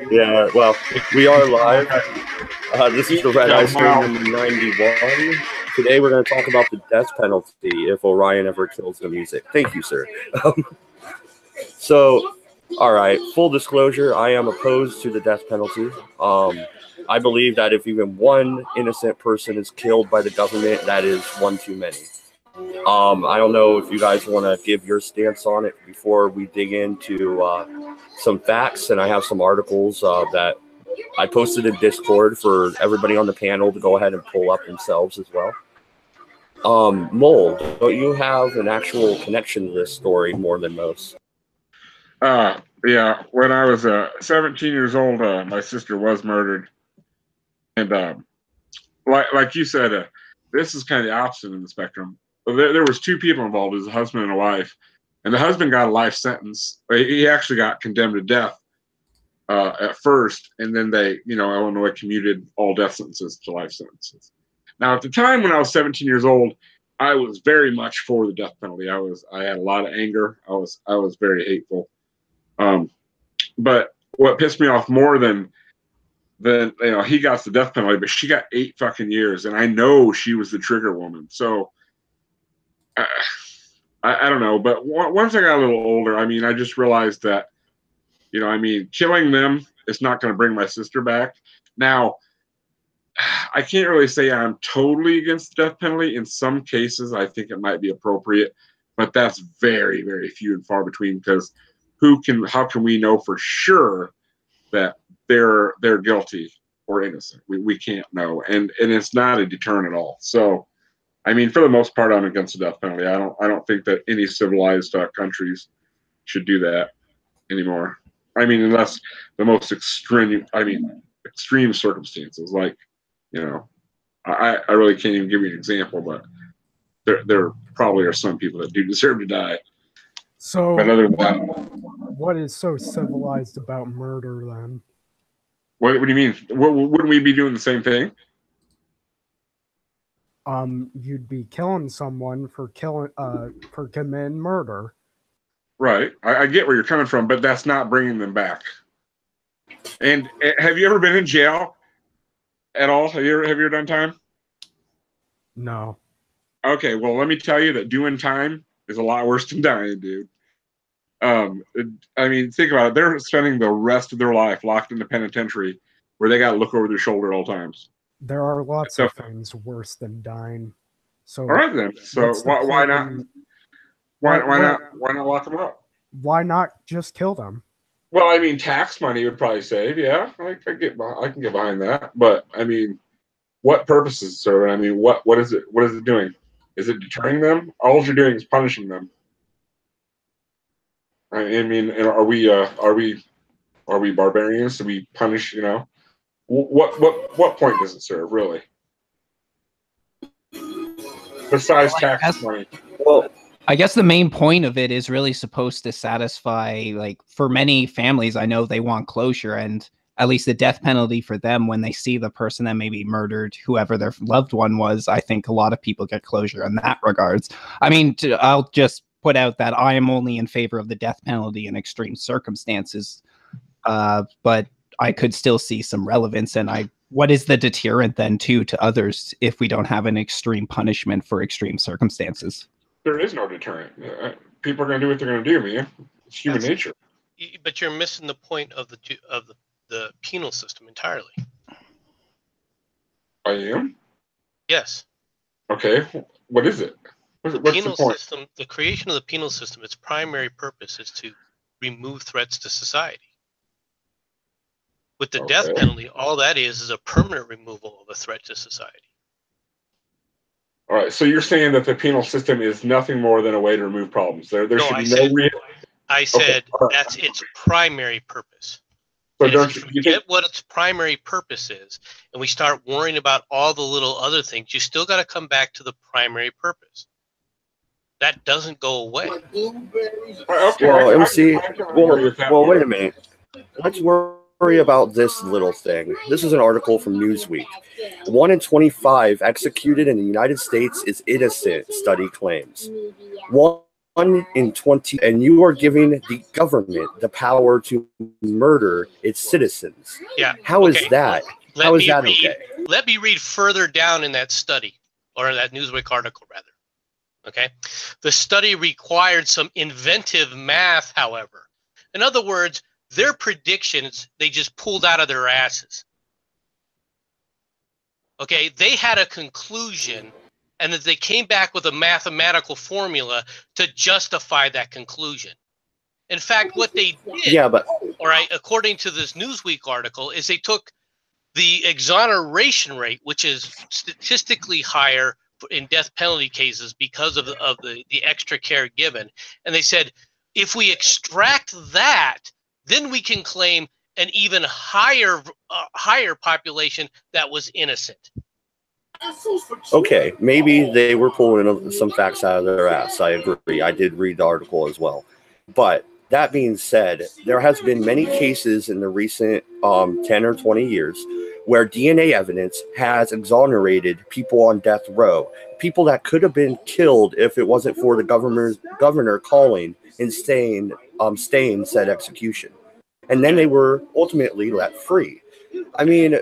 Yeah, well, we are live. This is the Redeye stream number 91. Today we're going to talk about the death penalty if Orion ever kills the music. Thank you, sir. So, all right, full disclosure, I am opposed to the death penalty. I believe that if even one innocent person is killed by the government, that is one too many. I don't know if you guys want to give your stance on it before we dig into some facts, and I have some articles that I posted in Discord for everybody on the panel to go ahead and pull up themselves as well. Mole, don't you have an actual connection to this story more than most? Yeah. When I was 17 years old, my sister was murdered, and like you said, this is kind of the opposite in the spectrum. There was two people involved, as a husband and a wife, and the husband got a life sentence. He actually got condemned to death at first, and then they, Illinois commuted all death sentences to life sentences. Now, at the time when I was 17 years old, I was very much for the death penalty. I had a lot of anger. I was very hateful. But what pissed me off more than he got the death penalty, but she got 8 fucking years, and I know she was the trigger woman. So I don't know, but once I got a little older, I just realized that, killing them is not going to bring my sister back. Now, I can't really say I'm totally against the death penalty. In some cases, I think it might be appropriate, but that's very, very few and far between, because how can we know for sure that they're guilty or innocent? We can't know, and it's not a deterrent at all. So, for the most part, I'm against the death penalty. I don't think that any civilized countries should do that anymore. Unless the most extreme circumstances, like, I really can't even give you an example, but there probably are some people that do deserve to die. So, but other than that, what is so civilized about murder then? What do you mean? Wouldn't we be doing the same thing? You'd be killing someone for committing murder. Right. I get where you're coming from, but that's not bringing them back. And have you ever been in jail at all? Have you ever done time? No. Okay, well, let me tell you that doing time is a lot worse than dying, dude. Think about it. They're spending the rest of their life locked in the penitentiary where they got to look over their shoulder at all times. There are lots of things worse than dying. So, all right then. So why not? Why not lock them up? Why not just kill them? Well, tax money would probably save. Yeah, I can get behind that. But what purpose is it serving? What is it? What is it doing? Is it deterring them? All you're doing is punishing them. Are we barbarians? Do we punish? What point does it serve, really? Besides tax money. Well, I guess the main point of it is really supposed to satisfy, like, for many families, I know they want closure, and at least the death penalty for them, when they see the person that maybe murdered whoever their loved one was, I think a lot of people get closure in that regards. I'll just put out that I am only in favor of the death penalty in extreme circumstances, but I could still see some relevance. And what is the deterrent then to others if we don't have an extreme punishment for extreme circumstances? There is no deterrent. People are going to do what they're going to do, man. It's human nature. But you're missing the point of the penal system entirely. I am? Yes. Okay. What is it? What's the penal point? System, the creation of the penal system, its primary purpose is to remove threats to society. With the death penalty, all that is a permanent removal of a threat to society. All right, so you're saying that the penal system is nothing more than a way to remove problems. There should be no real. I said that's its primary purpose. So and don't if you forget what its primary purpose is, and we start worrying about all the little other things, you still got to come back to the primary purpose. That doesn't go away. Well, MC, well, wait a minute. Let's worry about this little thing. This is an article from Newsweek. 1 in 25 executed in the United States is innocent, study claims. 1 in 20, and you are giving the government the power to murder its citizens. Yeah. How is okay. that? Let How is me that read, okay? Let me read further down in that study, or in that Newsweek article, rather. Okay. The study required some inventive math, however. In other words, their predictions, they just pulled out of their asses. Okay. They had a conclusion, and that they came back with a mathematical formula to justify that conclusion. In fact, what they did, all right, according to this Newsweek article, is they took the exoneration rate, which is statistically higher in death penalty cases because of the extra care given, and they said, if we extract that, then we can claim an even higher population that was innocent. Okay, maybe they were pulling some facts out of their ass. I agree. I did read the article as well. But that being said, there has been many cases in the recent 10 or 20 years where DNA evidence has exonerated people on death row, people that could have been killed if it wasn't for the governor calling and staying said execution. And then they were ultimately let free. I mean,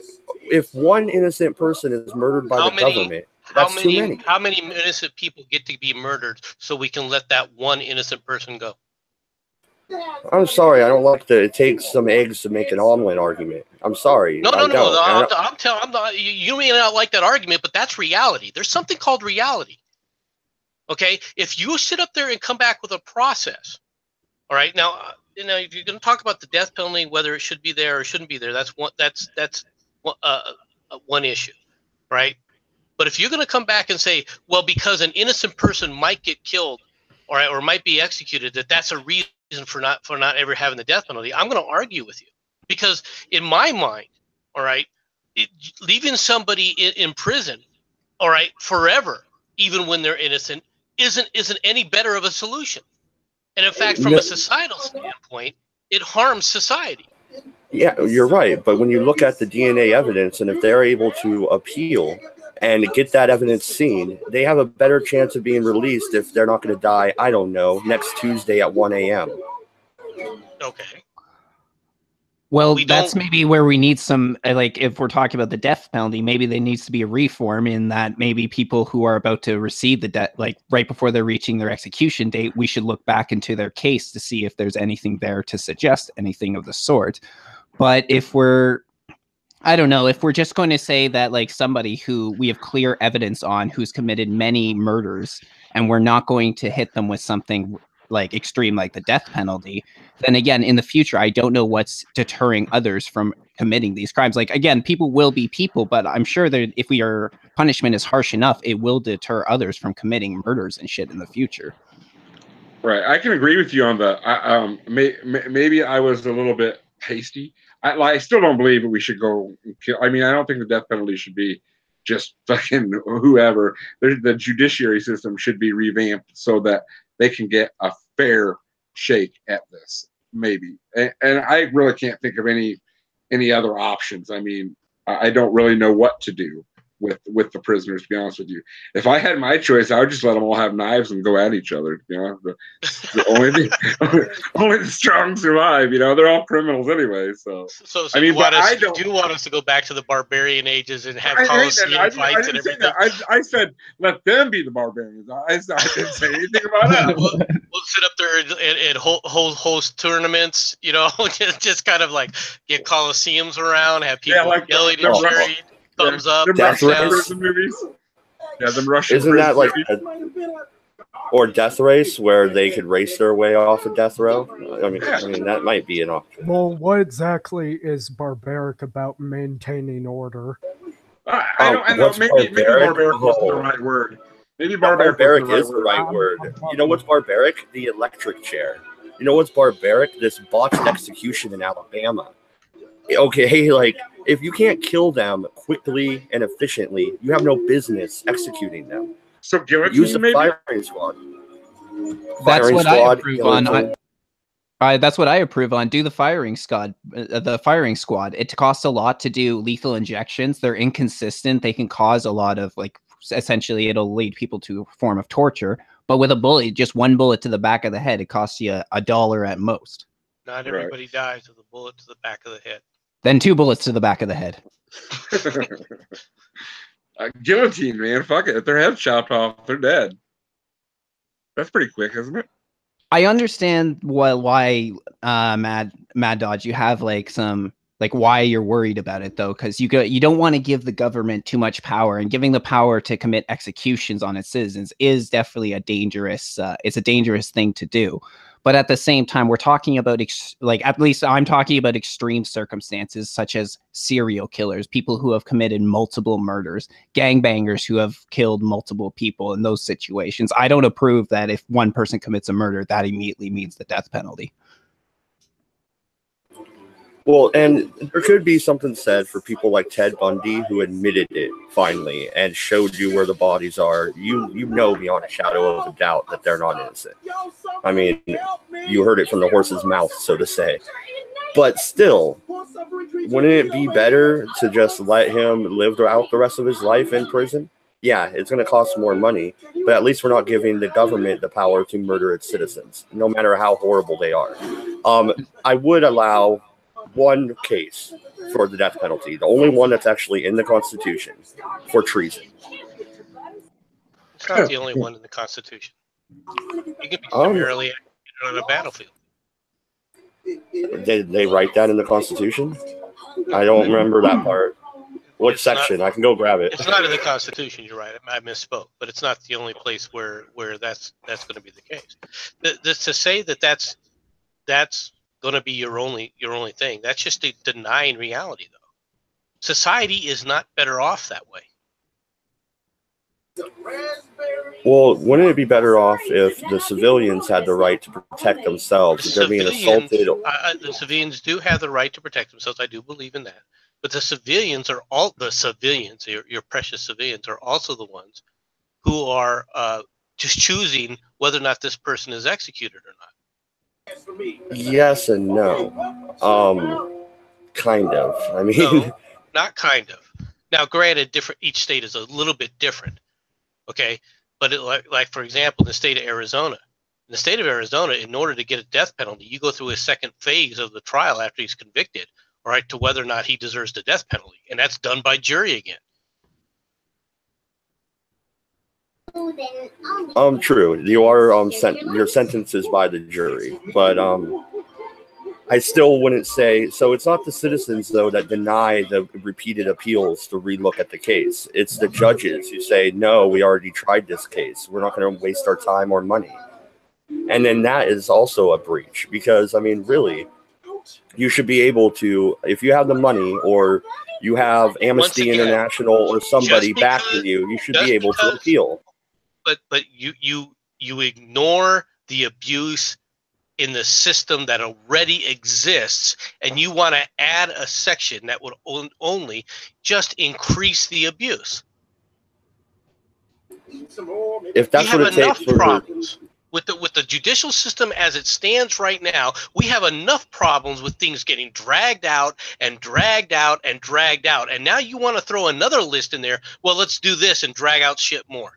if one innocent person is murdered by the government, that's too many. How many innocent people get to be murdered so we can let that one innocent person go? I'm sorry, I don't like the it takes some eggs to make an omelet argument. I'm sorry. No. I'm not. You may not like that argument, but that's reality. There's something called reality. Okay, if you sit up there and come back with a process, all right. Now, if you're going to talk about the death penalty, whether it should be there or shouldn't be there, that's one issue, right? But if you're going to come back and say, well, because an innocent person might get killed, all right, or might be executed, that's a reason for not ever having the death penalty, I'm going to argue with you, because in my mind, all right, leaving somebody in prison, all right, forever, even when they're innocent, isn't any better of a solution. And in fact, from a societal standpoint, it harms society. Yeah, you're right. But when you look at the DNA evidence, and if they're able to appeal and get that evidence seen, they have a better chance of being released if they're not going to die, I don't know, next Tuesday at 1 a.m. Okay. Well, that's maybe where we need some, like, if we're talking about the death penalty, maybe there needs to be a reform in that maybe people who are about to receive the death, like right before they're reaching their execution date, we should look back into their case to see if there's anything there to suggest anything of the sort. But if I don't know, if we're just going to say that, like, somebody who we have clear evidence on who's committed many murders, and we're not going to hit them with something like extreme, like the death penalty, then again, in the future, I don't know what's deterring others from committing these crimes. Like, again, people will be people, but I'm sure that if our punishment is harsh enough, it will deter others from committing murders and shit in the future. Right. I can agree with you on that. Maybe I was a little bit hasty. I still don't believe that we should go kill. I mean, I don't think the death penalty should be just fucking whoever. The judiciary system should be revamped so that they can get a fair shake at this, maybe. And I really can't think of any other options. I mean, I don't really know what to do with the prisoners, to be honest with you. If I had my choice, I would just let them all have knives and go at each other. You know, only the strong survive. You know, they're all criminals anyway. So I mean, you do want us to go back to the barbarian ages and have Colosseum fights and everything. I said let them be the barbarians. I didn't say anything about that. We'll sit up there and host tournaments. You know, just kind of like get Colosseums around, have people yelling and cheering. Thumbs up. Death Race movies. Yeah, them Russian. Isn't that like or Death Race, where they could race their way off a death row? I mean that might be an option. Well, what exactly is barbaric about maintaining order? I don't know. Maybe barbaric wasn't the right word. Maybe barbaric is the right word. You know what's barbaric? The electric chair. You know what's barbaric? This botched execution in Alabama. Okay, like, if you can't kill them quickly and efficiently, you have no business executing them. So guillotine, use the maybe? firing squad. That's what I approve on. That's what I approve on. Do the firing squad. It costs a lot to do lethal injections. They're inconsistent. They can cause a lot of like essentially it'll lead people to a form of torture. But with a bullet, just one bullet to the back of the head, it costs you $1 at most. Not everybody dies with a bullet to the back of the head. Then 2 bullets to the back of the head. Guillotine, man. Fuck it. If their head's chopped off, they're dead. That's pretty quick, isn't it? I understand why Mad Dodge, you have like some why you're worried about it though, because you don't want to give the government too much power, and giving the power to commit executions on its citizens is definitely a dangerous thing to do. But at the same time, we're talking about at least I'm talking about extreme circumstances such as serial killers, people who have committed multiple murders, gangbangers who have killed multiple people. In those situations, I don't approve that if one person commits a murder, that immediately means the death penalty. Well, and there could be something said for people like Ted Bundy, who admitted it finally and showed you where the bodies are. You know beyond a shadow of a doubt that they're not innocent. I mean, you heard it from the horse's mouth, so to say. But still, wouldn't it be better to just let him live out the rest of his life in prison? Yeah, it's going to cost more money, but at least we're not giving the government the power to murder its citizens, no matter how horrible they are. I would allow one case for the death penalty, the only one that's actually in the Constitution, for treason. It's not the only one in the Constitution. You can be summarily executed on a battlefield. They write that in the Constitution? I don't remember that part. What section? I can go grab it. It's not in the Constitution. You're right. I misspoke, but it's not the only place where that's going to be the case. To say that's going to be your only thing, that's just denying reality, though. Society is not better off that way. Well, wouldn't it be better off if the civilians had the right to protect themselves if they're being assaulted? The civilians do have the right to protect themselves. I do believe in that. But the civilians are all the civilians. Your precious civilians are also the ones who are just choosing whether or not this person is executed or not. Yes and no. Kind of. I mean, no, not kind of. Now, granted, each state is a little bit different. Okay, but like for example, the state of Arizona. In the state of Arizona, in order to get a death penalty, you go through a second phase of the trial after he's convicted, all right, to whether or not he deserves the death penalty, and that's done by jury again. True. You are your sentence is by the jury, but I still wouldn't say so. It's not the citizens though that deny the repeated appeals to relook at the case. It's the judges who say, no, we already tried this case. We're not going to waste our time or money. And then that is also a breach because, I mean, really, you should be able to, if you have the money or you have Amnesty International or somebody backing you, you should be able to appeal. But you ignore the abuse in the system that already exists, and you want to add a section that would only just increase the abuse. If that's what it takes for problems with the judicial system as it stands right now, we have enough problems with things getting dragged out and dragged out and dragged out, and now you want to throw another list in there. Well, let's do this and drag out shit more.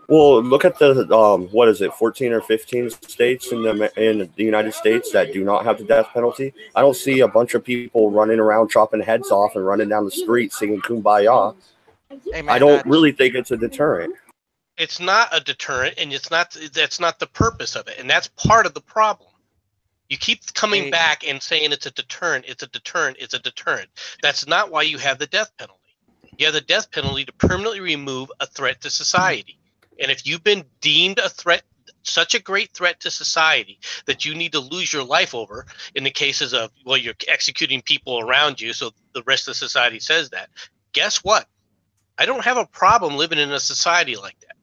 Well, look at the what is it, 14 or 15 states in the United States that do not have the death penalty. I don't see a bunch of people running around chopping heads off and running down the street singing "Kumbaya." Hey, man, I don't really think it's a deterrent. It's not a deterrent, and that's not the purpose of it, and that's part of the problem. You keep coming back and saying it's a deterrent, it's a deterrent, it's a deterrent. That's not why you have the death penalty. You have the death penalty to permanently remove a threat to society. And if you've been deemed a threat, such a great threat to society that you need to lose your life over, in the cases of, well, you're executing people around you, so the rest of society says that, guess what? I don't have a problem living in a society like that.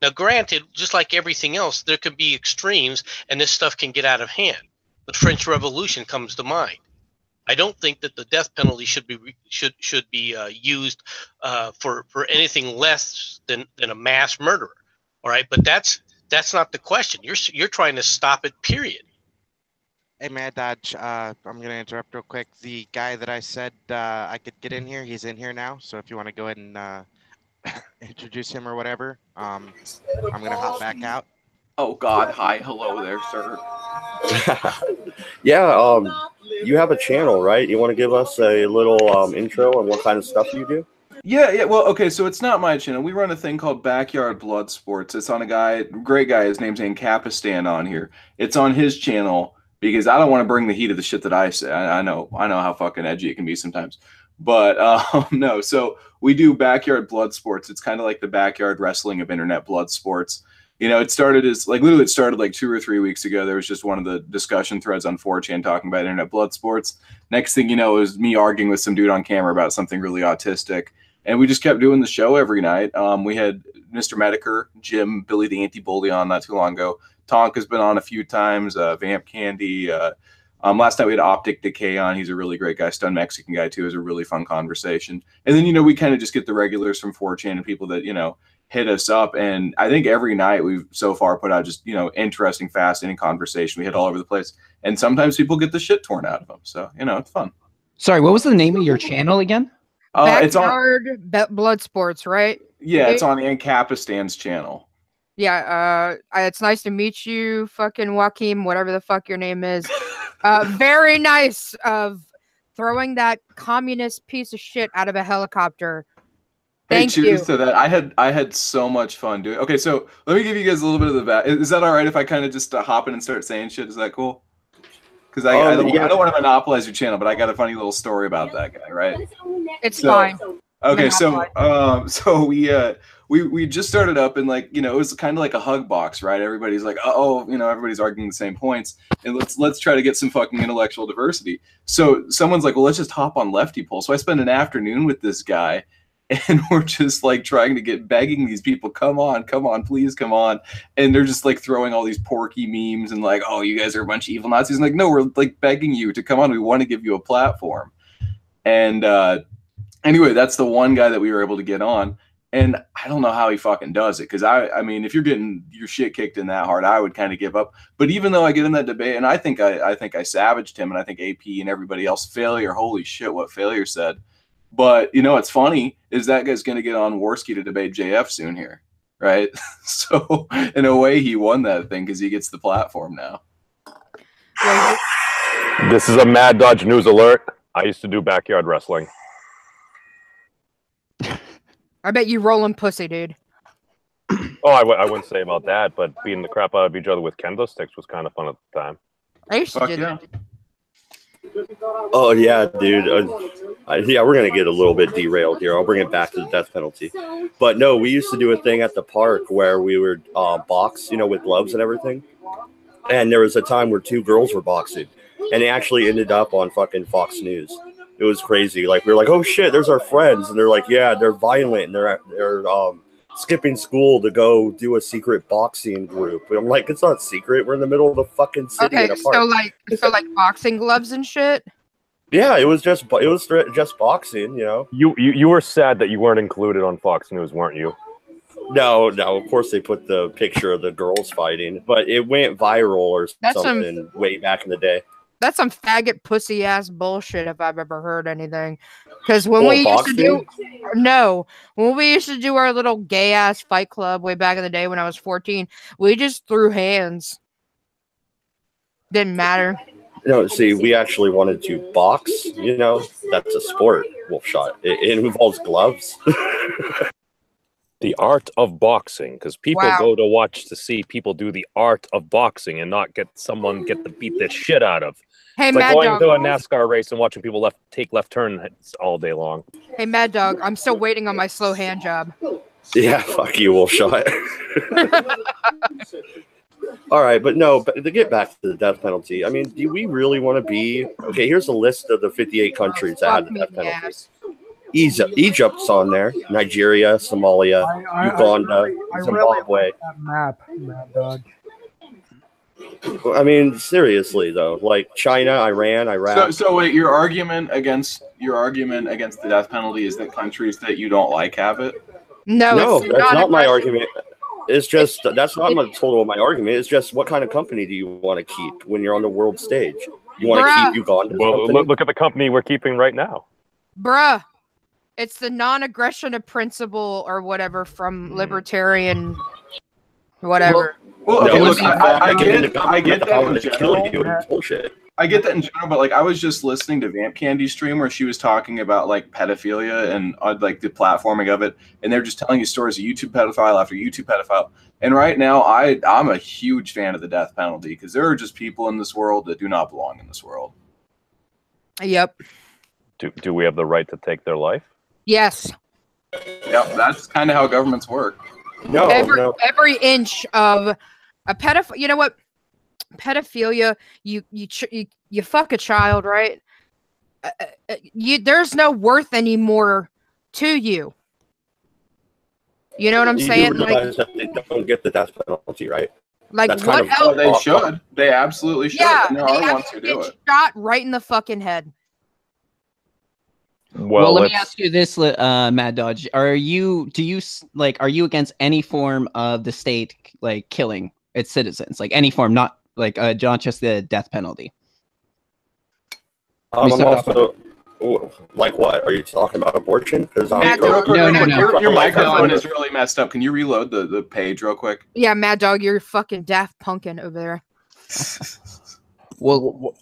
Now, granted, just like everything else, there can be extremes, and this stuff can get out of hand. The French Revolution comes to mind. I don't think that the death penalty should be used for anything less than a mass murderer. All right, but that's not the question. You're trying to stop it. Period. Hey, Mad Dodge. I'm gonna interrupt real quick. The guy that I said I could get in here, he's in here now. So if you want to go ahead and introduce him or whatever. I'm gonna hop back out. Oh God, hi, hello there, sir. Yeah, you have a channel, right? You want to give us a little intro on what kind of stuff you do? Yeah. Well, okay, so it's not my channel. We run a thing called Backyard Blood Sports. It's on a guy, great guy. His name's Ancapistan on here. It's on his channel because I don't want to bring the heat of the shit that I say. I know how fucking edgy it can be sometimes. But no, so we do Backyard Blood Sports. It's kind of like the backyard wrestling of internet blood sports. You know, it started as like literally it started like 2 or 3 weeks ago. There was just one of the discussion threads on 4chan talking about internet blood sports. Next thing you know, it was me arguing with some dude on camera about something really autistic. And we just kept doing the show every night. We had Mr. Mediker, Jim, Billy the Anti-Bully on not too long ago. Tonk has been on a few times, Vamp Candy. Last night we had Optic Decay on. He's a really great guy. Stun Mexican guy, too. It was a really fun conversation. And then, you know, we kind of just get the regulars from 4chan and people that, you know, hit us up. And I think every night we've so far put out just, you know, interesting, fascinating conversation. We hit all over the place. And sometimes people get the shit torn out of them. So, you know, it's fun. Sorry, what was the name of your channel again? It's on Blood Sports, right? Yeah, it's on Ancapistan's channel. Yeah, it's nice to meet you, fucking Joaquin, whatever the fuck your name is. Very nice of throwing that communist piece of shit out of a helicopter. Thank you. Cheers to that. I had so much fun doing. Okay, so let me give you guys a little bit of the back. Is that all right if I kind of just hop in and start saying shit? Is that cool? Because I don't want to monopolize your channel, but I got a funny little story about that guy, right? It's fine. Okay, so we just started up and like, you know, it was kind of like a hug box, right? Everybody's like, oh, you know, everybody's arguing the same points, and let's try to get some fucking intellectual diversity. So someone's like, well, let's just hop on Lefty Poll. So I spent an afternoon with this guy, and we're just like trying to begging these people, come on, please come on. And they're just like throwing all these porky memes and like, oh, you guys are a bunch of evil Nazis. And like, no, we're like begging you to come on. We want to give you a platform. And anyway, that's the one guy that we were able to get on. And I don't know how he fucking does it. Cause I mean, if you're getting your shit kicked in that hard, I would kind of give up. But even though I get in that debate, and I think I savaged him, and I think AP and everybody else, Failure, holy shit, what Failure said. But, you know, what's funny is that guy's going to get on Worski to debate JF soon here, right? So, in a way, he won that thing because he gets the platform now. This is a Mad Dodge News alert. I used to do backyard wrestling. I bet you rolling pussy, dude. Oh, I wouldn't say about that, but beating the crap out of each other with kendo sticks was kind of fun at the time. I used to do that. Oh yeah, dude. Yeah, we're gonna get a little bit derailed here. I'll bring it back to the death penalty. But no, we used to do a thing at the park where we would box, you know, with gloves and everything. And there was a time where 2 girls were boxing, and they actually ended up on fucking Fox News. It was crazy. Like we were like, oh shit, there's our friends, and they're like, yeah, they're violent, and they're skipping school to go do a secret boxing group. And I'm like, it's not secret. We're in the middle of the fucking city. Okay, so like boxing gloves and shit. Yeah, it was just boxing, you know. You were sad that you weren't included on Fox News, weren't you? No. Of course they put the picture of the girls fighting, but it went viral or something way back in the day. That's some faggot pussy ass bullshit if I've ever heard anything. Because when we used to do our little gay ass fight club way back in the day when I was 14, we just threw hands. Didn't matter. No, see, we actually wanted to box. You know, that's a sport. Wolf shot. It involves gloves. The art of boxing, because people go to watch to see people do the art of boxing and not get someone to beat the shit out of. Hey, it's like going to a NASCAR race and watching people take left turns all day long. Hey, Mad Dog, I'm still waiting on my slow hand job. Yeah, fuck you, Wolf shot. All right, but to get back to the death penalty, I mean, do we really want to be... Okay, here's a list of the 58 countries that had the death penalty. Egypt's on there. Nigeria, Somalia, Uganda, Zimbabwe. That map, Mad Dog. I mean, seriously though, like China, Iran, Iraq. So wait, your argument against the death penalty is that countries that you don't like have it? No, that's not my argument. It's just that's not my total of my argument. It's just what kind of company do you want to keep when you're on the world stage? You want to keep Uganda? Well, look at the company we're keeping right now. Bruh. It's the non-aggression of principle or whatever from libertarian, whatever. Well, okay, No, look, I get that in to general. kill you. It's bullshit. I get that in general, but like I was just listening to Vamp Candy's stream where she was talking about like pedophilia and like the platforming of it, and they're just telling you stories of YouTube pedophile after YouTube pedophile. And right now, I'm a huge fan of the death penalty because there are just people in this world that do not belong in this world. Yep. Do we have the right to take their life? Yes. Yep, that's kind of how governments work. No, every inch of a pedophile. You know what? Pedophilia. You fuck a child, right? There's no worth anymore to you. You know what I'm saying? You realize that they don't get the death penalty, right? Like That's what kind of else? Oh, they should. They absolutely should. Yeah, And there they are ones who do get it. shot right in the fucking head. Well, let me ask you this, Mad Dodge: are you against any form of the state like killing its citizens, like any form, not like not just the death penalty? I'm also like, what are you talking about? Abortion? Because No. Your microphone is really messed up. Can you reload the page real quick? Yeah, Mad Dog, you're fucking Daft Punkin' over there. Well,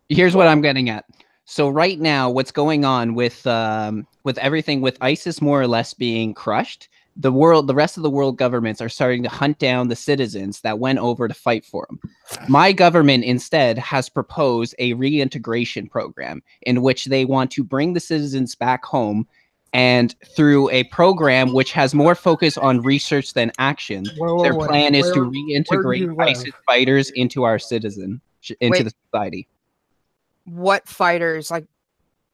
here's what I'm getting at. So right now, what's going on with everything, with ISIS more or less being crushed, the rest of the world governments are starting to hunt down the citizens that went over to fight for them. My government instead has proposed a reintegration program in which they want to bring the citizens back home, and through a program which has more focus on research than action, their plan is to reintegrate ISIS fighters into our the society. What fighters? Like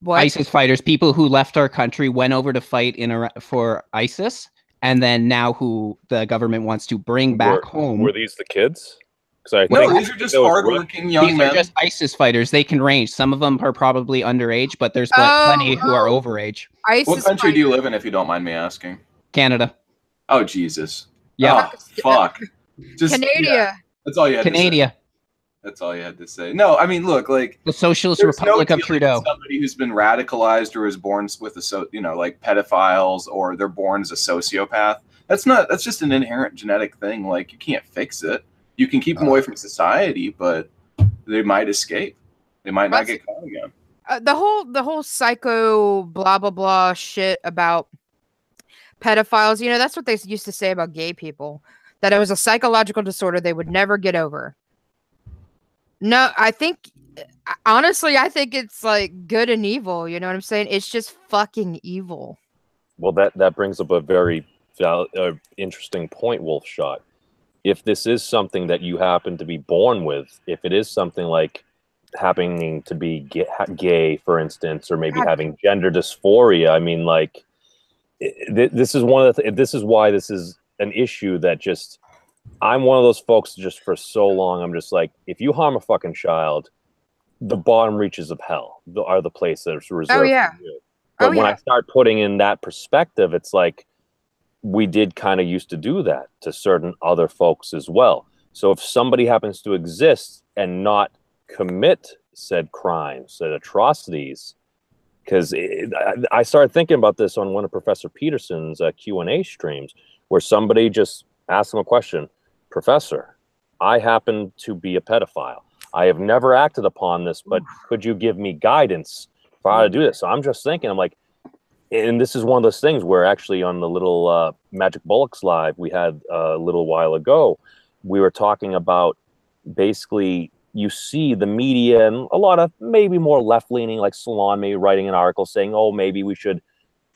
what? ISIS fighters, people who left our country, went over to fight for ISIS, and then now who the government wants to bring back home. Were these the kids? No, these are just hardworking young men. These are just ISIS fighters. They can range. Some of them are probably underage, but there's plenty who are overage. What country do you live in, if you don't mind me asking? Canada. Oh, Jesus. Yeah. Oh, fuck. Just, Canada. Yeah, that's all you had to say. That's all you had to say. No, I mean, look, like the Socialist Republic of Trudeau. Somebody who's been radicalized or is born with like pedophiles, or they're born as a sociopath. That's just an inherent genetic thing. Like, you can't fix it. You can keep them away from society, but they might escape. They might not get caught again. The whole psycho blah blah blah shit about pedophiles. You know, that's what they used to say about gay people. That it was a psychological disorder they would never get over. No, honestly, I think it's like good and evil. You know what I'm saying? It's just fucking evil. Well, that brings up a very interesting point, Wolfshot. If this is something that you happen to be born with, if it is something like happening to be gay, for instance, or maybe having gender dysphoria, I mean, like, this is one of the this is why this is an issue that just. I'm one of those folks just for so long, I'm just like, if you harm a fucking child, the bottom reaches of hell are the place that's reserved for you. But when I start putting in that perspective, it's like, we did kind of used to do that to certain other folks as well. So if somebody happens to exist and not commit said crimes, said atrocities, because I started thinking about this on one of Professor Peterson's Q&A streams, where somebody just asked him a question. Professor, I happen to be a pedophile. I have never acted upon this, but could you give me guidance for how to do this? So I'm just thinking, I'm like, and this is one of those things where actually on the little Magic Bullocks live we had a little while ago, we were talking about basically you see the media and a lot of maybe more left-leaning, like Salon, maybe writing an article saying, oh, maybe we should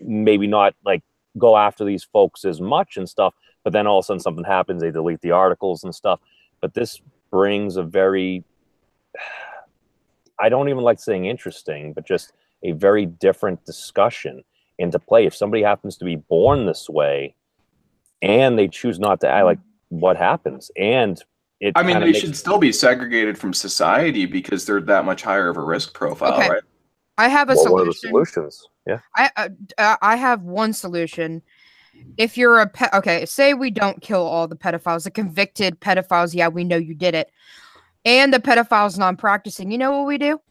maybe not like go after these folks as much and stuff. But then all of a sudden something happens, they delete the articles and stuff. But this brings a very, I don't even like saying interesting, but just a very different discussion into play. If somebody happens to be born this way and they choose not to act, like, what happens? And I mean, they should still be segregated from society because they're that much higher of a risk profile, right? I have a solution. What are the solutions? Yeah. I have one solution. If you're say we don't kill all the pedophiles, the convicted pedophiles, yeah, we know you did it, and the pedophiles non-practicing, you know what we do?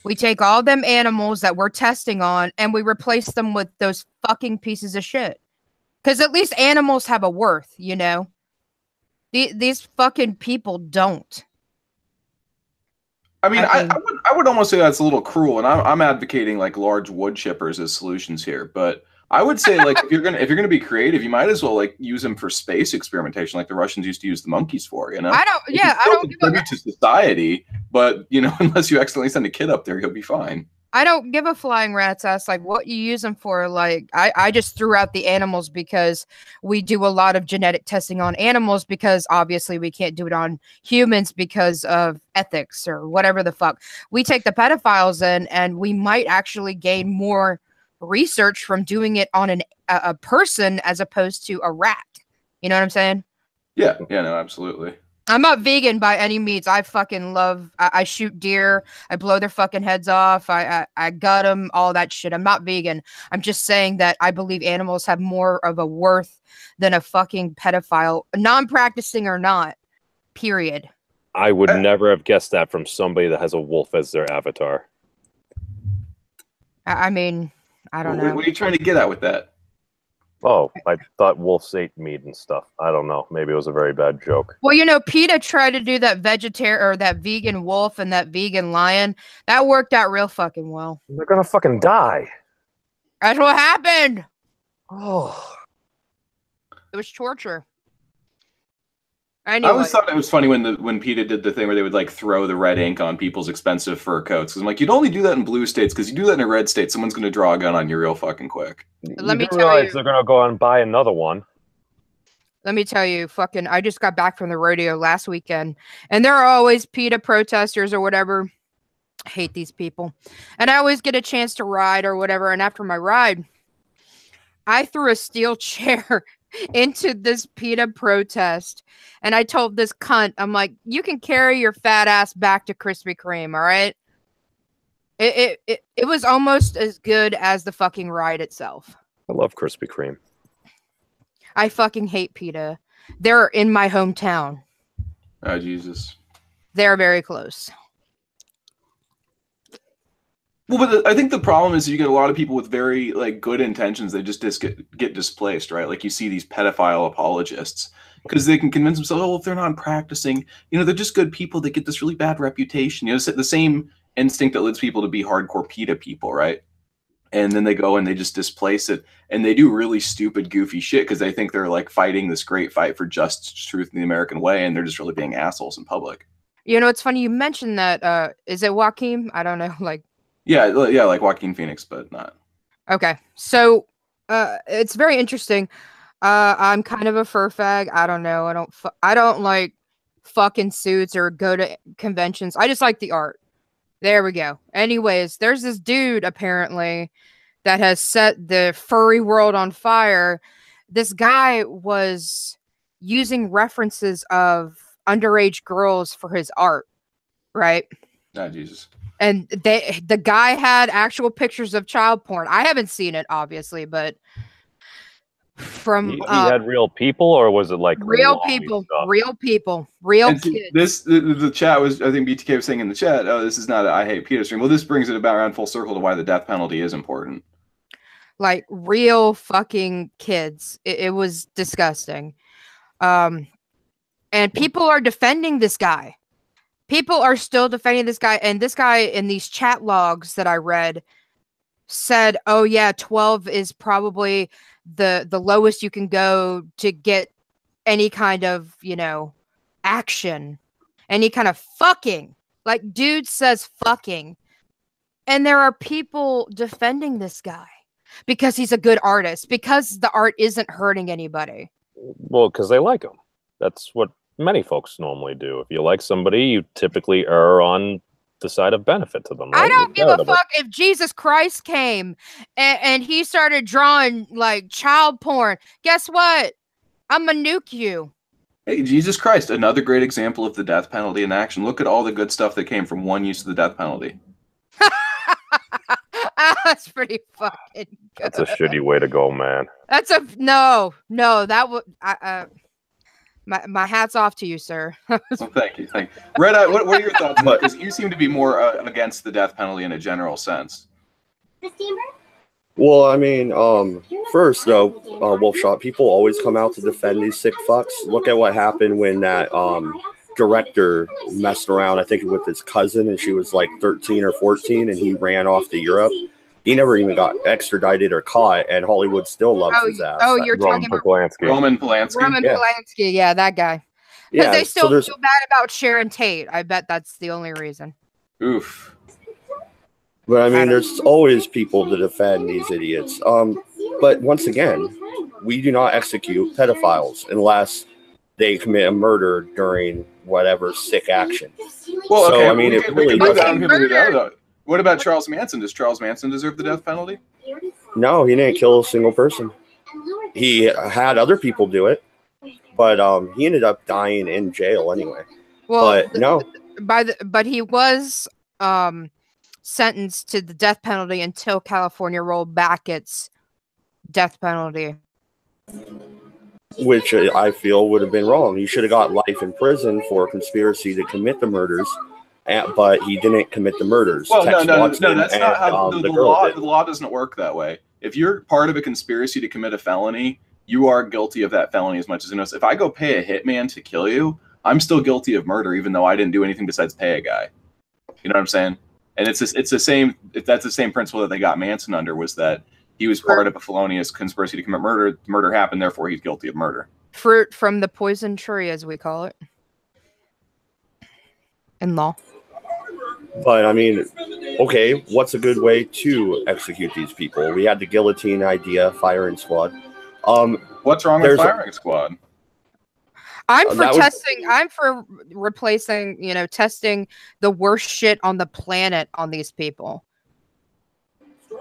We take all them animals that we're testing on and we replace them with those fucking pieces of shit. Because at least animals have a worth, you know? These fucking people don't. I mean, I would almost say that's a little cruel, and I'm advocating like large wood chippers as solutions here. But I would say like if you're gonna be creative, you might as well like use them for space experimentation, like the Russians used to use the monkeys for. You know, I don't contribute to society, but you know, unless you accidentally send a kid up there, you'll be fine. I don't give a flying rat's ass like what you use them for. Like I just threw out the animals because we do a lot of genetic testing on animals because obviously we can't do it on humans because of ethics or whatever the fuck. We take the pedophiles in and we might actually gain more research from doing it on a person as opposed to a rat. You know what I'm saying? Yeah, no, absolutely. I'm not vegan by any means. I fucking love, I shoot deer. I blow their fucking heads off. I gut them, all that shit. I'm not vegan. I'm just saying that I believe animals have more of a worth than a fucking pedophile, non-practicing or not, period. I would never have guessed that from somebody that has a wolf as their avatar. I mean, I don't know. What are you trying to get at with that? Oh, I thought wolves ate meat and stuff. I don't know. Maybe it was a very bad joke. Well, you know, PETA tried to do that vegetarian or that vegan wolf and that vegan lion. That worked out real fucking well. They're gonna fucking die. That's what happened. Oh, it was torture. Anyway. I always thought it was funny when PETA did the thing where they would like throw the red ink on people's expensive fur coats. Because I'm like, you'd only do that in blue states because you do that in a red state, someone's going to draw a gun on you real fucking quick. Let me tell realize they're going to go out and buy another one. Let me tell you, fucking, I just got back from the rodeo last weekend, and there are always PETA protesters or whatever. I hate these people. And I always get a chance to ride or whatever. And after my ride, I threw a steel chair into this PETA protest. And I told this cunt, I'm like, you can carry your fat ass back to Krispy Kreme, all right? It was almost as good as the fucking ride itself. I love Krispy Kreme. I fucking hate PETA. They're in my hometown. Oh, Jesus. They're very close. Well, but I think the problem is you get a lot of people with very like good intentions. They just get displaced, right? Like you see these pedophile apologists because they can convince themselves, oh, if they're not practicing, you know, they're just good people. They get this really bad reputation. You know, it's the same instinct that leads people to be hardcore PETA people, right? And then they go and they just displace it, and they do really stupid, goofy shit because they think they're like fighting this great fight for justice, truth, in the American way, and they're just really being assholes in public. You know, it's funny you mentioned that. Is it Joaquin? I don't know, like. Yeah, like Joaquin Phoenix, but not. Okay, so it's very interesting. I'm kind of a fur fag. I don't know. I don't like fucking suits or go to conventions. I just like the art. There we go. Anyways, there's this dude apparently that has set the furry world on fire. This guy was using references of underage girls for his art, right? Oh, Jesus. And the guy had actual pictures of child porn. I haven't seen it, obviously, but from he had real people, or was it like real people, real kids? The chat was, I think BTK was saying in the chat, oh, this is not I hate PETA stream. Well, this brings it about around full circle to why the death penalty is important. Like real fucking kids. It was disgusting. And people are defending this guy. People are still defending this guy, and this guy in these chat logs that I read said, oh yeah, 12 is probably the lowest you can go to get any kind of, you know, action, any kind of fucking. Like, dude says fucking. And there are people defending this guy because he's a good artist, because the art isn't hurting anybody. Well, because they like him. That's what many folks normally do. If you like somebody, you typically err on the side of benefit to them. Right? I don't give a fuck if Jesus Christ came and he started drawing like child porn. Guess what? I'm gonna nuke you. Hey, Jesus Christ, another great example of the death penalty in action. Look at all the good stuff that came from one use of the death penalty. That's pretty fucking good. That's a shitty way to go, man. That's a no. That would My hat's off to you, sir. Well, thank you. Redeye, what are your thoughts on that? Because you seem to be more against the death penalty in a general sense. Well, I mean, first though, Wolfshot, people always come out to defend these sick fucks. Look at what happened when that director messed around, I think, with his cousin, and she was like 13 or 14, and he ran off to Europe. He never even got extradited or caught, and Hollywood still loves his ass. Oh, you're talking about Roman Polanski. Roman Polanski, yeah, that guy. Because they still feel bad about Sharon Tate. I bet that's the only reason. Oof. But I mean, there's always people to defend these idiots. But once again, we do not execute pedophiles unless they commit a murder during whatever sick action. Well, so, okay, I mean, it really doesn't. What about Charles Manson? Does Charles Manson deserve the death penalty? No, he didn't kill a single person. He had other people do it, but he ended up dying in jail anyway. Well, but no, but he was sentenced to the death penalty until California rolled back its death penalty, which I feel would have been wrong. He should have got life in prison for conspiracy to commit the murders, but he didn't commit the murders. Well, no, that's not how the law doesn't work that way. If you're part of a conspiracy to commit a felony, you are guilty of that felony as much as innocent. If I go pay a hitman to kill you, I'm still guilty of murder, even though I didn't do anything besides pay a guy. You know what I'm saying? And it's the same. That's the same principle that they got Manson under, was that he was part of a felonious conspiracy to commit murder. Murder happened, therefore he's guilty of murder. Fruit from the poison tree, as we call it in law. But I mean, okay, what's a good way to execute these people? We had the guillotine idea, firing squad. What's wrong with firing squad? I'm for testing. I'm for replacing, testing the worst shit on the planet on these people.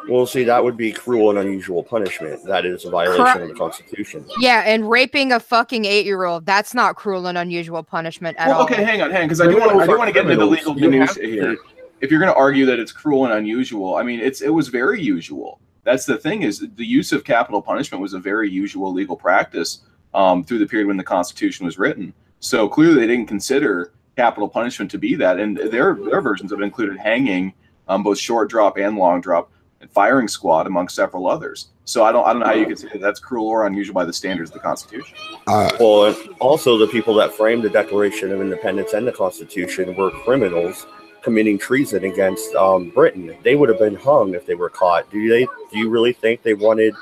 Well, see, that would be cruel and unusual punishment. That is a violation of the Constitution. Yeah, and raping a fucking 8-year-old, that's not cruel and unusual punishment at all. Okay, hang on, because I do want to get into the legal minutia here. If you're going to argue that it's cruel and unusual, I mean, it was very usual. That's the thing, is the use of capital punishment was a very usual legal practice through the period when the Constitution was written. So clearly they didn't consider capital punishment to be that, and their versions of it included hanging, both short drop and long drop, and firing squad, among several others. So I don't know how you could say that's cruel or unusual by the standards of the Constitution. Well, also the people that framed the Declaration of Independence and the Constitution were criminals committing treason against Britain. They would have been hung if they were caught. Do you really think they wanted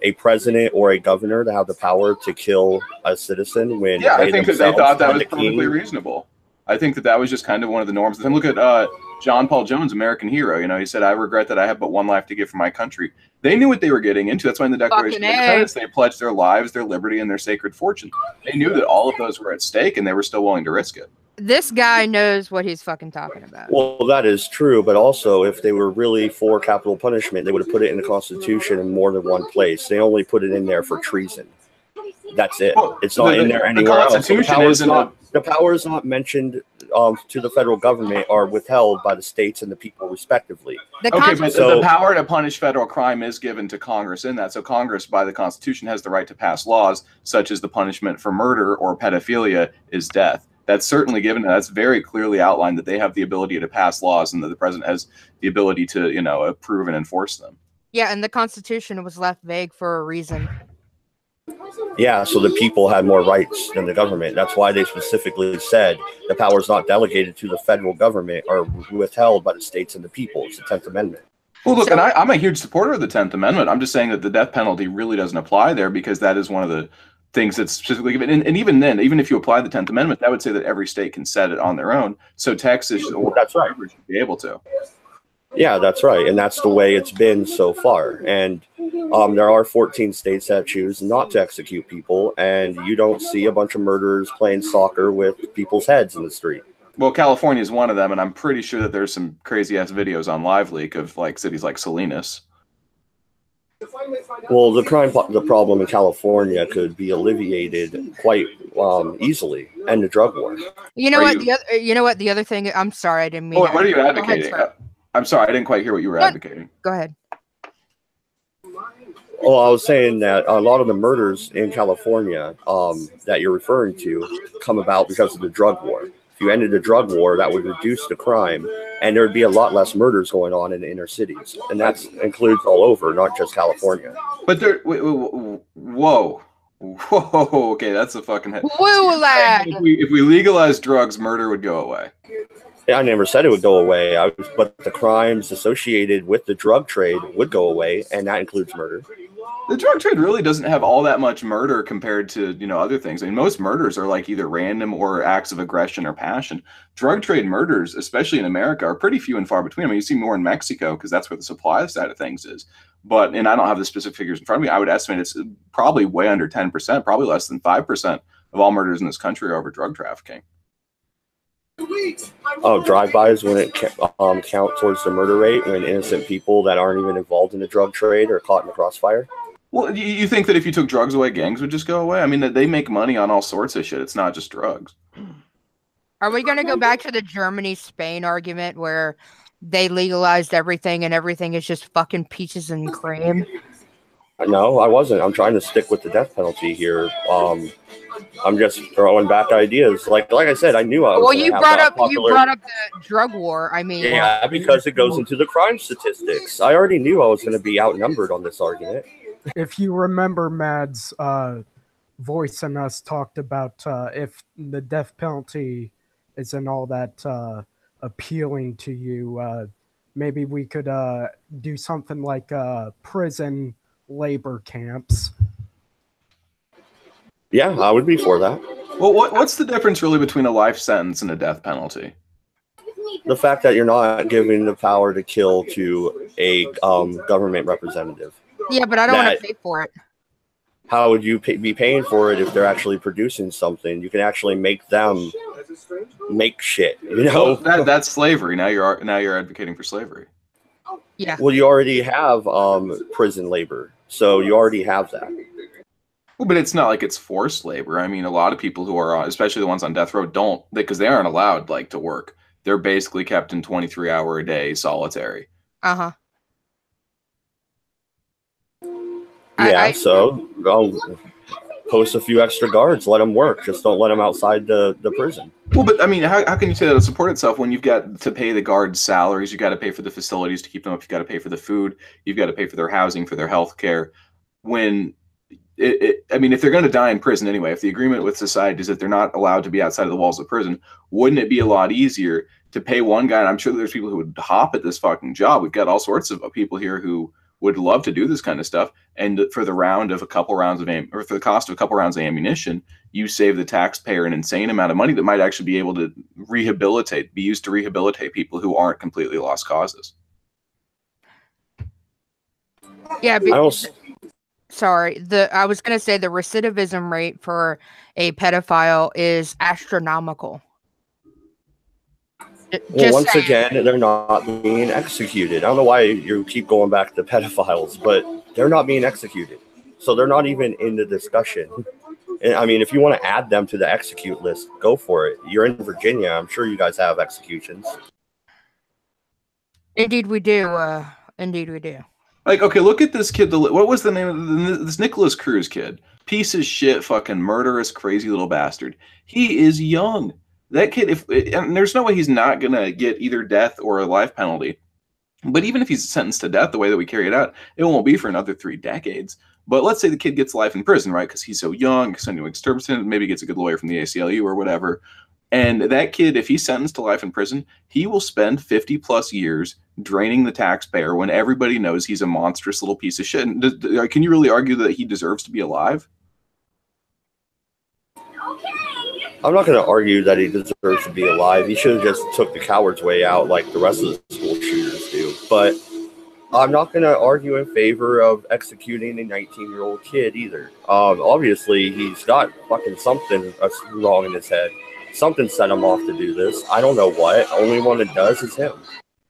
a president or a governor to have the power to kill a citizen when I think that they thought that was perfectly reasonable. I think that was just kind of one of the norms. And look at John Paul Jones, American hero. He said, "I regret that I have but one life to give for my country." They knew what they were getting into. That's why in the Declaration of Independence, they pledged their lives, their liberty, and their sacred fortune. They knew that all of those were at stake, and they were still willing to risk it. This guy knows what he's fucking talking about. Well, that is true, but also if they were really for capital punishment, they would have put it in the Constitution in more than one place. They only put it in there for treason. That's it. Well, it's not in there anywhere else. So the power is not mentioned to the federal government are withheld by the states and the people respectively. Okay, but the power to punish federal crime is given to Congress in that. So Congress, by the Constitution, has the right to pass laws such as the punishment for murder or pedophilia is death. That's certainly given. That's very clearly outlined that they have the ability to pass laws and that the president has the ability to, approve and enforce them. Yeah, and the Constitution was left vague for a reason. Yeah, so the people had more rights than the government. That's why they specifically said the power is not delegated to the federal government or withheld by the states and the people. It's the 10th Amendment. Well, look, and I'm a huge supporter of the 10th Amendment. I'm just saying that the death penalty really doesn't apply there because that is one of the things that's specifically given. And even then, even if you apply the 10th Amendment, that would say that every state can set it on their own. So Texas or that's right. should be able to. Yeah, that's right. And that's the way it's been so far. And there are 14 states that choose not to execute people. And you don't see a bunch of murderers playing soccer with people's heads in the street. Well, California is one of them. And I'm pretty sure that there's some crazy ass videos on LiveLeak of cities like Salinas. Well, the problem in California could be alleviated quite easily, and the drug war. You know what? The other thing. I'm sorry, I didn't mean. What are you advocating? I'm sorry, I didn't quite hear what you were advocating. Go ahead. Well, I was saying that a lot of the murders in California that you're referring to come about because of the drug war. If you ended the drug war, that would reduce the crime, and there would be a lot less murders going on in the inner cities, and that includes all over, not just California. But there, whoa. Okay, that's a fucking head. Woo, lad. If we legalize drugs, murder would go away. Yeah, I never said it would go away, but the crimes associated with the drug trade would go away, and that includes murder. The drug trade really doesn't have all that much murder compared to, you know, other things. I mean, most murders are like either random or acts of aggression or passion. Drug trade murders, especially in America, are pretty few and far between. I mean, you see more in Mexico because that's where the supply side of things is. But, and I don't have the specific figures in front of me, I would estimate it's probably way under 10%, probably less than 5% of all murders in this country are over drug trafficking. Oh, drive-bys wouldn't count towards the murder rate when innocent people that aren't even involved in the drug trade are caught in the crossfire? Well, you think that if you took drugs away, gangs would just go away? I mean, they make money on all sorts of shit. It's not just drugs. Are we going to go back to the Germany-Spain argument where they legalized everything and everything is just fucking peaches and cream? No, I wasn't. I'm trying to stick with the death penalty here. I'm just throwing back ideas. Like I said, I knew I was. Well, you brought up the drug war. I mean, yeah, because it goes into the crime statistics. I already knew I was going to be outnumbered on this argument. If you remember, Mads, Voice and us talked about if the death penalty isn't all that appealing to you, maybe we could do something like prison labor camps. Yeah, I would be for that. Well, what's the difference really between a life sentence and a death penalty? The fact that you're not giving the power to kill to a government representative. Yeah, but I don't want to pay for it. How would you be paying for it if they're actually producing something? You can actually make them make shit. You know, that's slavery. Now you're advocating for slavery. Yeah. Well, you already have prison labor, so you already have that. Well, but it's not like it's forced labor. I mean, a lot of people who are, especially the ones on death row, don't, because they aren't allowed like to work. They're basically kept in 23-hour-a-day solitary. Uh-huh. Yeah, so I'll post a few extra guards, let them work. Just don't let them outside the prison. Well, but I mean, how can you say that'll support itself when you've got to pay the guards' salaries, you've got to pay for the facilities to keep them up, you've got to pay for the food, you've got to pay for their housing, for their health care. When I mean, if they're going to die in prison anyway, if the agreement with society is that they're not allowed to be outside of the walls of prison, wouldn't it be a lot easier to pay one guy? And I'm sure there's people who would hop at this fucking job. We've got all sorts of people here who would love to do this kind of stuff. And for the round of a couple rounds of or for the cost of a couple rounds of ammunition, you save the taxpayer an insane amount of money that might actually be able to be used to rehabilitate people who aren't completely lost causes. Yeah, sorry. I was going to say the recidivism rate for a pedophile is astronomical. Well, once again, they're not being executed. I don't know why you keep going back to pedophiles, but they're not being executed. So they're not even in the discussion. And, I mean, if you want to add them to the execute list, go for it. You're in Virginia. I'm sure you guys have executions. Indeed we do. Indeed we do. Like, okay, look at this kid. What was the name of this Nicholas Cruz kid? Piece of shit, fucking murderous, crazy little bastard. He is young. That kid, and there's no way he's not going to get either death or a life penalty. But even if he's sentenced to death the way that we carry it out, it won't be for another 3 decades. But let's say the kid gets life in prison, right? Because he's so young, something disturbs him, maybe gets a good lawyer from the ACLU or whatever. And that kid, if he's sentenced to life in prison, he will spend 50 plus years draining the taxpayer when everybody knows he's a monstrous little piece of shit. And can you really argue that he deserves to be alive? I'm not going to argue that he deserves to be alive. He should have just took the coward's way out like the rest of the school shooters do. But I'm not going to argue in favor of executing a 19-year-old kid either. Obviously, he's got fucking something wrong in his head. Something set him off to do this. I don't know what. Only one that does is him.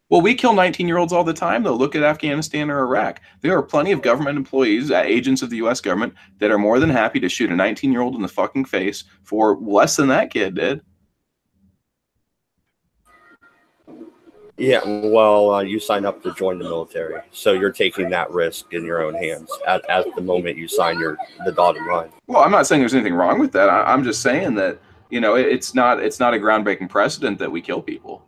Well, we kill 19-year-olds all the time, though. Look at Afghanistan or Iraq. There are plenty of government employees, agents of the U.S. government, that are more than happy to shoot a 19-year-old in the fucking face for less than that kid did. Yeah, well, you sign up to join the military, so you're taking that risk in your own hands at the moment you sign the dotted line. Well, I'm not saying there's anything wrong with that. I'm just saying that, you know, it's not a groundbreaking precedent that we kill people.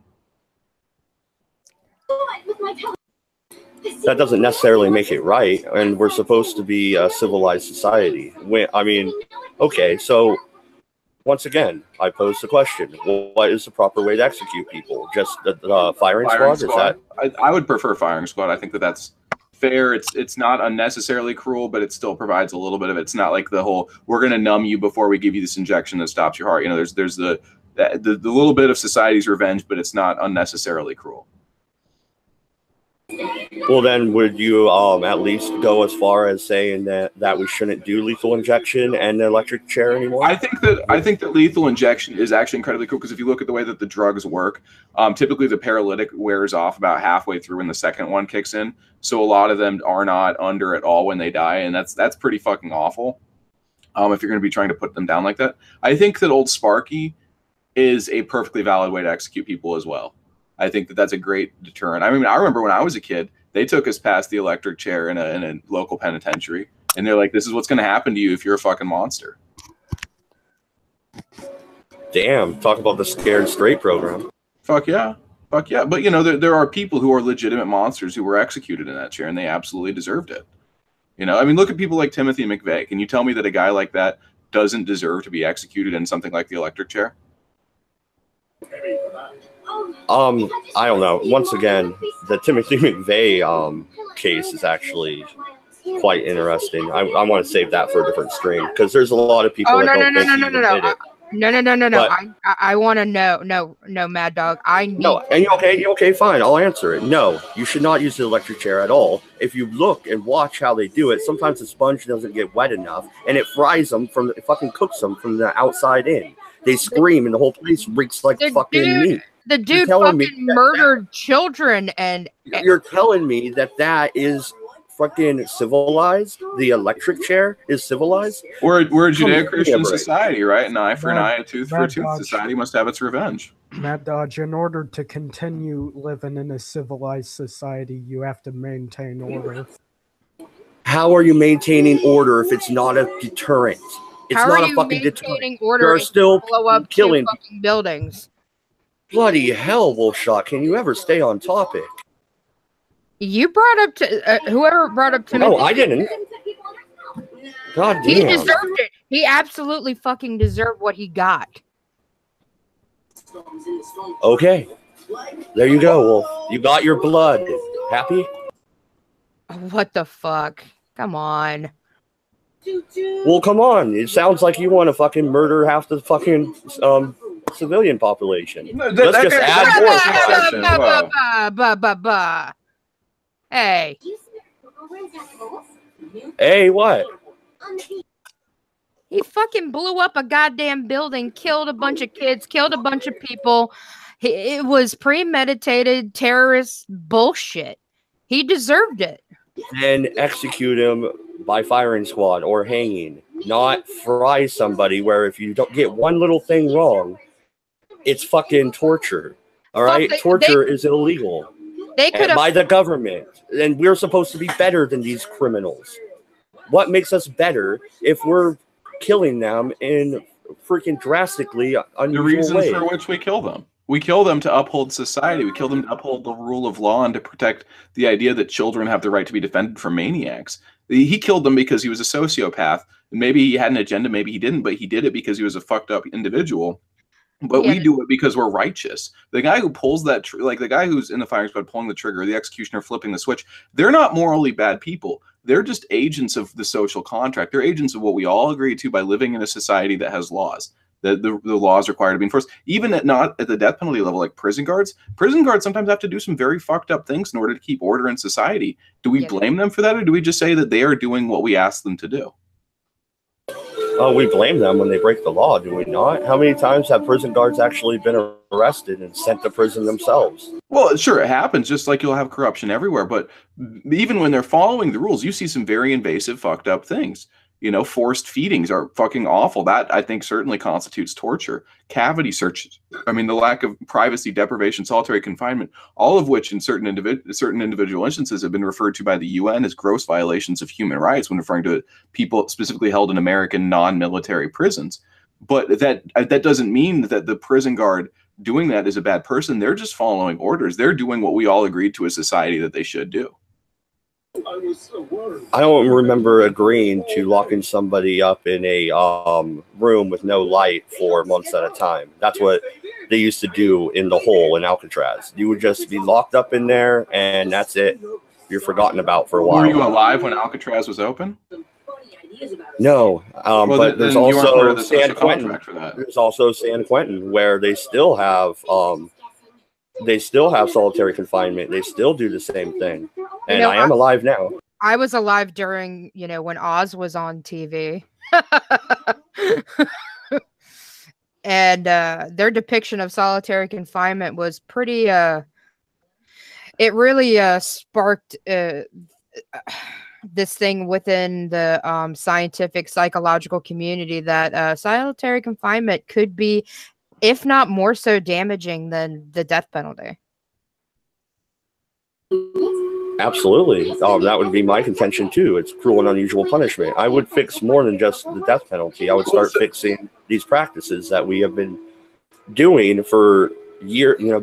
That doesn't necessarily make it right, and we're supposed to be a civilized society. I mean, okay, so once again, I pose the question: what is the proper way to execute people? Just the firing squad? Is that? I would prefer firing squad. I think that's fair. It's not unnecessarily cruel, but it still provides a little bit of it. It's not like the whole "we're going to numb you before we give you this injection that stops your heart." You know, there's the little bit of society's revenge, but it's not unnecessarily cruel. Well, then, would you at least go as far as saying that we shouldn't do lethal injection and the electric chair anymore? I think that lethal injection is actually incredibly cool, because if you look at the way that the drugs work, typically the paralytic wears off about halfway through when the second one kicks in. So a lot of them are not under at all when they die, and that's pretty fucking awful. If you're going to be trying to put them down like that, I think that old Sparky is a perfectly valid way to execute people as well. I think that that's a great deterrent. I mean, I remember when I was a kid, they took us past the electric chair in a local penitentiary, and they're like, "This is what's going to happen to you if you're a fucking monster." Damn, talk about the scared straight program. Fuck yeah. Fuck yeah. But, you know, there are people who are legitimate monsters who were executed in that chair, and they absolutely deserved it. You know, I mean, look at people like Timothy McVeigh. Can you tell me that a guy like that doesn't deserve to be executed in something like the electric chair? I don't know. Once again, the Timothy McVeigh case is actually quite interesting. I want to save that for a different stream, because there's a lot of people that don't think he did it. No. I want to know. No, Mad Dog. No, and you okay, fine. I'll answer it. No, you should not use the electric chair at all. If you look and watch how they do it, sometimes the sponge doesn't get wet enough, and it fries them it fucking cooks them from the outside in. They scream, and the whole place reeks like fucking meat. The dude fucking murdered children, and you're telling me that is fucking civilized? The electric chair is civilized? We're a Judeo-Christian society, right? An eye for an eye, a tooth for a tooth. Society must have its revenge. Mad Dodge, in order to continue living in a civilized society, you have to maintain order. How are you maintaining order if it's not a deterrent? It's not a fucking deterrent. Order You're still blow up killing fucking buildings. Bloody hell, Wolfshot. Can you ever stay on topic? You brought up to whoever brought up to No, I didn't. God damn. He deserved it. He absolutely fucking deserved what he got. Okay. There you go, Wolf. You got your blood. Happy? What the fuck? Come on. Well, come on. It sounds like you want to fucking murder half the fucking civilian population. Let's just add more. Hey. Hey, what? He fucking blew up a goddamn building, killed a bunch of kids, killed a bunch of people. It was premeditated terrorist bullshit. He deserved it. Then execute him by firing squad or hanging, not fry somebody where if you don't get one little thing wrong, it's fucking torture. All right? Torture is illegal. They could by the government. And we're supposed to be better than these criminals. What makes us better if we're killing them in freaking drastically unusual ways? The reasons for which we kill them. We kill them to uphold society. We kill them to uphold the rule of law and to protect the idea that children have the right to be defended from maniacs. He killed them because he was a sociopath. Maybe he had an agenda, maybe he didn't, but he did it because he was a fucked up individual. But we do it because we're righteous. The guy who pulls that, like the guy who's in the firing squad pulling the trigger, the executioner flipping the switch, they're not morally bad people. They're just agents of the social contract. They're agents of what we all agree to by living in a society that has laws. The laws required to be enforced, even not at the death penalty level, like prison guards. Prison guards sometimes have to do some very fucked up things in order to keep order in society. Do we blame them for that, or do we just say that they are doing what we ask them to do? Oh, we blame them when they break the law, do we not? How many times have prison guards actually been arrested and sent to prison themselves? Well, sure, it happens, just like you'll have corruption everywhere. But even when they're following the rules, you see some very invasive, fucked up things. You know, forced feedings are fucking awful. That, I think, certainly constitutes torture. Cavity searches. I mean, the lack of privacy, deprivation, solitary confinement, all of which in certain individual instances have been referred to by the UN as gross violations of human rights when referring to people specifically held in American non-military prisons. But that doesn't mean that the prison guard doing that is a bad person. They're just following orders. They're doing what we all agreed to as society that they should do. I don't remember agreeing to locking somebody up in a room with no light for months at a time. That's what they used to do in the hole in Alcatraz. You would just be locked up in there, and that's it. You're forgotten about for a while. Were you alive when Alcatraz was open? No, well, but there's also San Quentin. For that. There's also San Quentin, where they still have solitary confinement. They still do the same thing. And I am alive now. I was alive during, when Oz was on TV. And their depiction of solitary confinement was pretty, it really sparked this thing within the scientific psychological community that solitary confinement could be, if not more so, damaging than the death penalty. Absolutely. That would be my contention too. It's cruel and unusual punishment. I would fix more than just the death penalty. I would start fixing these practices that we have been doing for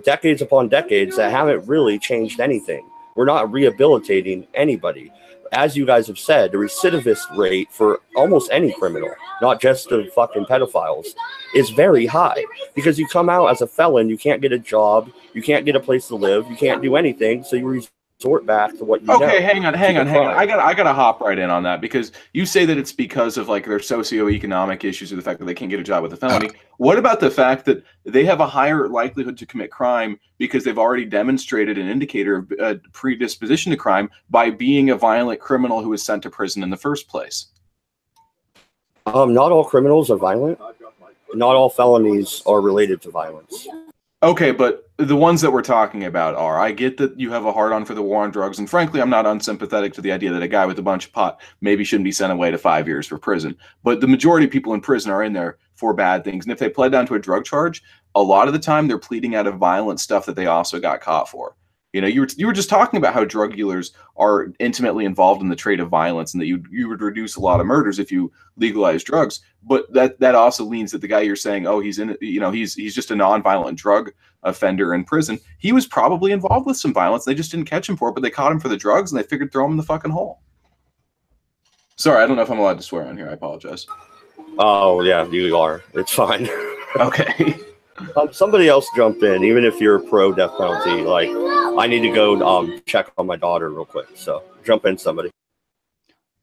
decades upon decades that haven't really changed anything. We're not rehabilitating anybody. As you guys have said, the recidivist rate for almost any criminal, not just the fucking pedophiles, is very high. Because you come out as a felon, you can't get a job, you can't get a place to live, you can't do anything, so you resort back to what you know. Okay, hang on. I gotta hop right in on that, because you say that it's because of like their socioeconomic issues or the fact that they can't get a job with a felony. What about the fact that they have a higher likelihood to commit crime because they've already demonstrated an indicator of predisposition to crime by being a violent criminal who was sent to prison in the first place? Not all criminals are violent. Not all felonies are related to violence. Okay, but the ones that we're talking about are, I get that you have a hard-on for the war on drugs, and frankly, I'm not unsympathetic to the idea that a guy with a bunch of pot maybe shouldn't be sent away to 5 years for prison. But the majority of people in prison are in there for bad things, and if they pled down to a drug charge, a lot of the time they're pleading out of violent stuff that they also got caught for. You were just talking about how drug dealers are intimately involved in the trade of violence, and that you would reduce a lot of murders if you legalize drugs. But that also means that the guy you're saying, oh, he's just a non-violent drug offender in prison. He was probably involved with some violence. They just didn't catch him for it, but they caught him for the drugs, and they figured throw him in the fucking hole. Sorry, I don't know if I'm allowed to swear on here. I apologize. Oh yeah, you are. It's fine. Okay. Somebody else jump in, even if you're pro death penalty. Like, I need to go check on my daughter real quick. So jump in, somebody.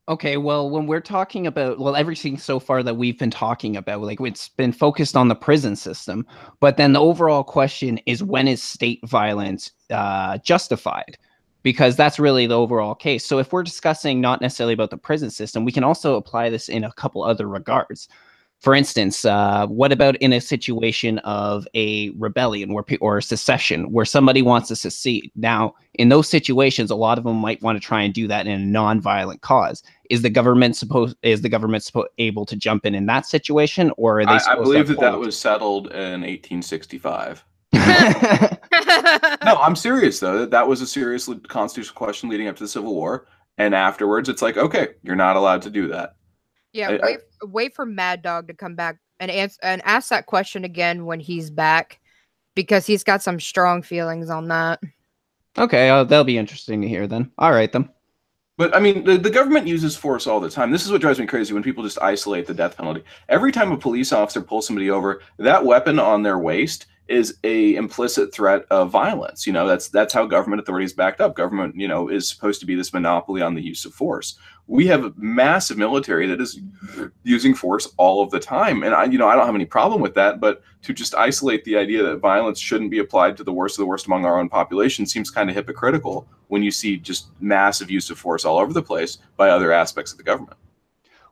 Okay, well, when we're talking about, everything so far that we've been talking about, like, it's been focused on the prison system, but then the overall question is, when is state violence justified? Because that's really the overall case. So if we're discussing not necessarily about the prison system, we can also apply this in a couple other regards. For instance, what about in a situation of a rebellion or a secession where somebody wants to secede? Now, in those situations, a lot of them might want to try and do that in a non-violent cause. Is the government able to jump in that situation, or are they? I believe that was settled in 1865. No, I'm serious though. That was a serious constitutional question leading up to the Civil War, and afterwards, it's like, okay, you're not allowed to do that. Yeah, wait for Mad Dog to come back and ask that question again when he's back, because he's got some strong feelings on that. Okay, that'll be interesting to hear then. All right, then. But, I mean, the government uses force all the time. This is what drives me crazy when people just isolate the death penalty. Every time a police officer pulls somebody over, that weapon on their waist is a implicit threat of violence. That's how government authority is backed up. Government, is supposed to be this monopoly on the use of force. We have a massive military that is using force all of the time. And I don't have any problem with that, but to just isolate the idea that violence shouldn't be applied to the worst of the worst among our own population seems kind of hypocritical when you see just massive use of force all over the place by other aspects of the government.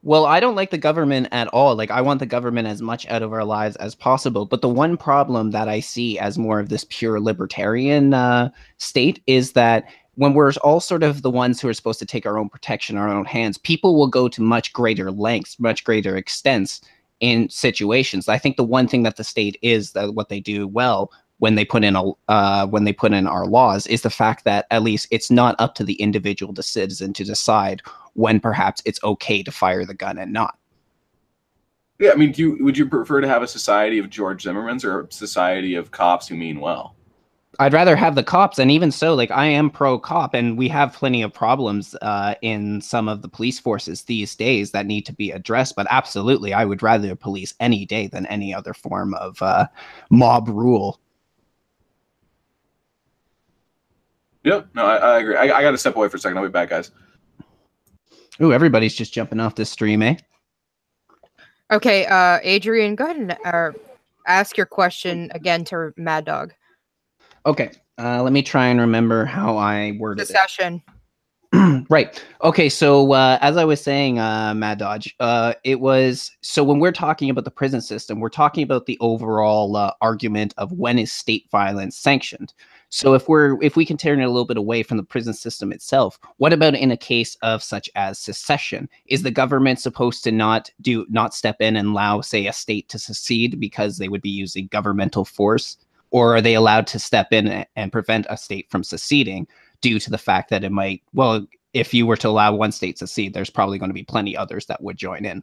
Well, I don't like the government at all. Like, I want the government as much out of our lives as possible. But the one problem that I see as more of this pure libertarian state is that when we're all sort of the ones who are supposed to take our own protection in our own hands, people will go to much greater lengths, much greater extents in situations. I think the one thing that the state is that what they do well when they put in our laws is the fact that at least it's not up to the individual, the citizen, to decide when perhaps it's okay to fire the gun and not. Yeah, I mean, would you prefer to have a society of George Zimmermans or a society of cops who mean well? I'd rather have the cops, and even so, like, I am pro-cop, and we have plenty of problems in some of the police forces these days that need to be addressed, but absolutely, I would rather police any day than any other form of mob rule. Yep, no, I agree. I got to step away for a second. I'll be back, guys. Ooh, everybody's just jumping off this stream, eh? Okay, Adrian, go ahead and ask your question again to Mad Dog. Okay, let me try and remember how I worded Secession. it. Right. Okay, so as I was saying, Mad Dodge, it was, so when we're talking about the prison system, we're talking about the overall argument of when is state violence sanctioned. So if we can turn it a little bit away from the prison system itself, what about in a case of such as secession? Is the government supposed to not step in and allow, say, a state to secede because they would be using governmental force? Or are they allowed to step in and prevent a state from seceding due to the fact that it might, well, if you were to allow one state to secede, there's probably going to be plenty others that would join in.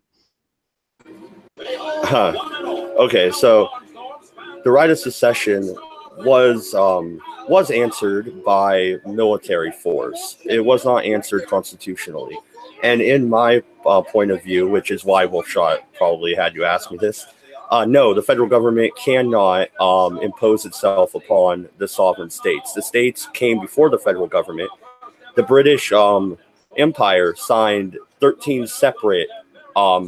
Okay, so the right of secession was answered by military force. It was not answered constitutionally. And in my point of view, which is why Wolfshot probably had you ask me this, no, the federal government cannot impose itself upon the sovereign states. The states came before the federal government. The British Empire signed 13 separate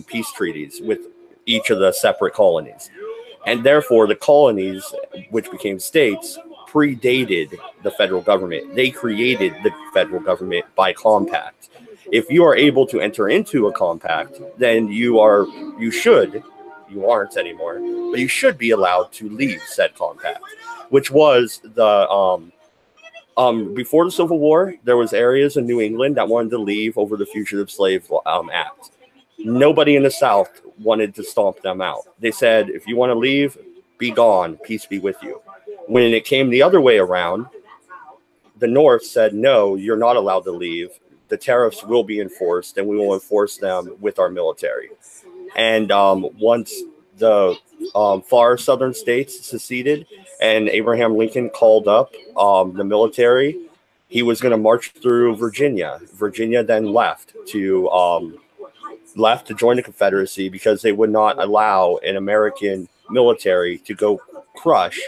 peace treaties with each of the separate colonies. And therefore, the colonies, which became states, predated the federal government. They created the federal government by compact. If you are able to enter into a compact, then you aren't anymore, but you should be allowed to leave said compact, which was the before the Civil War, there was areas in New England that wanted to leave over the Fugitive Slave Act. Nobody in the South wanted to stomp them out. They said, if you want to leave, be gone, peace be with you. When it came the other way around, the North said, no, you're not allowed to leave. The tariffs will be enforced, and we will enforce them with our military. And once the far southern states seceded and Abraham Lincoln called up the military, he was going to march through Virginia. Virginia then left to join the Confederacy because they would not allow an American military to go crush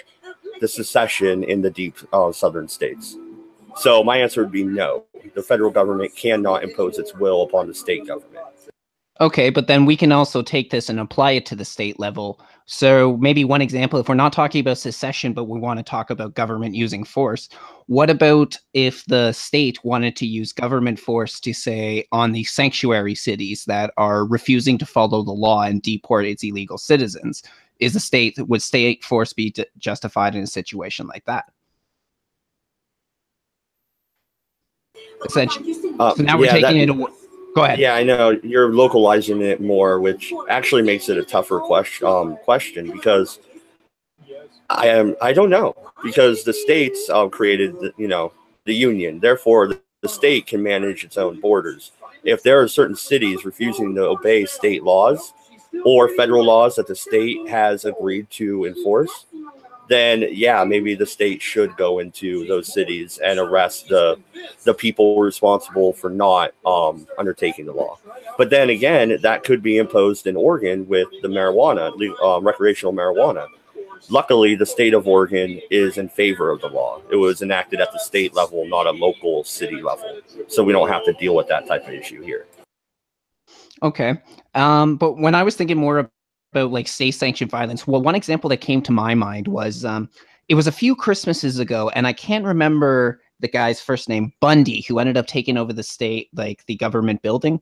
the secession in the deep southern states. So my answer would be no. The federal government cannot impose its will upon the state government. Okay, but then we can also take this and apply it to the state level. So maybe one example, if we're not talking about secession, but we want to talk about government using force, what about if the state wanted to use government force to, say, on the sanctuary cities that are refusing to follow the law and deport its illegal citizens? Would state force be justified in a situation like that? Essentially. So now we're taking it away. Go ahead. Yeah, I know you're localizing it more, which actually makes it a tougher question because I don't know, because the states created the union. Therefore, the state can manage its own borders. If there are certain cities refusing to obey state laws or federal laws that the state has agreed to enforce, then yeah, maybe the state should go into those cities and arrest the people responsible for not undertaking the law. But then again, that could be imposed in Oregon with the marijuana, recreational marijuana. Luckily, the state of Oregon is in favor of the law. It was enacted at the state level, not a local city level. So we don't have to deal with that type of issue here. Okay. But when I was thinking more about like state-sanctioned violence, well, one example that came to my mind was it was a few Christmases ago, and I can't remember the guy's first name, Bundy, who ended up taking over the state, like the government building.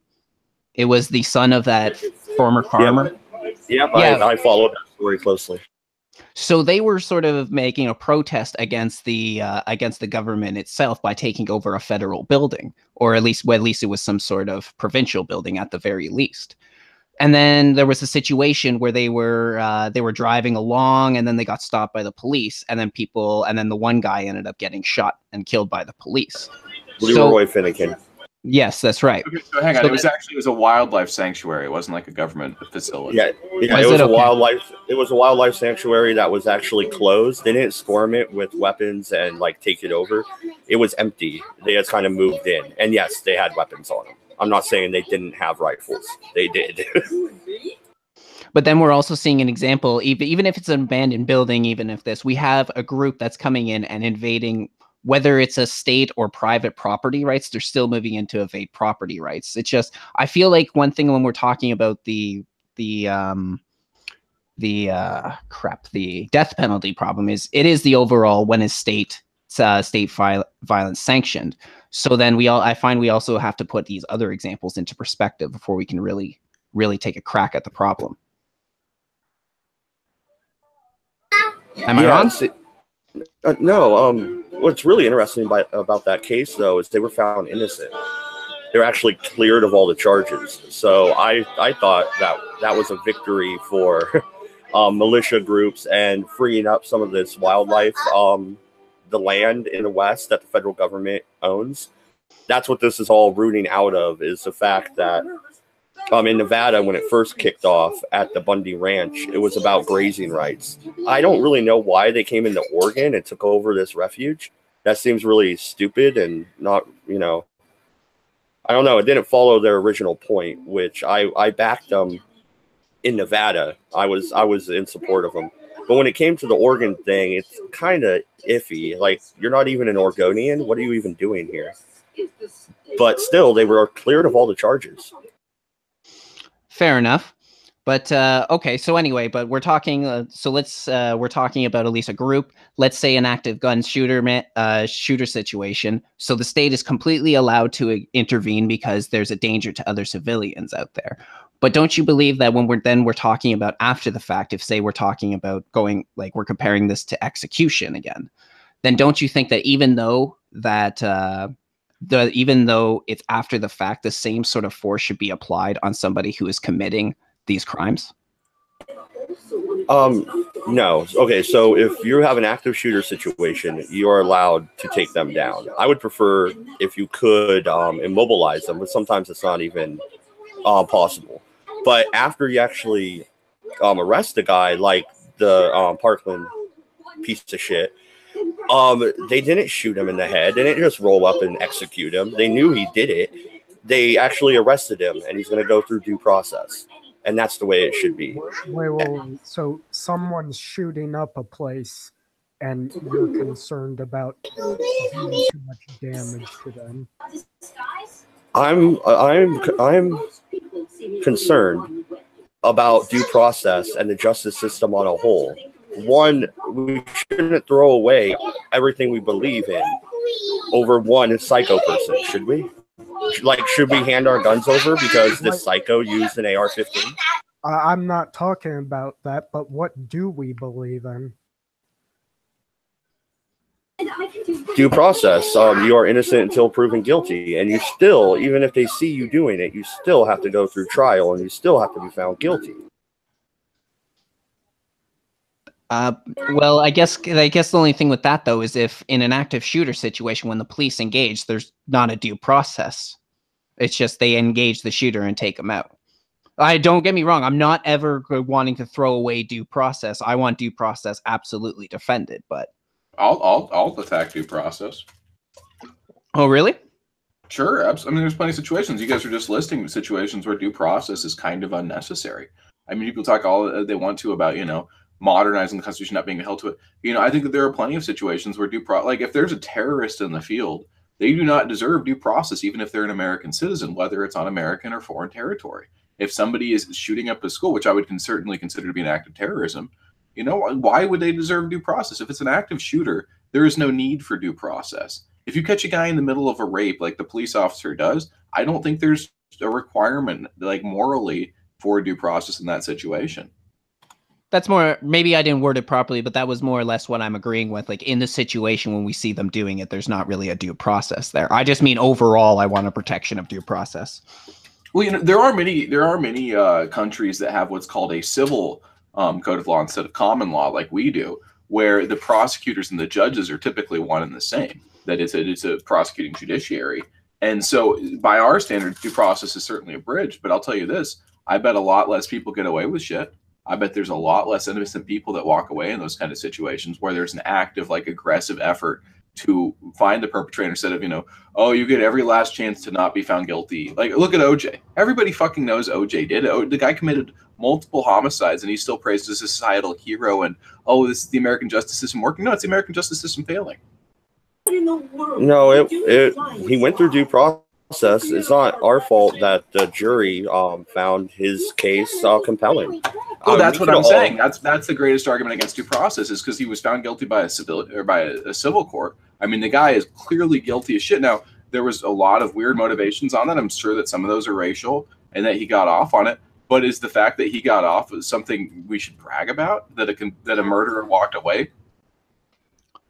It was the son of that former farmer. Yep. Yeah. I followed that story closely. So they were sort of making a protest against the government itself by taking over a federal building, or at least it was some sort of provincial building at the very least. And then there was a situation where they were driving along, and then they got stopped by the police, and then the one guy ended up getting shot and killed by the police. Leroy Finnegan. Yes, that's right. Okay, so hang on. It was a wildlife sanctuary. It wasn't like a government facility. Yeah, it was a wildlife sanctuary that was actually closed. They didn't storm it with weapons and like take it over. It was empty. They just kind of moved in, and yes, they had weapons on them. I'm not saying they didn't have rifles. They did. But then we're also seeing an example, even if it's an abandoned building, we have a group that's coming in and invading, whether it's a state or private property rights, they're still moving in to invade property rights. It's just, I feel like one thing when we're talking about the death penalty problem is the overall when is state violence sanctioned. So then I find we also have to put these other examples into perspective before we can really take a crack at the problem. Am I wrong? No. What's really interesting about that case, though, is they were found innocent. They were actually cleared of all the charges. So I thought that was a victory for militia groups and freeing up some of this wildlife, the land in the West that the federal government owns. That's what this is all rooting out of, is the fact that in Nevada, when it first kicked off at the Bundy Ranch, it was about grazing rights. I don't really know why they came into Oregon and took over this refuge. That seems really stupid and not, I don't know. It didn't follow their original point, which I backed them in Nevada. I was in support of them. But when it came to the Oregon thing, it's kind of iffy. Like, you're not even an Oregonian. What are you even doing here? But still, they were cleared of all the charges. Fair enough. But okay, so anyway, but we're talking. We're talking about at least a group. Let's say an active gun shooter situation. So the state is completely allowed to intervene because there's a danger to other civilians out there. But don't you believe that when we're talking about after the fact, if say we're talking about going, like, we're comparing this to execution again, then don't you think that even though it's after the fact, the same sort of force should be applied on somebody who is committing these crimes? No. Okay, so if you have an active shooter situation, you are allowed to take them down. I would prefer if you could immobilize them, but sometimes it's not even possible. But after you actually arrest a guy like the Parkland piece of shit, they didn't shoot him in the head. They didn't just roll up and execute him. They knew he did it. They actually arrested him, and he's going to go through due process. And that's the way it should be. Wait. So someone's shooting up a place, and you're concerned about doing too much damage to them? I'm concerned about due process and the justice system on a whole. One, we shouldn't throw away everything we believe in over one psycho person, should we? Like, should we hand our guns over because this psycho used an AR-15? I'm not talking about that, but what do we believe in? Due process. You are innocent until proven guilty, and you still, even if they see you doing it, you still have to go through trial, and you still have to be found guilty. Well, I guess the only thing with that, though, is if in an active shooter situation, when the police engage, there's not a due process. It's just they engage the shooter and take him out. Don't get me wrong. I'm not ever wanting to throw away due process. I want due process absolutely defended, but I'll attack due process. Oh, really? Sure. I mean, there's plenty of situations. You guys are just listing situations where due process is kind of unnecessary. I mean, people talk all they want to about, modernizing the Constitution, not being held to it. I think that there are plenty of situations where like if there's a terrorist in the field, they do not deserve due process, even if they're an American citizen, whether it's on American or foreign territory. If somebody is shooting up a school, which I would certainly consider to be an act of terrorism, why would they deserve due process? If it's an active shooter, there is no need for due process. If you catch a guy in the middle of a rape, like the police officer does, I don't think there's a requirement, like morally, for due process in that situation. That's more, maybe I didn't word it properly, but that was more or less what I'm agreeing with. Like in the situation when we see them doing it, there's not really a due process there. I just mean overall, I want a protection of due process. Well, you know, there are many countries that have what's called a civil code of law instead of common law, like we do, where the prosecutors and the judges are typically one and the same. That it's a prosecuting judiciary. And so by our standards, due process is certainly abridged. But I'll tell you this, I bet a lot less people get away with shit. I bet there's a lot less innocent people that walk away in those kind of situations where there's an active, like, aggressive effort to find the perpetrator instead of, you know, oh, you get every last chance to not be found guilty. Like, look at OJ. Everybody fucking knows OJ did it. The guy committed multiple homicides and he's still praised as a societal hero. And, oh, this is the American justice system working. No, it's the American justice system failing. No, he went through due process. It's not our fault that the jury found his case compelling. Well, that's what I'm saying. That's the greatest argument against due process is because he was found guilty by a civil court. I mean, the guy is clearly guilty as shit. Now, there was a lot of weird motivations on that. I'm sure that some of those are racial and that he got off on it. But is the fact that he got off something we should brag about? That a murderer walked away?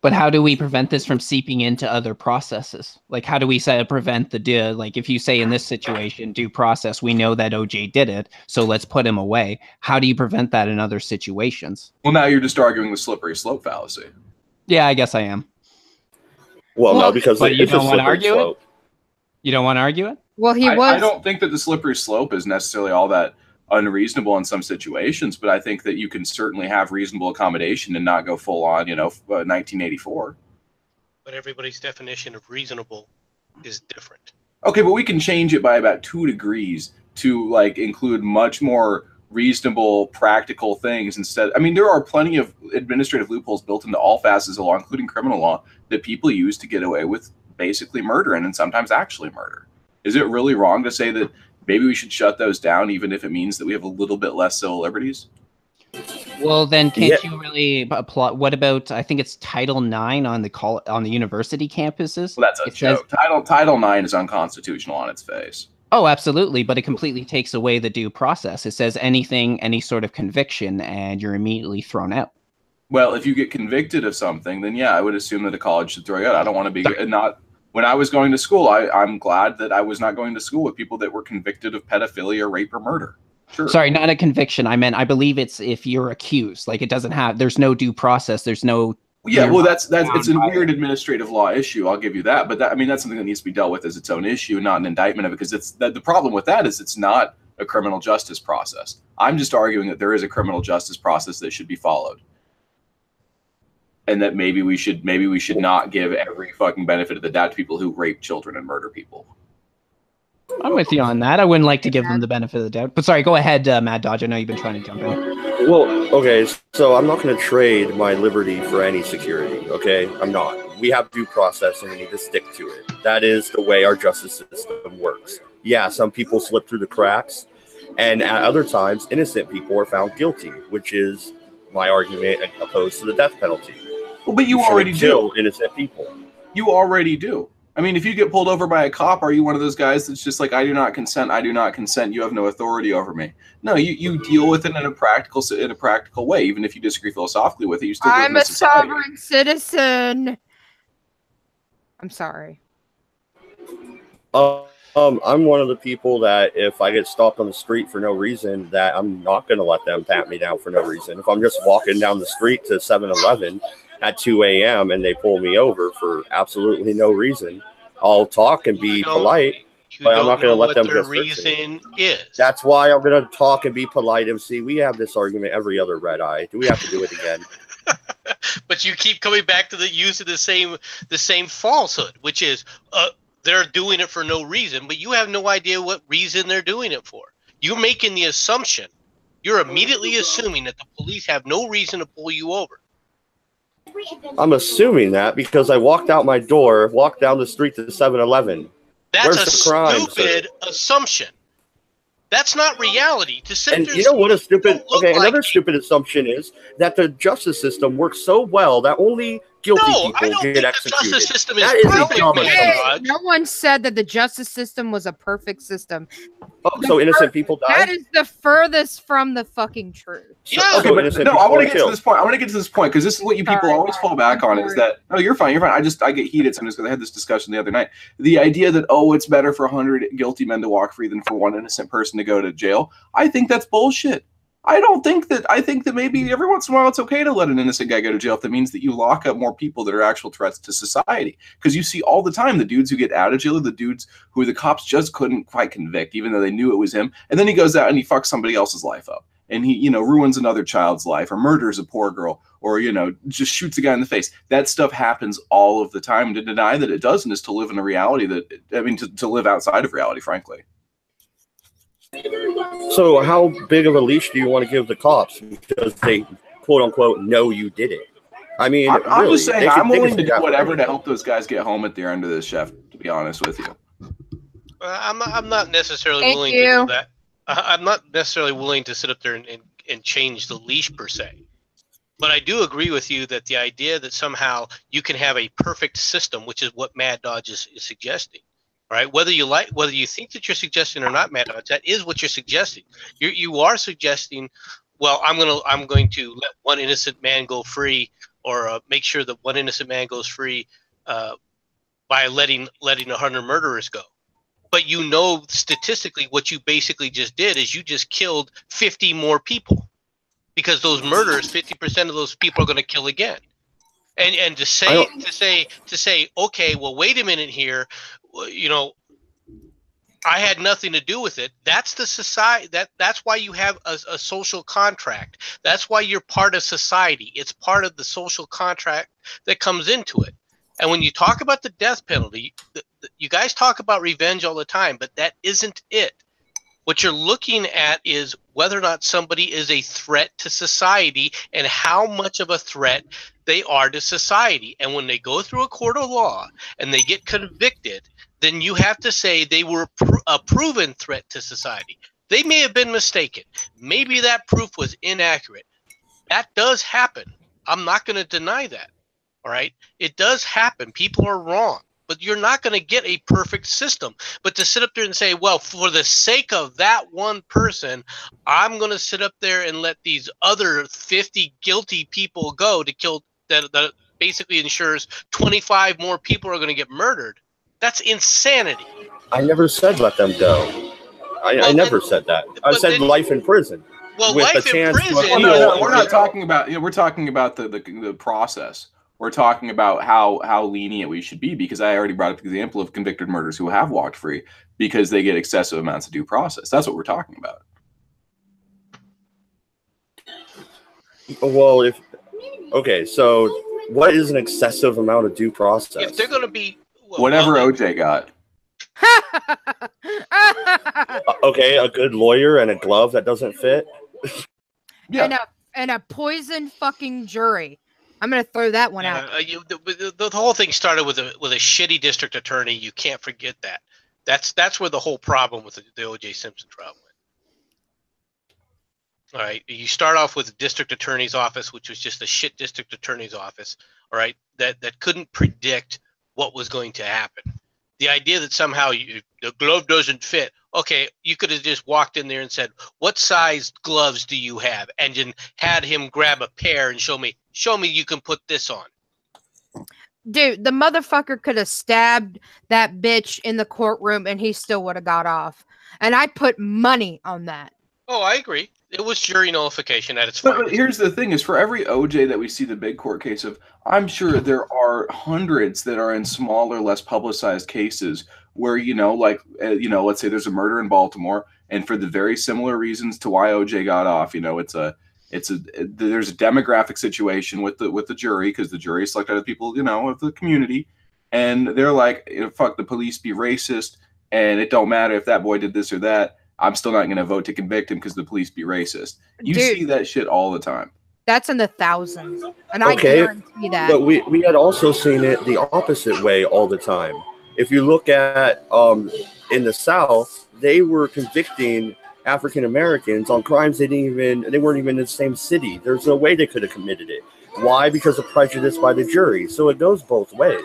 But how do we prevent this from seeping into other processes? Like, how do we prevent like, if you say in this situation, due process, we know that OJ did it, so let's put him away. How do you prevent that in other situations? Well, now you're just arguing the slippery slope fallacy. Yeah, I guess I am. Well, no, because you don't want to argue it? You don't want to argue it? Well, I don't think that the slippery slope is necessarily all that unreasonable in some situations, but I think that you can certainly have reasonable accommodation and not go full on, 1984. But everybody's definition of reasonable is different. Okay, but we can change it by about 2 degrees to like include much more reasonable, practical things instead. I mean, there are plenty of administrative loopholes built into all facets of law, including criminal law, that people use to get away with basically murder and sometimes actually murder. Is it really wrong to say that maybe we should shut those down, even if it means that we have a little bit less civil liberties? Well, then can't you really apply? What about, I think it's Title IX on the university campuses? Well, that's a joke. Title IX is unconstitutional on its face. Oh, absolutely. But it completely takes away the due process. It says any sort of conviction, and you're immediately thrown out. Well, if you get convicted of something, then yeah, I would assume that a college should throw you out. I don't want to be When I was going to school, I'm glad that I was not going to school with people that were convicted of pedophilia, rape, or murder. Sure. Sorry, not a conviction. I believe it's if you're accused. Like, there's no due process. There's no. Yeah, well, it's a weird administrative law issue. I'll give you that. But that's something that needs to be dealt with as its own issue, not an indictment of it. Because the problem with that is it's not a criminal justice process. I'm just arguing that there is a criminal justice process that should be followed. And that maybe we should not give every fucking benefit of the doubt to people who rape children and murder people. I'm with you on that. I wouldn't like to give them the benefit of the doubt. But sorry, go ahead, Mad Dodge. I know you've been trying to jump in. Well, okay, so I'm not going to trade my liberty for any security, okay? I'm not. We have due process and we need to stick to it. That is the way our justice system works. Yeah, some people slip through the cracks, and at other times, innocent people are found guilty, which is my argument opposed to the death penalty. Well, but you already do. Innocent people. You already do. I mean, if you get pulled over by a cop, are you one of those guys that's just like, I do not consent, you have no authority over me? No, you deal with it in a practical way. Even if you disagree philosophically with it, you still I'm a sovereign citizen. I'm sorry. I'm one of the people that if I get stopped on the street for no reason, that I'm not going to let them pat me down for no reason. If I'm just walking down the street to 7-Eleven at 2 a.m. and they pull me over for absolutely no reason, I'll talk and be polite, but I'm not going to let them just reason is. That's why I'm going to talk and be polite. And see, we have this argument every other Redeye. Do we have to do it again? But you keep coming back to the use of the same falsehood, which is they're doing it for no reason, but you have no idea what reason they're doing it for. You're making the assumption. You're immediately assuming that the police have no reason to pull you over. I'm assuming that because I walked out my door, walked down the street to the 7-Eleven. That's a stupid assumption. That's not reality. To sit and there you know what a stupid? Okay, another stupid assumption is that the justice system works so well that only guilty No, people I don't get think executed. the justice system is That is a perfect, dumb man. assumption. No one said that the justice system was a perfect system. Oh, so innocent people die? That is the furthest from the fucking truth. Yeah. Okay, but no, I want to get to killed. this point. I want to get to this point because this is what you people Sorry. always fall back on is that, no, you're fine, you're fine. I get heated sometimes because I had this discussion the other night. The idea that, oh, it's better for 100 guilty men to walk free than for one innocent person to go to jail. I think that's bullshit. I think that maybe every once in a while it's okay to let an innocent guy go to jail if that means that you lock up more people that are actual threats to society. Because you see all the time the dudes who get out of jail are the dudes who the cops just couldn't quite convict, even though they knew it was him. And then he goes out and he fucks somebody else's life up. And he, ruins another child's life or murders a poor girl or, just shoots a guy in the face. That stuff happens all of the time. To deny that it doesn't is to live in a reality to live outside of reality, frankly. So how big of a leash do you want to give the cops because they quote unquote know you did it? I mean, I'm really, just saying I'm willing to do whatever to help those guys get home at the end of this, Chef, to be honest with you. I'm not necessarily Thank willing you. to do that. I'm not necessarily willing to sit up there and change the leash per se. But I do agree with you that the idea that somehow you can have a perfect system, which is what Mad Dodge is suggesting. Right, whether you think that you're suggesting or not, Mad Dodge, that is what you're suggesting. You are suggesting, well, I'm going to let one innocent man go free, or make sure that one innocent man goes free by letting 100 murderers go. But statistically, what you basically just did is you just killed 50 more people, because those murderers, 50% of those people are going to kill again. And to say, okay, well, wait a minute here. I had nothing to do with it. That's the society. That's why you have a social contract. That's why you're part of society. It's part of the social contract that comes into it. And when you talk about the death penalty, you guys talk about revenge all the time, but that isn't it. What you're looking at is whether or not somebody is a threat to society and how much of a threat they are to society. And when they go through a court of law and they get convicted, then you have to say they were a proven threat to society. They may have been mistaken. Maybe that proof was inaccurate. That does happen. I'm not going to deny that. All right? It does happen. People are wrong. But you're not going to get a perfect system. But to sit up there and say, well, for the sake of that one person, I'm going to sit up there and let these other 50 guilty people go to kill, that basically ensures 25 more people are going to get murdered. That's insanity. I never said let them go. I never said that. I said life in prison. Well, with life a chance in prison. to No, we're not talking about. We're talking about the process. We're talking about how lenient we should be, because I already brought up the example of convicted murderers who have walked free because they get excessive amounts of due process. That's what we're talking about. Well, okay, so what is an excessive amount of due process? If they're going to be whatever OJ got. Okay, a good lawyer and a glove that doesn't fit. Yeah. And a poisoned fucking jury. I'm gonna throw that one out. The whole thing started with a shitty district attorney. You can't forget that. That's where the whole problem with the O.J. Simpson trial went. All right, you start off with the district attorney's office, which was just a shit district attorney's office. All right, that couldn't predict what was going to happen. The idea that somehow the glove doesn't fit. Okay, you could have just walked in there and said, "What size gloves do you have?" and then had him grab a pair and show me you can put this on. Dude, the motherfucker could have stabbed that bitch in the courtroom and he still would have got off. And I put money on that. Oh, I agree. It was jury nullification at its But finest. here's the thing: is for every OJ that we see the big court case of, I'm sure there are hundreds that are in smaller, less publicized cases where let's say there's a murder in Baltimore, and for the very similar reasons to why OJ got off, there's a demographic situation with the jury, because the jury selected other people, of the community, and they're like, fuck, the police be racist, and it don't matter if that boy did this or that. I'm still not going to vote to convict him because the police be racist. You see that shit all the time. That's in the thousands. And Okay, I guarantee that. But we had also seen it the opposite way all the time. If you look at in the South, they were convicting African Americans on crimes they weren't even in the same city. There's no way they could have committed it. Why? Because of prejudice by the jury. So it goes both ways.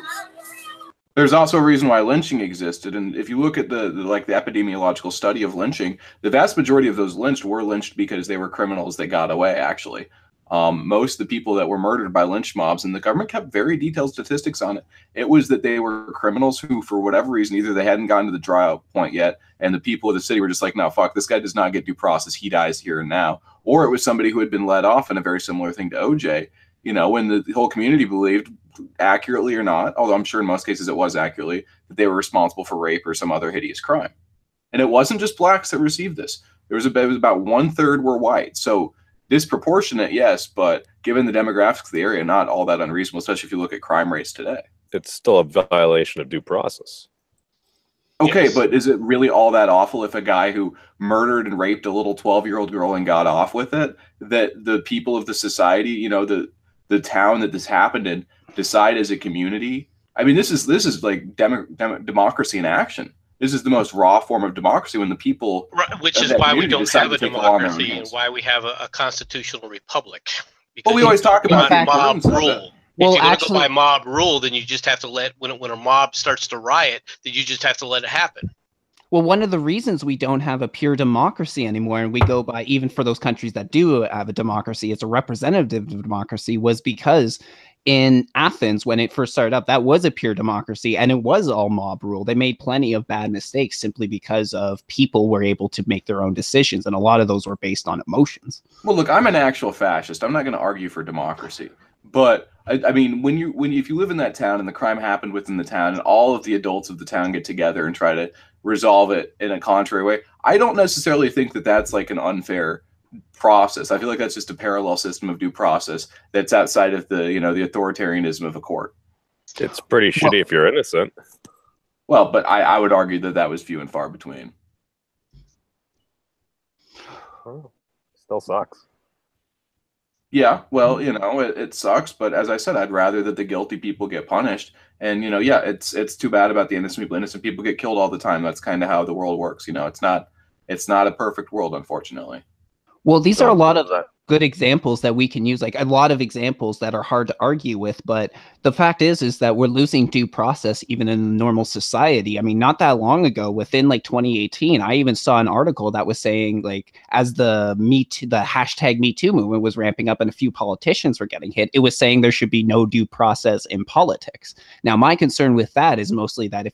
There's also a reason why lynching existed, and if you look at the epidemiological study of lynching, the vast majority of those lynched were lynched because they were criminals that got away, actually. Most of the people that were murdered by lynch mobs, and the government kept very detailed statistics on it, it was that they were criminals who, for whatever reason, either they hadn't gotten to the trial point yet, and the people of the city were just like, no, fuck, this guy does not get due process, he dies here and now. Or it was somebody who had been let off in a very similar thing to OJ, you know, when the whole community believed, accurately or not, although I'm sure in most cases it was accurately, that they were responsible for rape or some other hideous crime. And it wasn't just blacks that received this. It was about 1/3 were white. So disproportionate, yes, but given the demographics of the area, not all that unreasonable, especially if you look at crime rates today. It's still a violation of due process. Okay, Yes. but is it really all that awful if a guy who murdered and raped a little 12-year-old girl and got off with it, that the people of the society, you know, the town that this happened in, decide as a community? I mean, this is like democracy in action. This is the most raw form of democracy, when the people, Right, which of is that why we community don't decide have to a take the law in their own democracy and hands. why we have a constitutional republic. Well, we always talk about not the mob importance of rule. it. Well, If you're going to actually- go by mob rule, then you just have to let, when a mob starts to riot, then you just have to let it happen. Well, one of the reasons we don't have a pure democracy anymore, and we go by, even for those countries that do have a democracy, it's a representative democracy, was because in Athens, when it first started up, that was a pure democracy, and it was all mob rule. They made plenty of bad mistakes simply because of people were able to make their own decisions, and a lot of those were based on emotions. Well, look, I'm an actual fascist. I'm not going to argue for democracy, but I mean, if you live in that town and the crime happened within the town, and all of the adults of the town get together and try to resolve it in a contrary way, I don't necessarily think that that's like an unfair process. I feel like that's just a parallel system of due process that's outside of the, you know, the authoritarianism of a court. It's pretty shitty if you're innocent. Well, but I would argue that that was few and far between. Oh, still sucks. Yeah, well, you know, it sucks, but as I said, I'd rather that the guilty people get punished. And, you know, yeah, it's too bad about the innocent people. Innocent people get killed all the time. That's kind of how the world works. You know, it's not a perfect world, unfortunately. Well, these are a lot of good examples that we can use, like a lot of examples that are hard to argue with. But the fact is that we're losing due process even in a normal society. I mean, not that long ago, within like 2018, I even saw an article that was saying, like, as the hashtag Me Too movement was ramping up and a few politicians were getting hit, it was saying there should be no due process in politics. Now, my concern with that is mostly that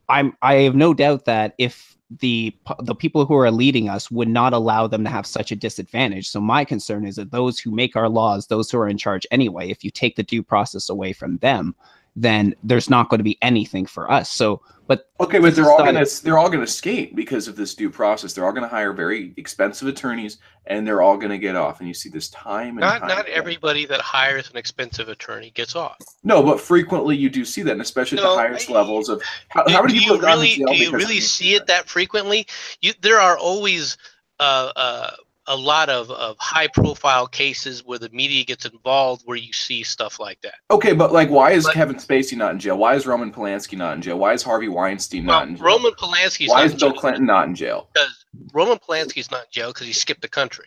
I have no doubt that if the people who are leading us would not allow them to have such a disadvantage. So my concern is that those who make our laws, those who are in charge anyway, if you take the due process away from them, then there's not going to be anything for us. So, but okay, but they're all going to skate because of this due process. They're all going to hire very expensive attorneys, and they're all going to get off. And you see this time and time Not again. everybody that hires an expensive attorney gets off. No, but frequently you do see that, and especially at the highest levels of how many Do people you have gone to really, jail do you because really of- see it that frequently? There are always a lot of high-profile cases where the media gets involved, where you see stuff like that. Okay, but like, why is Kevin Spacey not in jail? Why is Roman Polanski not in jail? Why is Harvey Weinstein not in jail? Roman Polanski's Why not is in Bill jail Clinton not in jail? because Roman Polanski's not in jail because he skipped the country.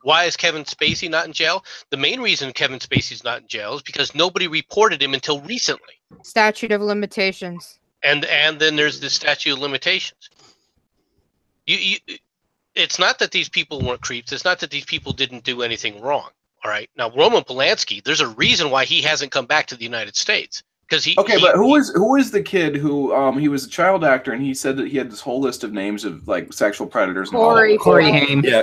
Why is Kevin Spacey not in jail? The main reason Kevin Spacey's not in jail is because nobody reported him until recently. Statute of limitations. And then there's the statute of limitations. It's not that these people weren't creeps. It's not that these people didn't do anything wrong. All right. Now, Roman Polanski, there's a reason why he hasn't come back to the United States. Because but who is the kid who he was a child actor, and he said that he had this whole list of names of like sexual predators. Corey Haim. Yeah.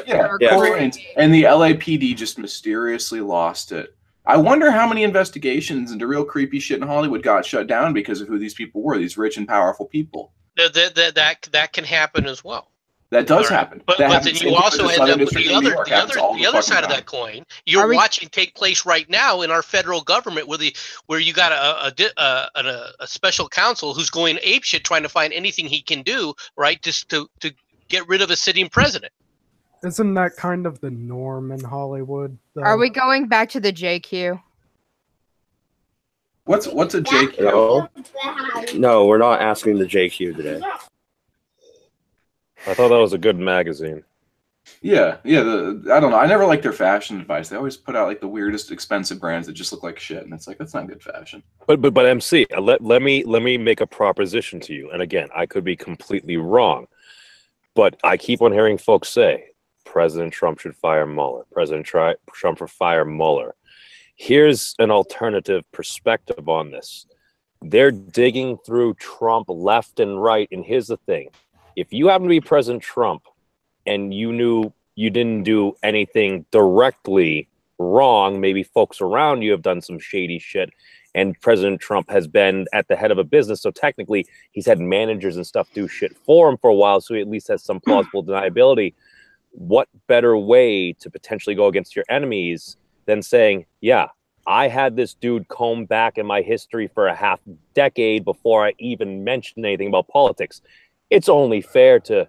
Corey Haim. And the LAPD just mysteriously lost it. I wonder how many investigations into real creepy shit in Hollywood got shut down because of who these people were, these rich and powerful people. That can happen as well. That does happen. But that then you also end up with the other side of that coin. You're watching take place right now in our federal government, where you got a special counsel who's going apeshit trying to find anything he can do, right, just to get rid of a sitting president. Isn't that kind of the norm in Hollywood, though? Are we going back to the JQ? What's a JQ? No, we're not asking the JQ today. I thought that was a good magazine. Yeah, yeah. I don't know. I never liked their fashion advice. They always put out like the weirdest, expensive brands that just look like shit, and it's like that's not good fashion. But MC, let me make a proposition to you. And again, I could be completely wrong, but I keep on hearing folks say President Trump should fire Mueller. President Trump should fire Mueller. Here's an alternative perspective on this. They're digging through Trump left and right, and here's the thing: if you happen to be President Trump and you knew you didn't do anything directly wrong, maybe folks around you have done some shady shit, and President Trump has been at the head of a business, so technically he's had managers and stuff do shit for him for a while, so he at least has some plausible deniability. What better way to potentially go against your enemies than saying, yeah, I had this dude comb back in my history for a half decade before I even mentioned anything about politics. It's only fair to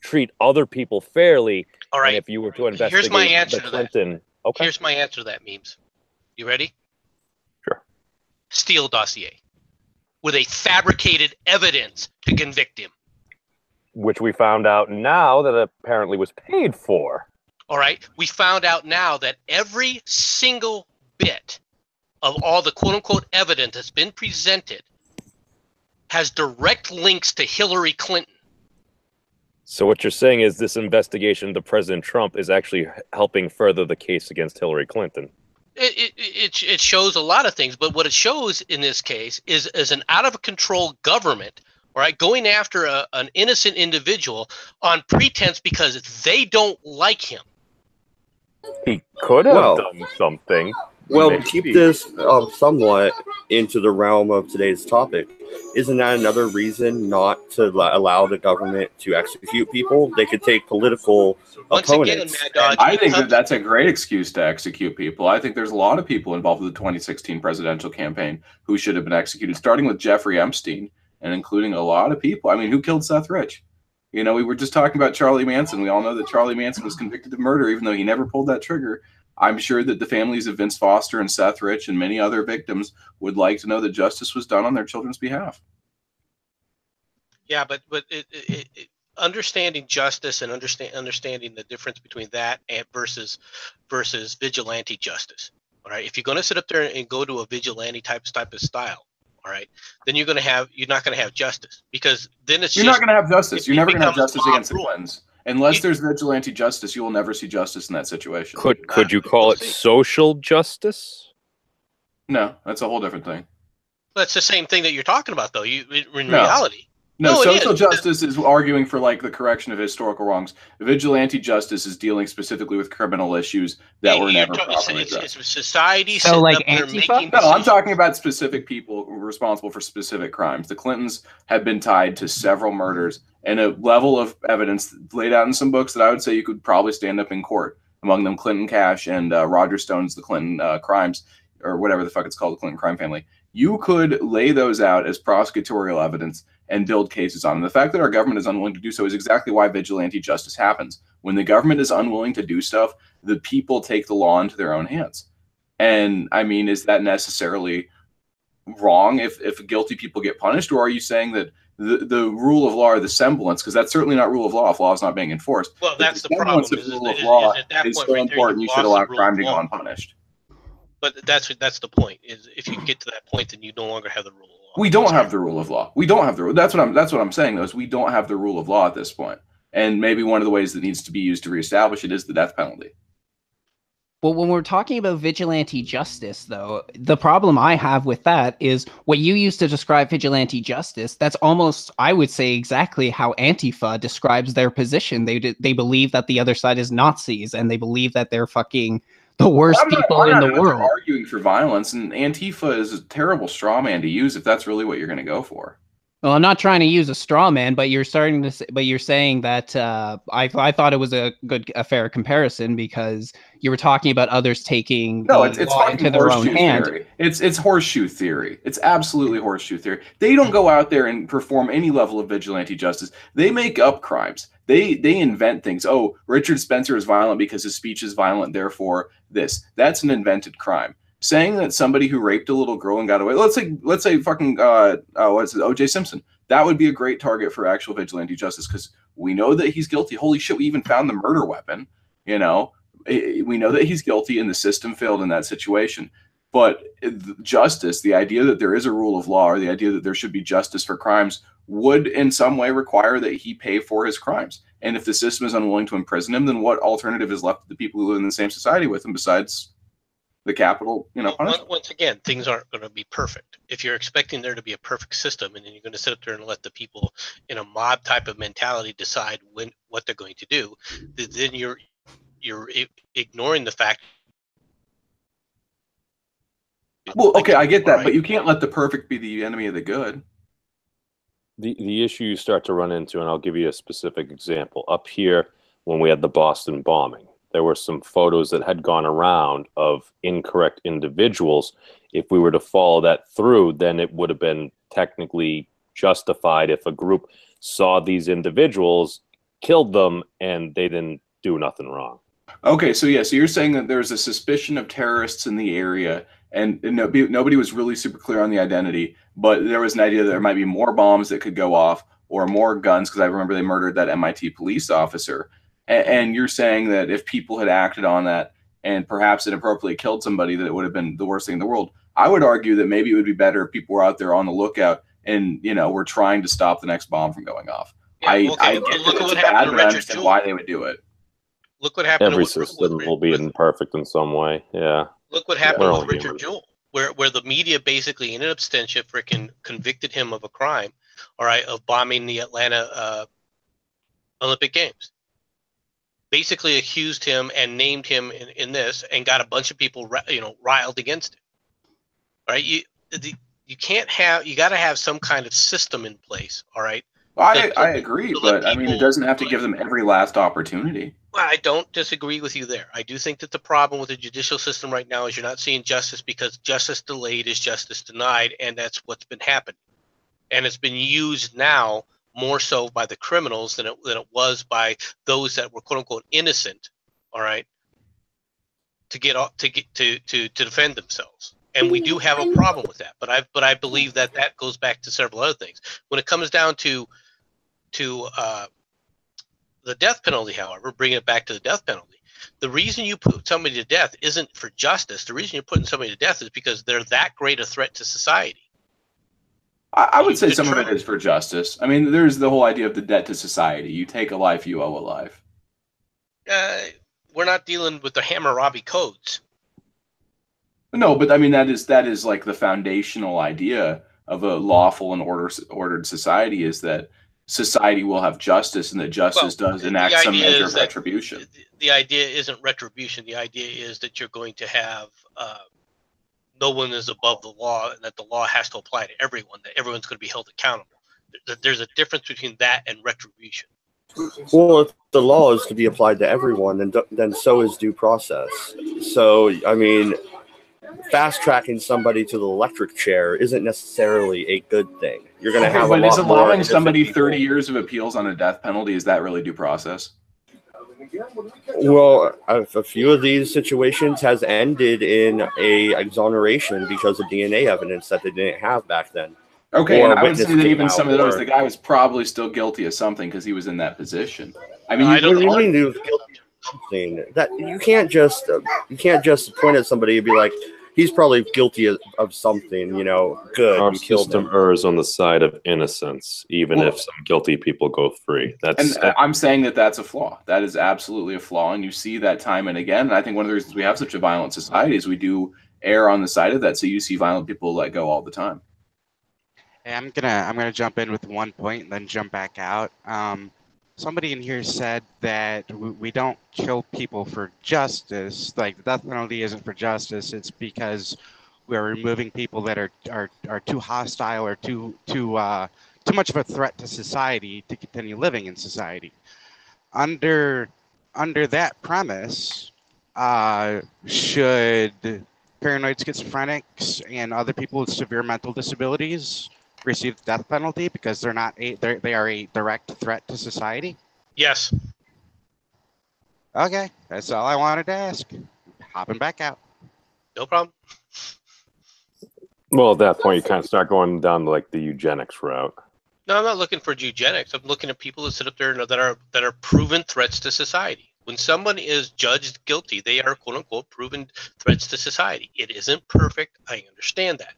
treat other people fairly. All right. And if you were to investigate here's my answer Clinton, to that. Okay. Here's my answer to that, Memes. You ready? Sure. Steele dossier with a fabricated evidence to convict him. Which we found out now that apparently was paid for. All right. We found out now that every single bit of all the quote-unquote evidence that's been presented has direct links to Hillary Clinton. So what you're saying is this investigation into President Trump is actually helping further the case against Hillary Clinton. It shows a lot of things, but what it shows in this case is an out-of-control government, all right, going after an innocent individual on pretense because they don't like him. He could have done something. Well, to keep this somewhat into the realm of today's topic, isn't that another reason not to allow the government to execute people? They could take political opponents. Again, Mad Dog, I think that's a great excuse to execute people. I think there's a lot of people involved with the 2016 presidential campaign who should have been executed, starting with Jeffrey Epstein and including a lot of people. I mean, who killed Seth Rich? You know, we were just talking about Charlie Manson. We all know that Charlie Manson was convicted of murder, even though he never pulled that trigger. I'm sure that the families of Vince Foster and Seth Rich and many other victims would like to know that justice was done on their children's behalf. Yeah, but understanding justice and understanding the difference between that and versus vigilante justice. All right, if you're going to sit up there and go to a vigilante type of style, all right, then you're not going to have justice, because then you're not going to have justice. You're never going to have justice against the Clintons. Unless there's vigilante justice, you will never see justice in that situation. Could you call it social justice? No, that's a whole different thing. That's the same thing that you're talking about, though. In reality. No, social justice is arguing for like the correction of historical wrongs. Vigilante justice is dealing specifically with criminal issues that were never properly addressed. It's society. So like Antifa? No, I'm talking about specific people responsible for specific crimes. The Clintons have been tied to several murders and a level of evidence laid out in some books that I would say you could probably stand up in court. Among them, Clinton Cash and Roger Stone's The Clinton Crimes, or whatever the fuck it's called, the Clinton Crime Family. You could lay those out as prosecutorial evidence and build cases on them. The fact that our government is unwilling to do so is exactly why vigilante justice happens. When the government is unwilling to do stuff, the people take the law into their own hands. And I mean, is that necessarily wrong if guilty people get punished? Or are you saying that the rule of law or the semblance, because that's certainly not rule of law if law is not being enforced. Well, that's the problem. The rule of law is so important, you should allow crime to go unpunished. But that's the point. Is if you get to that point, then you no longer have the rule of law. We don't have the rule of law. We don't have the rule. That's what I'm saying, though, is we don't have the rule of law at this point. And maybe one of the ways that needs to be used to reestablish it is the death penalty. Well, when we're talking about vigilante justice, though, the problem I have with that is what you used to describe vigilante justice. That's almost, I would say, exactly how Antifa describes their position. They believe that the other side is Nazis, and they believe that they're fucking the worst people in the world. Arguing for violence, and Antifa is a terrible straw man to use if that's really what you're going to go for. Well, I'm not trying to use a straw man, but you're starting to. But you're saying that I thought it was a fair comparison because you were talking about others taking it's law into their own hand. Theory. It's horseshoe theory. It's absolutely horseshoe theory. They don't go out there and perform any level of vigilante justice. They make up crimes. They invent things. Oh, Richard Spencer is violent because his speech is violent. Therefore, that's an invented crime. Saying that somebody who raped a little girl and got away, let's say fucking O.J. Simpson, that would be a great target for actual vigilante justice, because We know that he's guilty. Holy shit, we even found the murder weapon. You know, we know that he's guilty, and the system failed in that situation. But justice, the idea that there is a rule of law, or the idea that there should be justice for crimes, would in some way require that he pay for his crimes. And if the system is unwilling to imprison him, then what alternative is left to the people who live in the same society with him besides the capital, punishment? Once again, things aren't going to be perfect. If you're expecting there to be a perfect system, and then you're going to sit up there and let the people in a mob type of mentality decide what they're going to do, then you're ignoring the fact. Well, okay, I get that, right, but you can't let the perfect be the enemy of the good. The issue you start to run into, and I'll give you a specific example. Up here, when we had the Boston bombing, there were some photos that had gone around of incorrect individuals. If we were to follow that through, then it would have been technically justified if a group saw these individuals, killed them, and they didn't do nothing wrong. Okay, so yeah, so you're saying that there's a suspicion of terrorists in the area, and nobody was really super clear on the identity, but there was an idea that there might be more bombs that could go off or more guns, because I remember they murdered that MIT police officer. And you're saying that if people had acted on that and perhaps inappropriately killed somebody, that it would have been the worst thing in the world. I would argue that maybe it would be better if people were out there on the lookout and, were trying to stop the next bomb from going off. Yeah, I get that it's bad, but I understand why they would do it. Look what happened. Every system will be imperfect in some way. Yeah. Look what happened with Richard Jewell, where the media basically, in an absentia, frickin' convicted him of a crime, all right, of bombing the Atlanta Olympic Games. Basically accused him and named him in this, and got a bunch of people, riled against him. All right, you got to have some kind of system in place. All right. Well, I agree, but I mean, it doesn't have to give them every last opportunity. Well, I don't disagree with you there. I do think that the problem with the judicial system right now is you're not seeing justice, because justice delayed is justice denied, and that's what's been happening. And it's been used now more so by the criminals than it was by those that were quote unquote innocent. All right, to defend themselves. And we do have a problem with that. But I believe that goes back to several other things. When it comes down to the death penalty, however, bringing it back to the death penalty, the reason you put somebody to death isn't for justice. The reason you're putting somebody to death is because they're that great a threat to society. I would say some of it is for justice. I mean, there's the whole idea of the debt to society. You take a life, you owe a life. We're not dealing with the Hammurabi codes. No, but I mean, that is like the foundational idea of a lawful and ordered society, is that society will have justice, and that justice does enact some measure of retribution. The idea isn't retribution. The idea is that you're going to have no one is above the law, and that the law has to apply to everyone, that everyone's going to be held accountable. There's a difference between that and retribution. Well, if the law is to be applied to everyone, then so is due process. So, I mean, fast-tracking somebody to the electric chair isn't necessarily a good thing. You're going to have but is allowing somebody 30 years of appeals on a death penalty, is that really due process? Well, a few of these situations has ended in a exoneration because of DNA evidence that they didn't have back then. Okay, and I would say that even some of those, the guy was probably still guilty of something because he was in that position. I mean, you really knew guilty of something. That you can't just point at somebody and be like, he's probably guilty of something, good. Our system errs on the side of innocence, even if some guilty people go free. I'm saying that that's a flaw. That is absolutely a flaw, and you see that time and again. And I think one of the reasons we have such a violent society is we do err on the side of that. So you see violent people let go all the time. Hey, I'm gonna jump in with one point and then jump back out. Somebody in here said that we don't kill people for justice. Like, the death penalty isn't for justice. It's because we're removing people that are too hostile or too much of a threat to society to continue living in society. Under that premise, should paranoid schizophrenics and other people with severe mental disabilities receive the death penalty because they are a direct threat to society? Yes. Okay, that's all I wanted to ask. Hopping back out. No problem. Well, at that point, you kind of start going down like the eugenics route. No, I'm not looking for eugenics. I'm looking at people that sit up there that are proven threats to society. When someone is judged guilty, they are quote unquote proven threats to society. It isn't perfect. I understand that.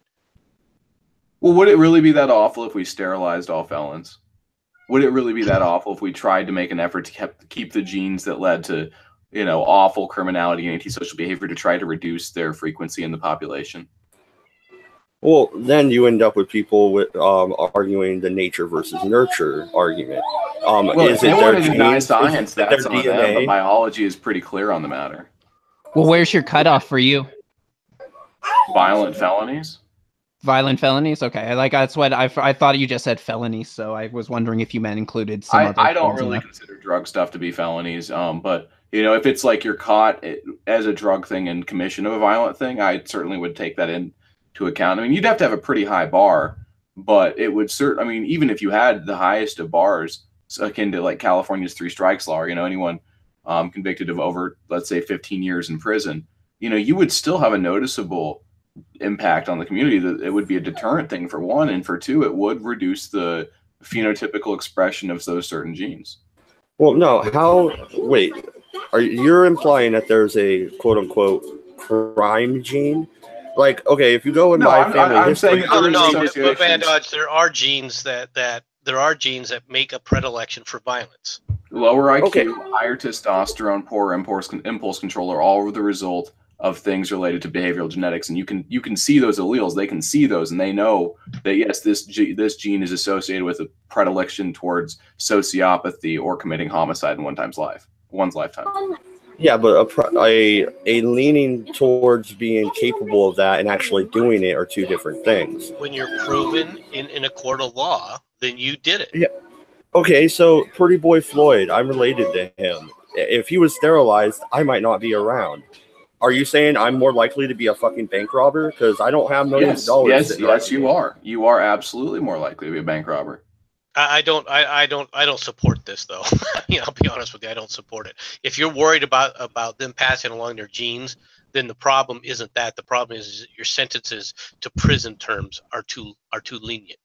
Well, would it really be that awful if we sterilized all felons? Would it really be that awful if we tried to make an effort to keep the genes that led to, you know, awful criminality and antisocial behavior to try to reduce their frequency in the population? Well, then you end up with people with arguing the nature versus nurture argument. Well, is if they want it to their deny genes? science, Their that's on them, DNA? but biology is pretty clear on the matter. Well, where's your cutoff for you? Violent felonies? Violent felonies? Okay, like that's what I thought you just said felonies, so I was wondering if you meant included some other I don't things in really there. consider drug stuff to be felonies, but you know, if it's like you're caught as a drug thing and commission of a violent thing, I certainly would take that into account. I mean, you'd have to have a pretty high bar, but it would I mean, even if you had the highest of bars, akin to like California's 3 strikes law, you know, anyone convicted of over, let's say, 15 years in prison, you know, you would still have a noticeable impact on the community. That it would be a deterrent thing for one, and for two, it would reduce the phenotypical expression of those certain genes. Well, no. Wait, you're implying that there's a quote unquote crime gene? Like, okay, if you go in my family history, but Van Dodge, there are genes that make a predilection for violence. Lower IQ, higher testosterone, poor impulse control are all the result of things related to behavioral genetics, and you can see those alleles. They can see those, and they know that yes, this gene is associated with a predilection towards sociopathy or committing homicide in one's lifetime. Yeah, but a leaning towards being capable of that and actually doing it are two different things. When you're proven in a court of law, then you did it. Yeah. Okay, so Pretty Boy Floyd, I'm related to him. If he was sterilized, I might not be around. Are you saying I'm more likely to be a fucking bank robber because I don't have millions of dollars? Yes, you are. You are absolutely more likely to be a bank robber. I don't support this though. I'll be honest with you. I don't support it. If you're worried about them passing along their genes, then the problem isn't that. The problem is your sentences to prison terms are too lenient.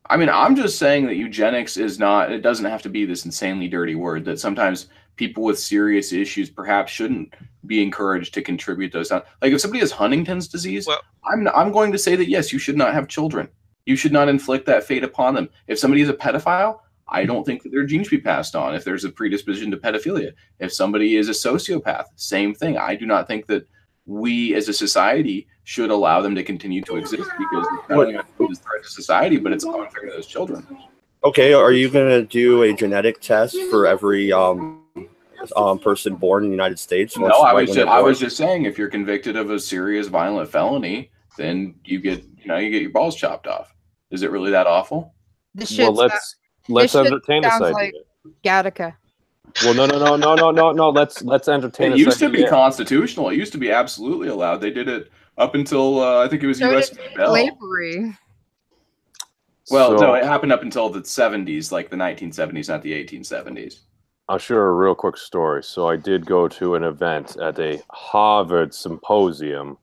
I mean, I'm just saying that eugenics is not. It doesn't have to be this insanely dirty word. That sometimes people with serious issues perhaps shouldn't be encouraged to contribute those. Like if somebody has Huntington's disease, well, I'm going to say that yes, you should not have children. You should not inflict that fate upon them. If somebody is a pedophile, I don't think that their genes should be passed on. If there's a predisposition to pedophilia, if somebody is a sociopath, same thing. I do not think that we as a society should allow them to continue to exist because it's not only a threat to society, but it's unfair to those children. Okay, are you going to do a genetic test for every person born in the United States? No, I was just saying, if you're convicted of a serious violent felony, then you get your balls chopped off. Is it really that awful? Well, let's entertain this idea. Like Gattaca. Well, no. Let's entertain. It used to be constitutional. It used to be absolutely allowed. They did it up until I think it was U.S. slavery. Well, no, it happened up until the 70s, like the 1970s, not the 1870s. I'll share a real quick story. So I did go to an event at a Harvard symposium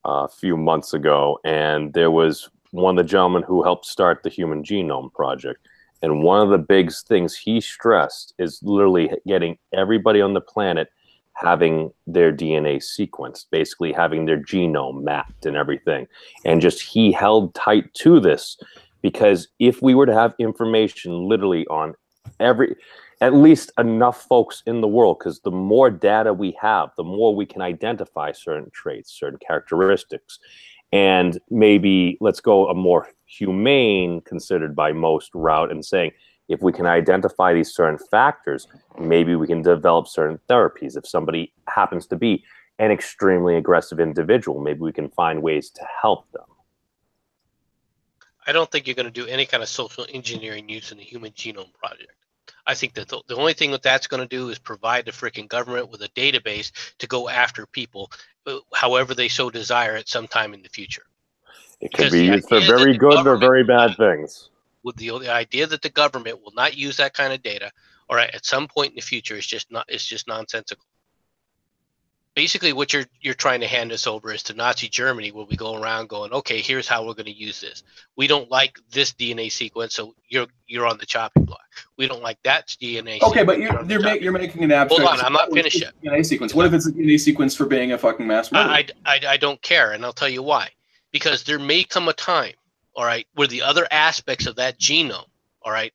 a few months ago, and there was one of the gentlemen who helped start the Human Genome Project. And one of the big things he stressed is literally getting everybody on the planet having their DNA sequenced, basically having their genome mapped and everything. And just he held tight to this because if we were to have information literally on at least enough folks in the world, because the more data we have, the more we can identify certain traits, certain characteristics. And maybe let's go a more humane, considered by most, route and saying, if we can identify these certain factors, maybe we can develop certain therapies. If somebody happens to be an extremely aggressive individual, maybe we can find ways to help them. I don't think you're going to do any kind of social engineering use in the Human Genome Project. I think that the only thing that's going to do is provide the freaking government with a database to go after people, however they so desire at some time in the future. It could be used for very good or very bad things. With the idea that the government will not use that kind of data, or at some point in the future, it's just nonsensical. Basically, what you're trying to hand us over is to Nazi Germany, where we go around going, okay, here's how we're going to use this. We don't like this DNA sequence, so you're on the chopping block. We don't like that DNA. Okay, but you're making an abstract. Hold on, I'm not finished yet. DNA sequence. What if it's a DNA sequence for being a fucking mass murderer? I don't care, and I'll tell you why. Because there may come a time, all right, where the other aspects of that genome, all right,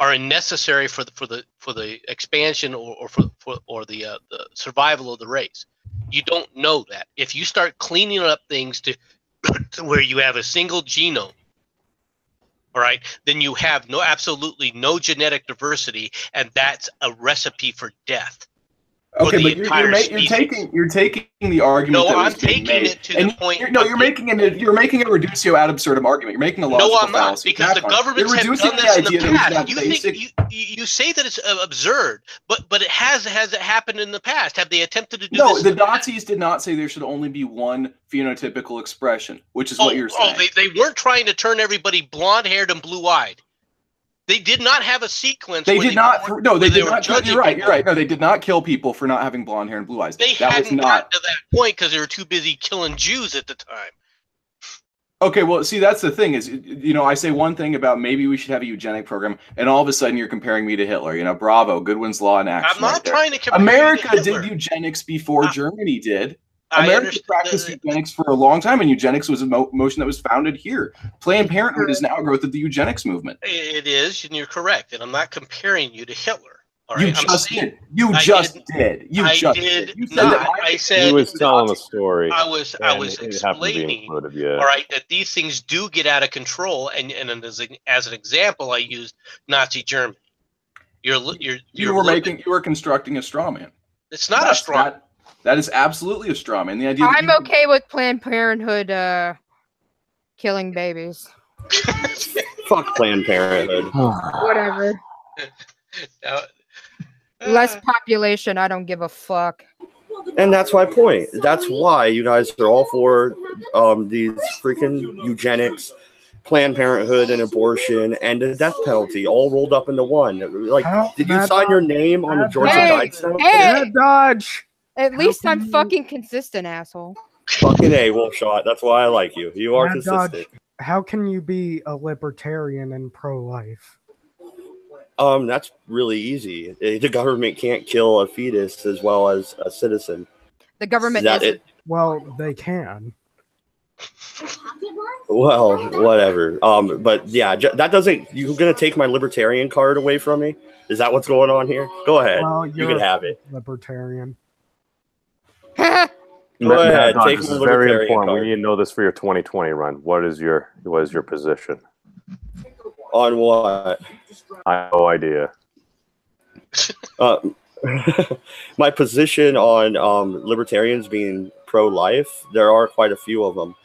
are necessary for the expansion or the survival of the race. You don't know that. If you start cleaning up things to where you have a single genome, all right, then you have absolutely no genetic diversity, and that's a recipe for death. Okay, but you're taking the argument. No, I'm taking it to the point. You're making a reductio ad absurdum argument. You're making a logical fallacy. No, I'm not, because the governments have done this in the past. You say that it's absurd, but it has happened in the past. Have they attempted to do this? No, the Nazis did not say there should only be one phenotypical expression, which is what you're saying. They weren't trying to turn everybody blonde-haired and blue-eyed. They did not have a sequence. They did not. No, they did not. You're right. You're right. No, they did not kill people for not having blonde hair and blue eyes. They hadn't gotten to that point because they were too busy killing Jews at the time. Okay, well, see, that's the thing is, I say one thing about maybe we should have a eugenic program, and all of a sudden you're comparing me to Hitler. Bravo, Goodwin's Law in action. I'm not trying to compare. America did eugenics before Germany did. America practiced eugenics for a long time, and eugenics was a motion that was founded here. Planned Parenthood is an outgrowth of the eugenics movement. It is, and you're correct. And I'm not comparing you to Hitler. All right? You just did. You just did. You I said he was telling a story. I was explaining. All right, that these things do get out of control, and as an example, I used Nazi Germany. You were constructing a straw man. It's not a straw man. That is absolutely a straw man. The idea. I'm okay with Planned Parenthood killing babies. Fuck Planned Parenthood. Whatever. Less population. I don't give a fuck. And that's my point. That's why you guys are all for these freaking eugenics, Planned Parenthood, and abortion, and the death penalty, all rolled up into one. Like, did you sign your name on the Georgia Guidestones? Hey, Dodge. At least I'm fucking consistent, asshole. Fucking A, Wolfshot. That's why I like you. You are consistent. Dodge, how can you be a libertarian and pro-life? That's really easy. The government can't kill a fetus as well as a citizen. The government isn't. Well, they can. Well, whatever. But yeah, that doesn't. You're gonna take my libertarian card away from me? Is that what's going on here? Go ahead. Well, you can have it. Libertarian. Go ahead. Take this is very important. Card. We need to know this for your 2020 run. What is your position? On what? I have no idea. My position on libertarians being pro-life, there are quite a few of them.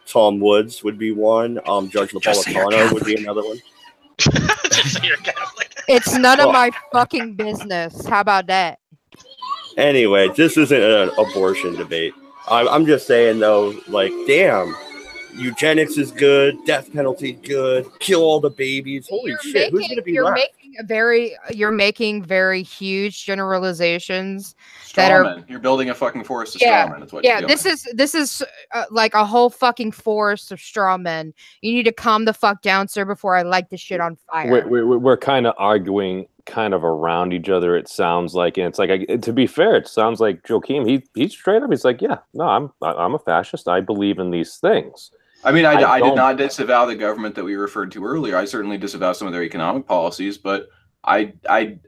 Tom Woods would be one. Judge Napolitano would be another one. Just say you're Catholic. It's none of my fucking business. How about that? Anyway, this isn't an abortion debate. I'm just saying, though, like, damn, eugenics is good, death penalty good, kill all the babies. Holy shit, who's going to be left? You're making very huge generalizations strawman. You're building a fucking forest of strawmen. That's what you're doing. This is like a whole fucking forest of strawmen. You need to calm the fuck down, sir, before I light this shit on fire. We're kind of arguing kind of around each other, it sounds like, and it's like, to be fair, it sounds like Joachim, he's straight up, he's like, yeah, no, I'm a fascist, I believe in these things. I mean, I did not disavow the government that we referred to earlier. I certainly disavow some of their economic policies, but I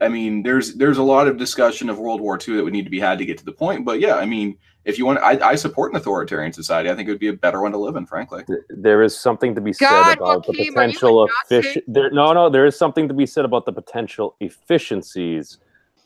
mean, there's a lot of discussion of World War II that would need to be had to get to the point. But yeah, I mean, if you want, I support an authoritarian society. I think it would be a better one to live in, frankly. There is something to be said about the potential there is something to be said about the potential efficiencies.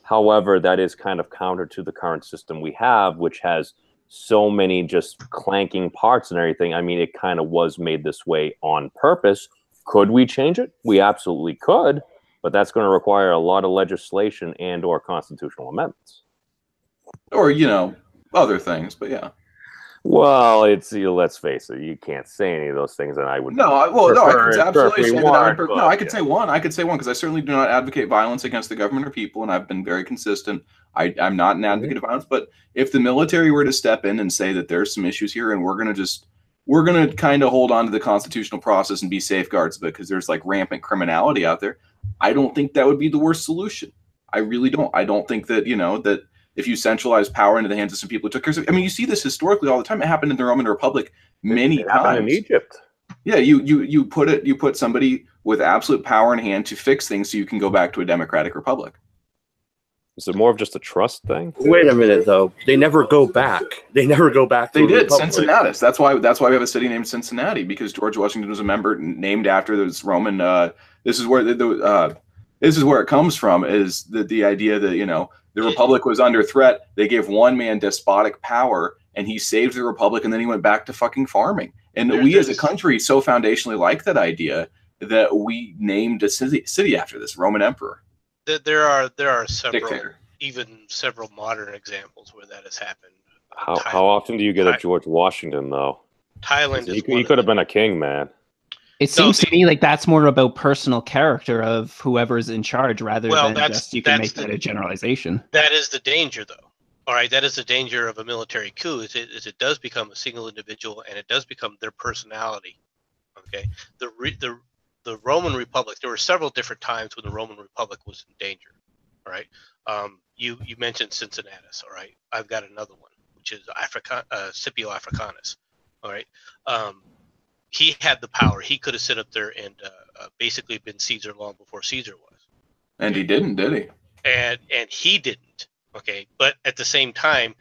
However, that is kind of counter to the current system we have, which has so many just clanking parts and everything. I mean, it kind of was made this way on purpose. Could we change it? We absolutely could, but that's going to require a lot of legislation and or constitutional amendments. Or, other things, but yeah. Well, it's let's face it, you can't say any of those things, and I would. No, I could absolutely say that. But, No, I could say one. I could say one because I certainly do not advocate violence against the government or people, and I've been very consistent. I'm not an advocate of violence, but if the military were to step in and say that there's some issues here, and we're gonna kind of hold on to the constitutional process and be safeguards because there's like rampant criminality out there, I don't think that would be the worst solution. I really don't. I don't think that that. If you centralize power into the hands of some people who took care of, I mean, you see this historically all the time. It happened in the Roman Republic many times. In Egypt. Yeah, you put somebody with absolute power in hand to fix things so you can go back to a democratic republic. Is it more of just a trust thing? Wait a minute, though. They never go back. They never go back. They did. Cincinnati. That's why we have a city named Cincinnati, because George Washington was a member named after this Roman. This is where this is where it comes from. Is the idea that the Republic was under threat. They gave one man despotic power, and he saved the Republic, and then he went back to fucking farming. And we as a country so foundationally like that idea that we named a city after this Roman emperor. There are several, Dictator. even several modern examples where that has happened. How often do you get a George Washington, though? Thailand is he could have been a king, man. It seems to me like that's more about personal character of whoever's in charge rather than just you can make that a generalization. That is the danger, though. All right, that is the danger of a military coup. Is it does become a single individual, and it does become their personality. Okay, the Roman Republic. There were several different times when the Roman Republic was in danger. All right, you mentioned Cincinnatus. All right, I've got another one, which is Scipio Africanus. All right. He had the power. He could have sit up there and basically been Caesar long before Caesar was. And he didn't, did he? And he didn't. Okay, but at the same time,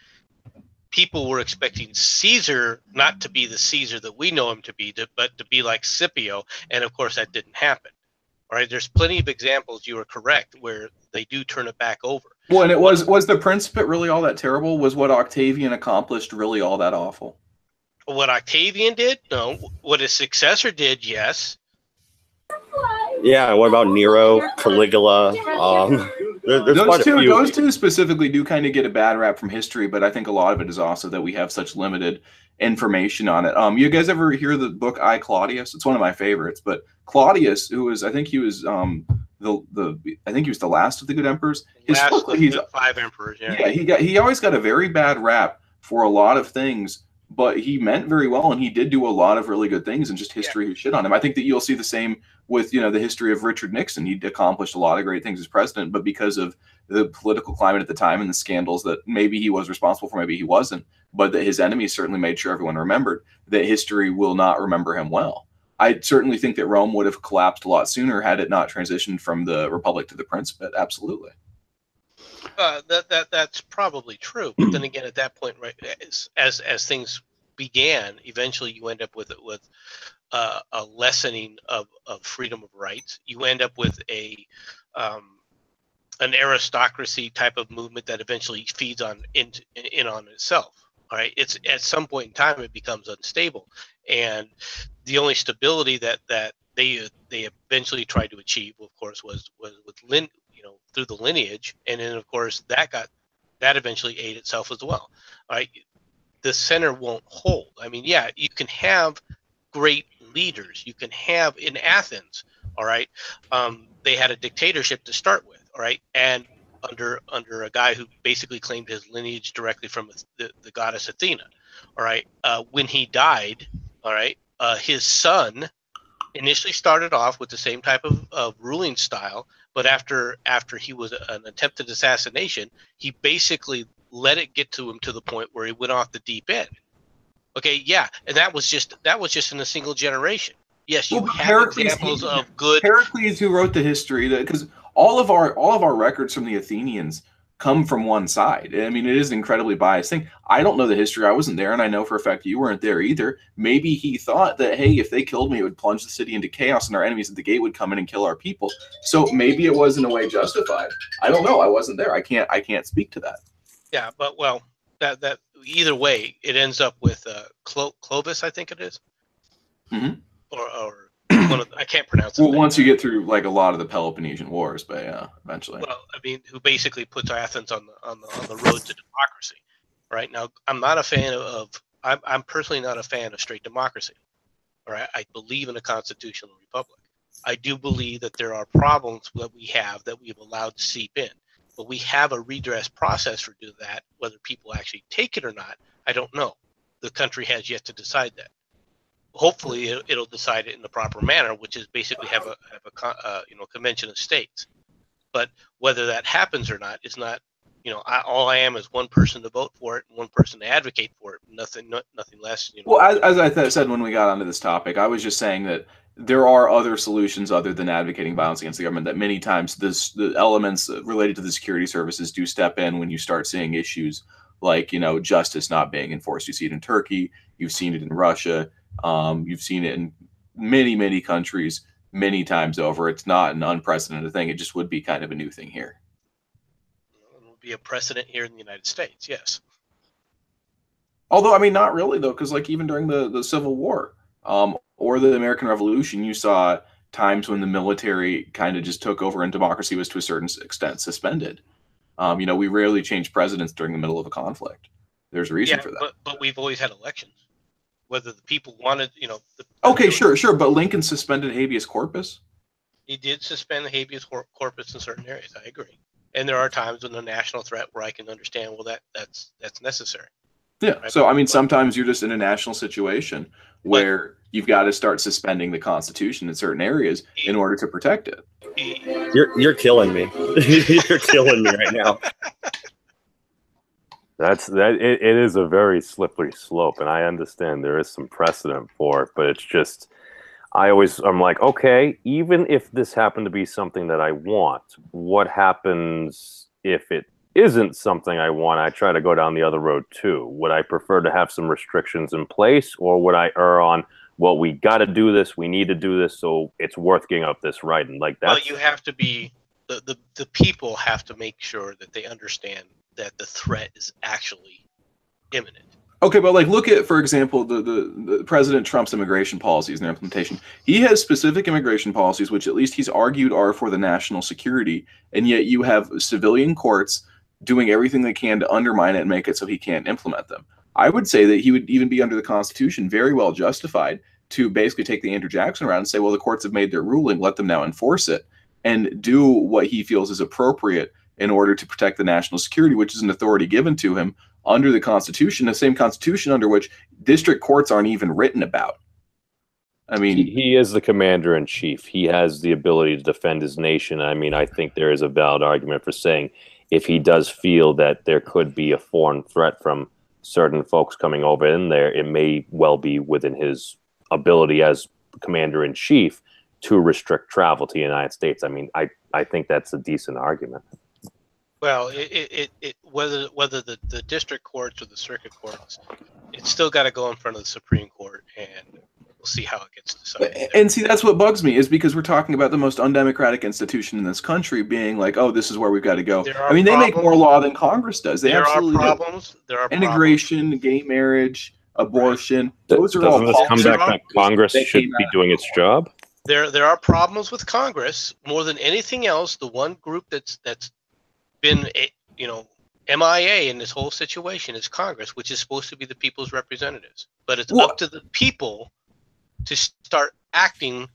people were expecting Caesar not to be the Caesar that we know him to be, but to be like Scipio, and of course that didn't happen. All right, there's plenty of examples. You are correct where they do turn it back over. Well, and it was the Principate really all that terrible? Was what Octavian accomplished really all that awful? What Octavian did? No. What his successor did? Yes. Yeah. What about Nero, Caligula? Those two specifically do kind of get a bad rap from history, but I think a lot of it is also that we have such limited information on it. You guys ever hear the book I, Claudius? It's one of my favorites. But Claudius, who was, I think he was the last of the good emperors. He's 5 emperors. Yeah. He always got a very bad rap for a lot of things. But he meant very well, and he did do a lot of really good things, and just history who shit on him. I think that you'll see the same with the history of Richard Nixon. He accomplished a lot of great things as president, but because of the political climate at the time and the scandals that maybe he was responsible for, maybe he wasn't, but that his enemies certainly made sure everyone remembered, that history will not remember him well. I certainly think that Rome would have collapsed a lot sooner had it not transitioned from the Republic to the Principate. Absolutely. That's probably true, but then again, at that point, right, as things began, eventually you end up with a lessening of freedom of rights. You end up with an aristocracy type of movement that eventually feeds on in on itself. All right, it's at some point in time it becomes unstable, and the only stability that they eventually tried to achieve, of course, was with through the lineage, and then of course that eventually ate itself as well. All right, the center won't hold. I mean, yeah, you can have great leaders. You can have in Athens. All right, they had a dictatorship to start with. All right, and under a guy who basically claimed his lineage directly from the goddess Athena. All right, when he died, all right, his son initially started off with the same type of ruling style, but after he was an attempted assassination, he basically let it get to him to the point where he went off the deep end. Okay, yeah, and that was just in a single generation. Yes, you have examples of good. Pericles, who wrote the history, because all of our records from the Athenians come from one side. I mean, it is an incredibly biased thing. I don't know the history. I wasn't there, and I know for a fact you weren't there either. Maybe he thought that, hey, if they killed me, it would plunge the city into chaos, and our enemies at the gate would come in and kill our people. So maybe it was in a way justified. I don't know. I wasn't there. I can't speak to that. Yeah, but well, that either way, it ends up with Clovis, I think it is, or one of I can't pronounce it. Well, once you get through like a lot of the Peloponnesian Wars, but yeah, eventually. Well, I mean, who basically puts Athens on the road to democracy, right? Now, I'm not a fan of I'm personally not a fan of straight democracy. All right, I believe in a constitutional republic. I do believe that there are problems that we have that we've allowed to seep in, but we have a redress process for do that. Whether people actually take it or not, I don't know. The country has yet to decide that. Hopefully, it'll decide it in the proper manner, which is basically have a convention of states. But whether that happens or not is not, all I am is one person to vote for it and one person to advocate for it. Nothing less. Well, as I said when we got onto this topic, I was just saying that there are other solutions other than advocating violence against the government. That many times the elements related to the security services do step in when you start seeing issues like justice not being enforced. You see it in Turkey. You've seen it in Russia. You've seen it in many countries many times over. It's not an unprecedented thing. It just would be kind of a new thing here. It would be a precedent here in the United States, yes. Although, I mean, not really, though, because like even during the Civil War or the American Revolution, you saw times when the military kind of just took over and democracy was to a certain extent suspended. We rarely change presidents during the middle of a conflict. There's a reason for that. But we've always had elections. Whether the people wanted, Okay, sure. But Lincoln suspended habeas corpus. He did suspend the habeas corpus in certain areas. I agree. And there are times when the national threat where I can understand, well, that's necessary. Yeah. Right? So, I mean, sometimes you're just in a national situation where you've got to start suspending the Constitution in certain areas in order to protect it. You're killing me. You're killing me right now. It is a very slippery slope, and I understand there is some precedent for it, but it's just I'm like, okay, even if this happened to be something that I want, what happens if it isn't something I want? I try to go down the other road too. Would I prefer to have some restrictions in place, or would I err on, well, we got to do this, we need to do this, so it's worth giving up this right? And like that. Well, you have to be the people have to make sure that they understand that the threat is actually imminent. Okay, but like look at, for example, the President Trump's immigration policies and their implementation. He has specific immigration policies, which at least he's argued are for the national security, and yet you have civilian courts doing everything they can to undermine it and make it so he can't implement them. I would say that he would even be under the Constitution very well justified to basically take the Andrew Jackson around and say, well, the courts have made their ruling, let them now enforce it, and do what he feels is appropriate in order to protect the national security, which is an authority given to him under the Constitution, the same Constitution under which district courts aren't even written about. I mean, he is the commander-in-chief. He has the ability to defend his nation. I mean, I think there is a valid argument for saying if he does feel that there could be a foreign threat from certain folks coming over in there, it may well be within his ability as commander-in-chief to restrict travel to the United States. I mean, I think that's a decent argument. Well, whether the district courts or the circuit courts, it's still got to go in front of the Supreme Court, and we'll see how it gets decided. And see, that's what bugs me, is because we're talking about the most undemocratic institution in this country being like, oh, this is where we've got to go. I mean, they make more law than Congress does. They absolutely do. There are integration, gay marriage, abortion. Those are Doesn't all this come back that Congress should be doing its job? There are problems with Congress more than anything else. The one group that's been MIA in this whole situation is Congress, which is supposed to be the people's representatives. But it's up to the people to start acting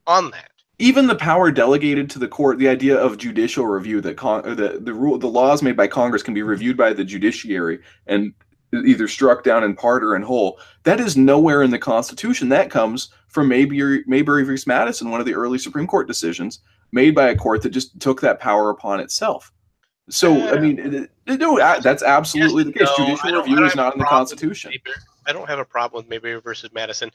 on that. Even the power delegated to the court, the idea of judicial review, that the laws made by Congress can be reviewed by the judiciary and either struck down in part or in whole, that is nowhere in the Constitution. That comes from Mayberry v. Madison, one of the early Supreme Court decisions made by a court that just took that power upon itself. So, I mean, no, that's absolutely the case. Judicial review is not in the Constitution. I don't have a problem with Mayberry versus Madison.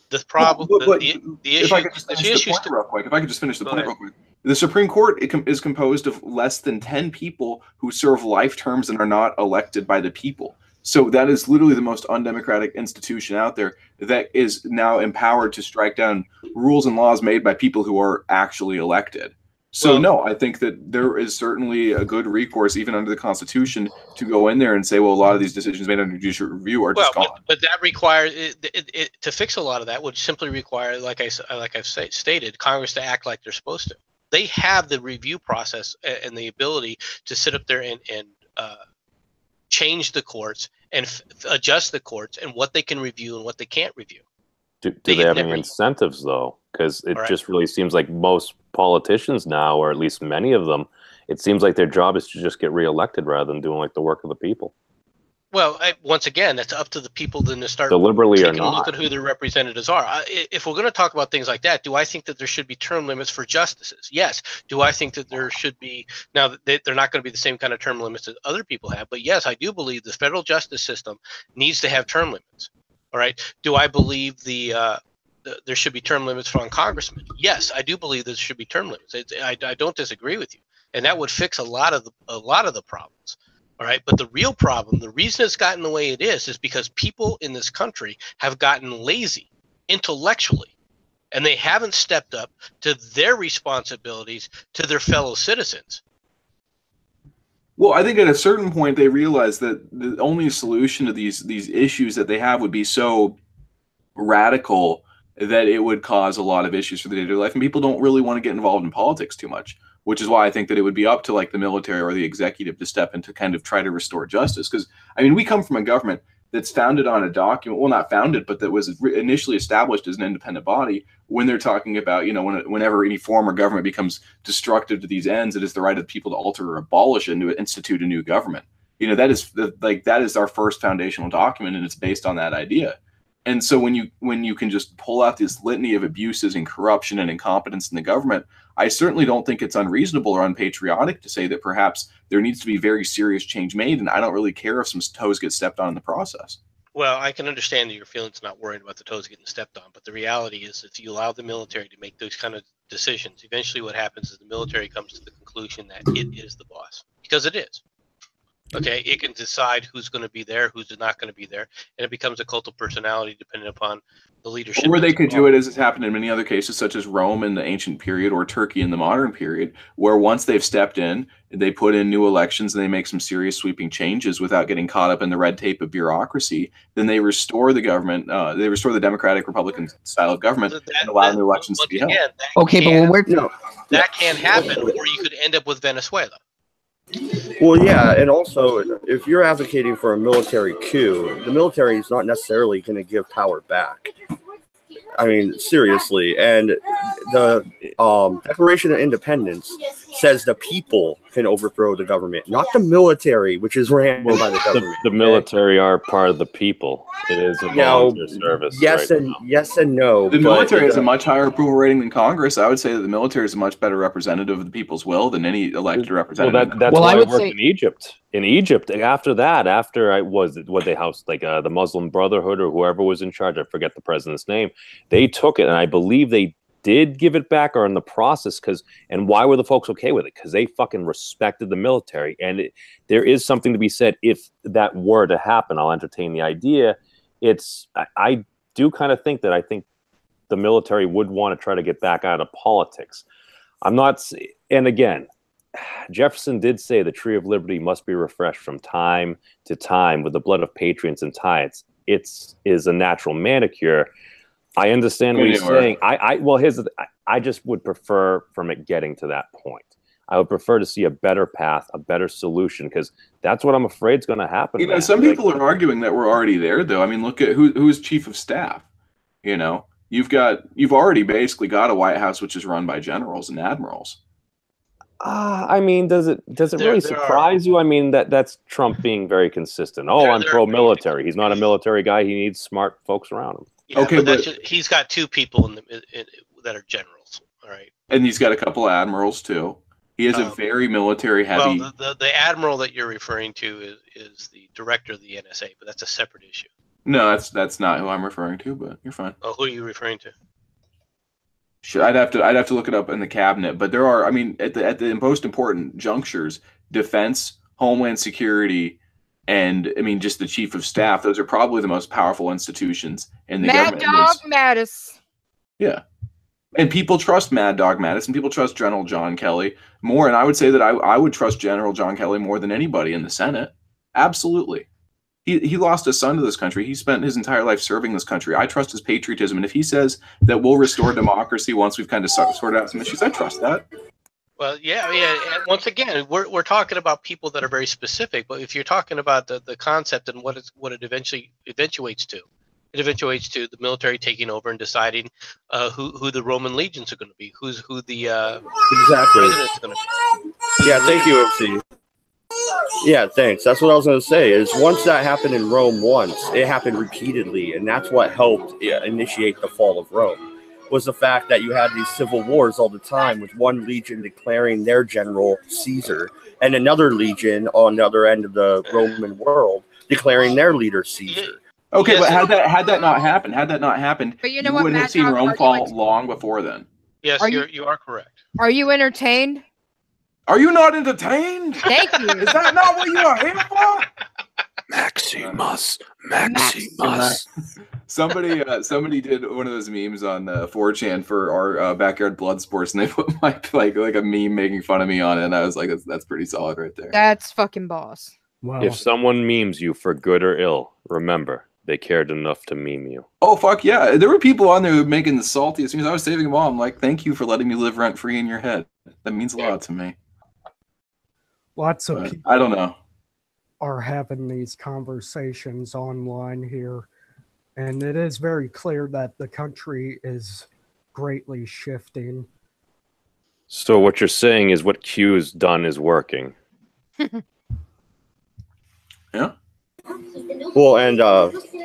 The problem, the issue. If I could just finish the point real quick. If I could just finish the point real quick. The Supreme Court is composed of less than 10 people who serve life terms and are not elected by the people. So that is literally the most undemocratic institution out there that is now empowered to strike down rules and laws made by people who are actually elected. So no, I think that there is certainly a good recourse, even under the Constitution, to go in there and say, well, a lot of these decisions made under judicial review are just gone. But that requires to fix a lot of that would simply require, like I've stated, Congress to act like they're supposed to. They have the review process and the ability to sit up there and change the courts and adjust the courts and what they can review and what they can't review. Do they have any incentives, though? Because it just really seems like most politicians now, or at least many of them, it seems like their job is to just get reelected rather than doing like the work of the people. Well, once again, that's up to the people then to start deliberately taking or not. a look at who their representatives are. If we're going to talk about things like that, do I think that there should be term limits for justices? Yes. Do I think that there should be, now they're not going to be the same kind of term limits that other people have, but yes, I do believe the federal justice system needs to have term limits. All right. Do I believe there should be term limits for congressmen? Yes, I do believe there should be term limits. I don't disagree with you, and that would fix a lot of the problems. All right, but the real problem, the reason it's gotten the way it is because people in this country have gotten lazy intellectually, and they haven't stepped up to their responsibilities to their fellow citizens. Well, I think at a certain point they realized that the only solution to these issues that they have would be so radical that it would cause a lot of issues for the day-to-day life, and people don't really want to get involved in politics too much. Which is why I think that it would be up to like the military or the executive to step in to kind of try to restore justice. Because I mean, we come from a government that's founded on a document, well, not founded, but that was initially established as an independent body. When they're talking about, you know, whenever any form of government becomes destructive to these ends, it is the right of people to alter or abolish and to institute a new government. You know, that is our first foundational document, and it's based on that idea. And so when you can just pull out this litany of abuses and corruption and incompetence in the government, I certainly don't think it's unreasonable or unpatriotic to say that perhaps there needs to be very serious change made, and I don't really care if some toes get stepped on in the process. Well, I can understand that your feelings not worried about the toes getting stepped on, but the reality is if you allow the military to make those kind of decisions, eventually what happens is the military comes to the conclusion that it is the boss, because it is. Okay, it can decide who's going to be there, who's not going to be there, and it becomes a cult of personality depending upon the leadership. Or they could do it as has happened in many other cases, such as Rome in the ancient period or Turkey in the modern period, where once they've stepped in, they put in new elections and they make some serious sweeping changes without getting caught up in the red tape of bureaucracy. Then they restore the government, they restore the democratic Republican style of government and allow new elections to be held. Okay, but when we're that can happen, or you could end up with Venezuela. Well, yeah, and also, if you're advocating for a military coup, the military is not necessarily going to give power back. I mean, seriously. And the Declaration of Independence says the people can overthrow the government, not the military, which is ran by the government. The military are part of the people. It is a volunteer service. Yes, right and yes and no. The military has a much higher approval rating than Congress. I would say that the military is a much better representative of the people's will than any elected representative. Well, that's why I worked in Egypt. In Egypt, after they housed like the Muslim Brotherhood or whoever was in charge. I forget the president's name. They took it, and I believe they did give it back or in the process. And why were the folks okay with it? Because they fucking respected the military. And there is something to be said if that were to happen. I'll entertain the idea. I do kind of think that I think the military would want to try to get back out of politics. I'm not, and again, Jefferson did say the tree of liberty must be refreshed from time to time with the blood of patriots and tyrants. It is a natural manicure. I understand what he's saying. I just would prefer from it getting to that point. I would prefer to see a better path, a better solution, because that's what I'm afraid is going to happen. You know, some people are arguing that we're already there, though. I mean, look at who's chief of staff. You know, you've already basically got a White House which is run by generals and admirals. I mean, does it really surprise you? I mean, that's Trump being very consistent. Oh, I'm pro-military. He's not a military guy. He needs smart folks around him. Yeah, okay, but he's got two people that are generals. All right, and he's got a couple of admirals too. He is a very military heavy. Well, the admiral that you're referring to is the director of the NSA, but that's a separate issue. No, that's not who I'm referring to. But you're fine. Oh, who are you referring to? Sure, I'd have to look it up in the cabinet. But there are, I mean, at the most important junctures, defense, homeland security, and I mean, just the chief of staff. Those are probably the most powerful institutions in the government. Mad Dog Mattis. Yeah. And people trust Mad Dog Mattis, and people trust General John Kelly more. And I would say that I would trust General John Kelly more than anybody in the Senate. Absolutely. He lost a son to this country. He spent his entire life serving this country. I trust his patriotism. And if he says that we'll restore democracy once we've kind of sorted out some issues, I trust that. Well, yeah. And once again, we're talking about people that are very specific. But if you're talking about the concept and what it eventually eventuates to, it eventuates to the military taking over and deciding who the Roman legions are going to be, who the president is going to be. Yeah, thank you, MC. Yeah, thanks. That's what I was going to say. Is once that happened in Rome once, it happened repeatedly, and that's what helped initiate the fall of Rome. Was the fact that you had these civil wars all the time, with one legion declaring their general Caesar, and another legion on the other end of the Roman world declaring their leader Caesar. Okay, yes, but had that not happened, but you know you what, would have seen Rome fall long before then. Yes, you are correct. Are you entertained? Are you not entertained? Thank you. Is that not what you are here for? Maximus. Somebody did one of those memes on 4chan for our backyard blood sports, and they put like a meme making fun of me on it, and I was like, that's pretty solid right there. That's fucking boss. Wow. If someone memes you for good or ill, remember they cared enough to meme you. Oh fuck yeah! There were people on there who were making the saltiest memes. I was saving them all. I'm like, thank you for letting me live rent free in your head. That means a lot to me. Lots of people. I don't know. Are having these conversations online here, and it is very clear that the country is greatly shifting. So what you're saying is what Q's done is working. Yeah. Well, and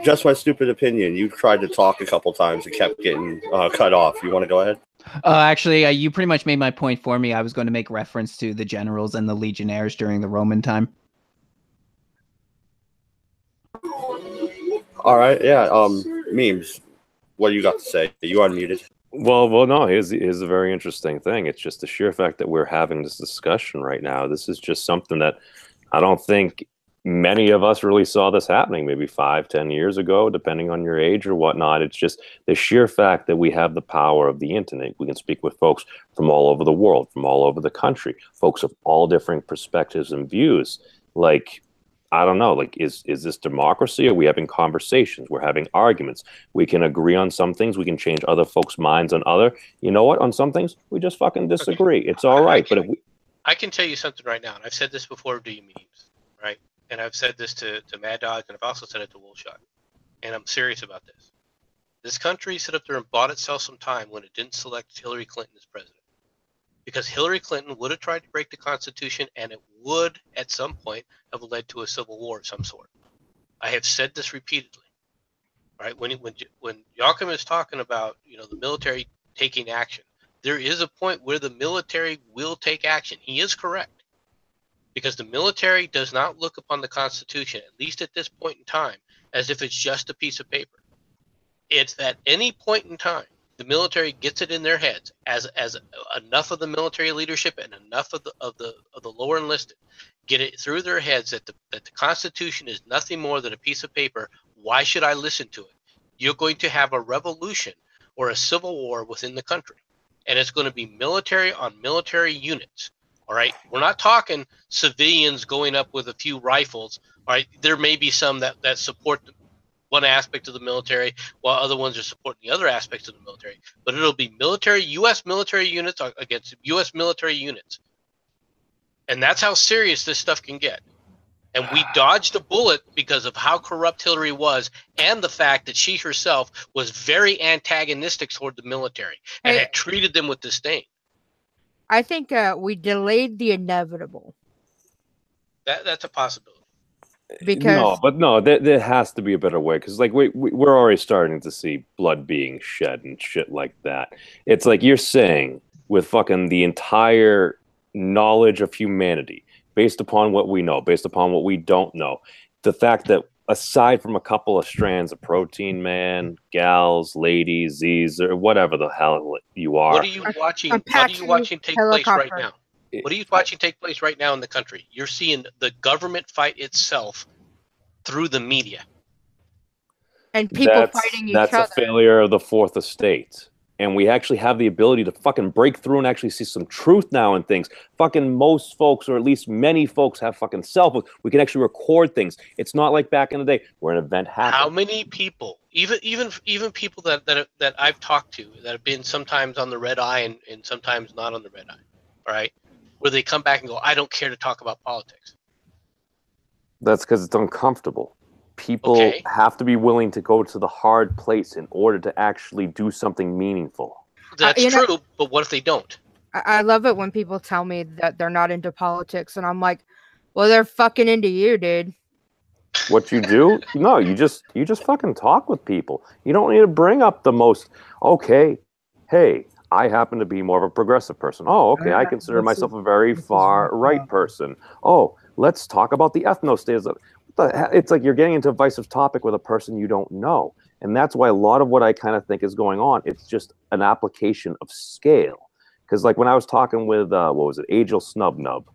just my stupid opinion, you tried to talk a couple times and kept getting cut off. You want to go ahead? Actually, you pretty much made my point for me. I was going to make reference to the generals and the legionnaires during the Roman time. All right, yeah. Memes. What do you got to say? You unmuted. Well, no. Here's a very interesting thing. It's just the sheer fact that we're having this discussion right now. This is just something that I don't think many of us really saw this happening. Maybe 5-10 years ago, depending on your age or whatnot. It's just the sheer fact that we have the power of the internet. We can speak with folks from all over the world, from all over the country, folks of all different perspectives and views. Like, I don't know, like, is this democracy? Are we having conversations? We're having arguments. We can agree on some things. We can change other folks' minds on other. You know what? On some things, we just fucking disagree. Okay. It's all right. But if we... I can tell you something right now, and I've said this before to you memes, right? And I've said this to Mad Dog, and I've also said it to Wolfshot. And I'm serious about this. This country set up there and bought itself some time when it didn't select Hillary Clinton as president. Because Hillary Clinton would have tried to break the Constitution, and it would, at some point, have led to a civil war of some sort. I have said this repeatedly. Right? When Joachim is talking about, the military taking action, there is a point where the military will take action. He is correct. Because the military does not look upon the Constitution, at least at this point in time, as if it's just a piece of paper. It's at any point in time, the military gets it in their heads, as enough of the military leadership and enough of the lower enlisted get it through their heads that the Constitution is nothing more than a piece of paper. Why should I listen to it? You're going to have a revolution or a civil war within the country, and it's going to be military on military units. All right, we're not talking civilians going up with a few rifles. All right, there may be some that support one aspect of the military, while other ones are supporting the other aspects of the military. But it'll be U.S. military units against U.S. military units. And that's how serious this stuff can get. And we dodged a bullet because of how corrupt Hillary was, and the fact that she herself was very antagonistic toward the military and had treated them with disdain. I think we delayed the inevitable. That's a possibility. Because there has to be a better way, because like we're already starting to see blood being shed and shit like that. It's like you're saying with fucking the entire knowledge of humanity, based upon what we know, based upon what we don't know, the fact that aside from a couple of strands of protein, man, gals, ladies, Z's, or whatever the hell you are, what are you watching? What are you watching take place right now? What are you watching take place right now in the country? You're seeing the government fight itself through the media. And people fighting each other. That's a failure of the Fourth Estate. And we actually have the ability to fucking break through and actually see some truth now in things. Fucking most folks, or at least many folks, have fucking cell phones. We can actually record things. It's not like back in the day where an event happened. How many people, even people that I've talked to that have been sometimes on the Redeye and sometimes not on the Redeye, all right? where they come back and go, I don't care to talk about politics? That's because it's uncomfortable. People have to be willing to go to the hard place in order to actually do something meaningful. That's true, but what if they don't? I love it when people tell me that they're not into politics, and I'm like, well, they're fucking into you, dude. What you do? No, you just fucking talk with people. You don't need to bring up the most, okay, hey, I happen to be more of a progressive person. Oh, okay, I consider myself a very far right person. Oh, let's talk about the ethno-states. It's like you're getting into a divisive topic with a person you don't know. And that's why a lot of what I kind of think is going on, it's just an application of scale. Because like when I was talking with, what was it, Angel Snubnub,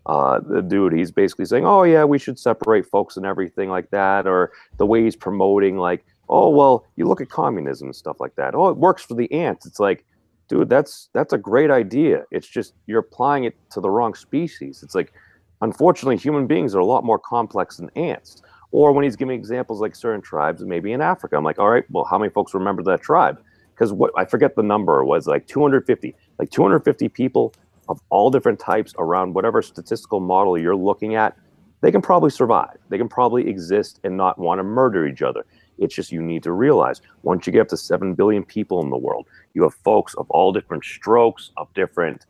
the dude, he's basically saying, oh yeah, we should separate folks and everything like that. Or the way he's promoting like, oh, well, you look at communism and stuff like that. Oh, it works for the ants. It's like, dude, that's a great idea. It's just you're applying it to the wrong species. It's like, unfortunately, human beings are a lot more complex than ants. Or when he's giving examples like certain tribes, maybe in Africa, I'm like, all right, well, how many folks remember that tribe? Because what I forget the number was like 250, like 250 people of all different types around whatever statistical model you're looking at. They can probably survive. They can probably exist and not want to murder each other. It's just you need to realize once you get up to 7 billion people in the world, you have folks of all different strokes, of different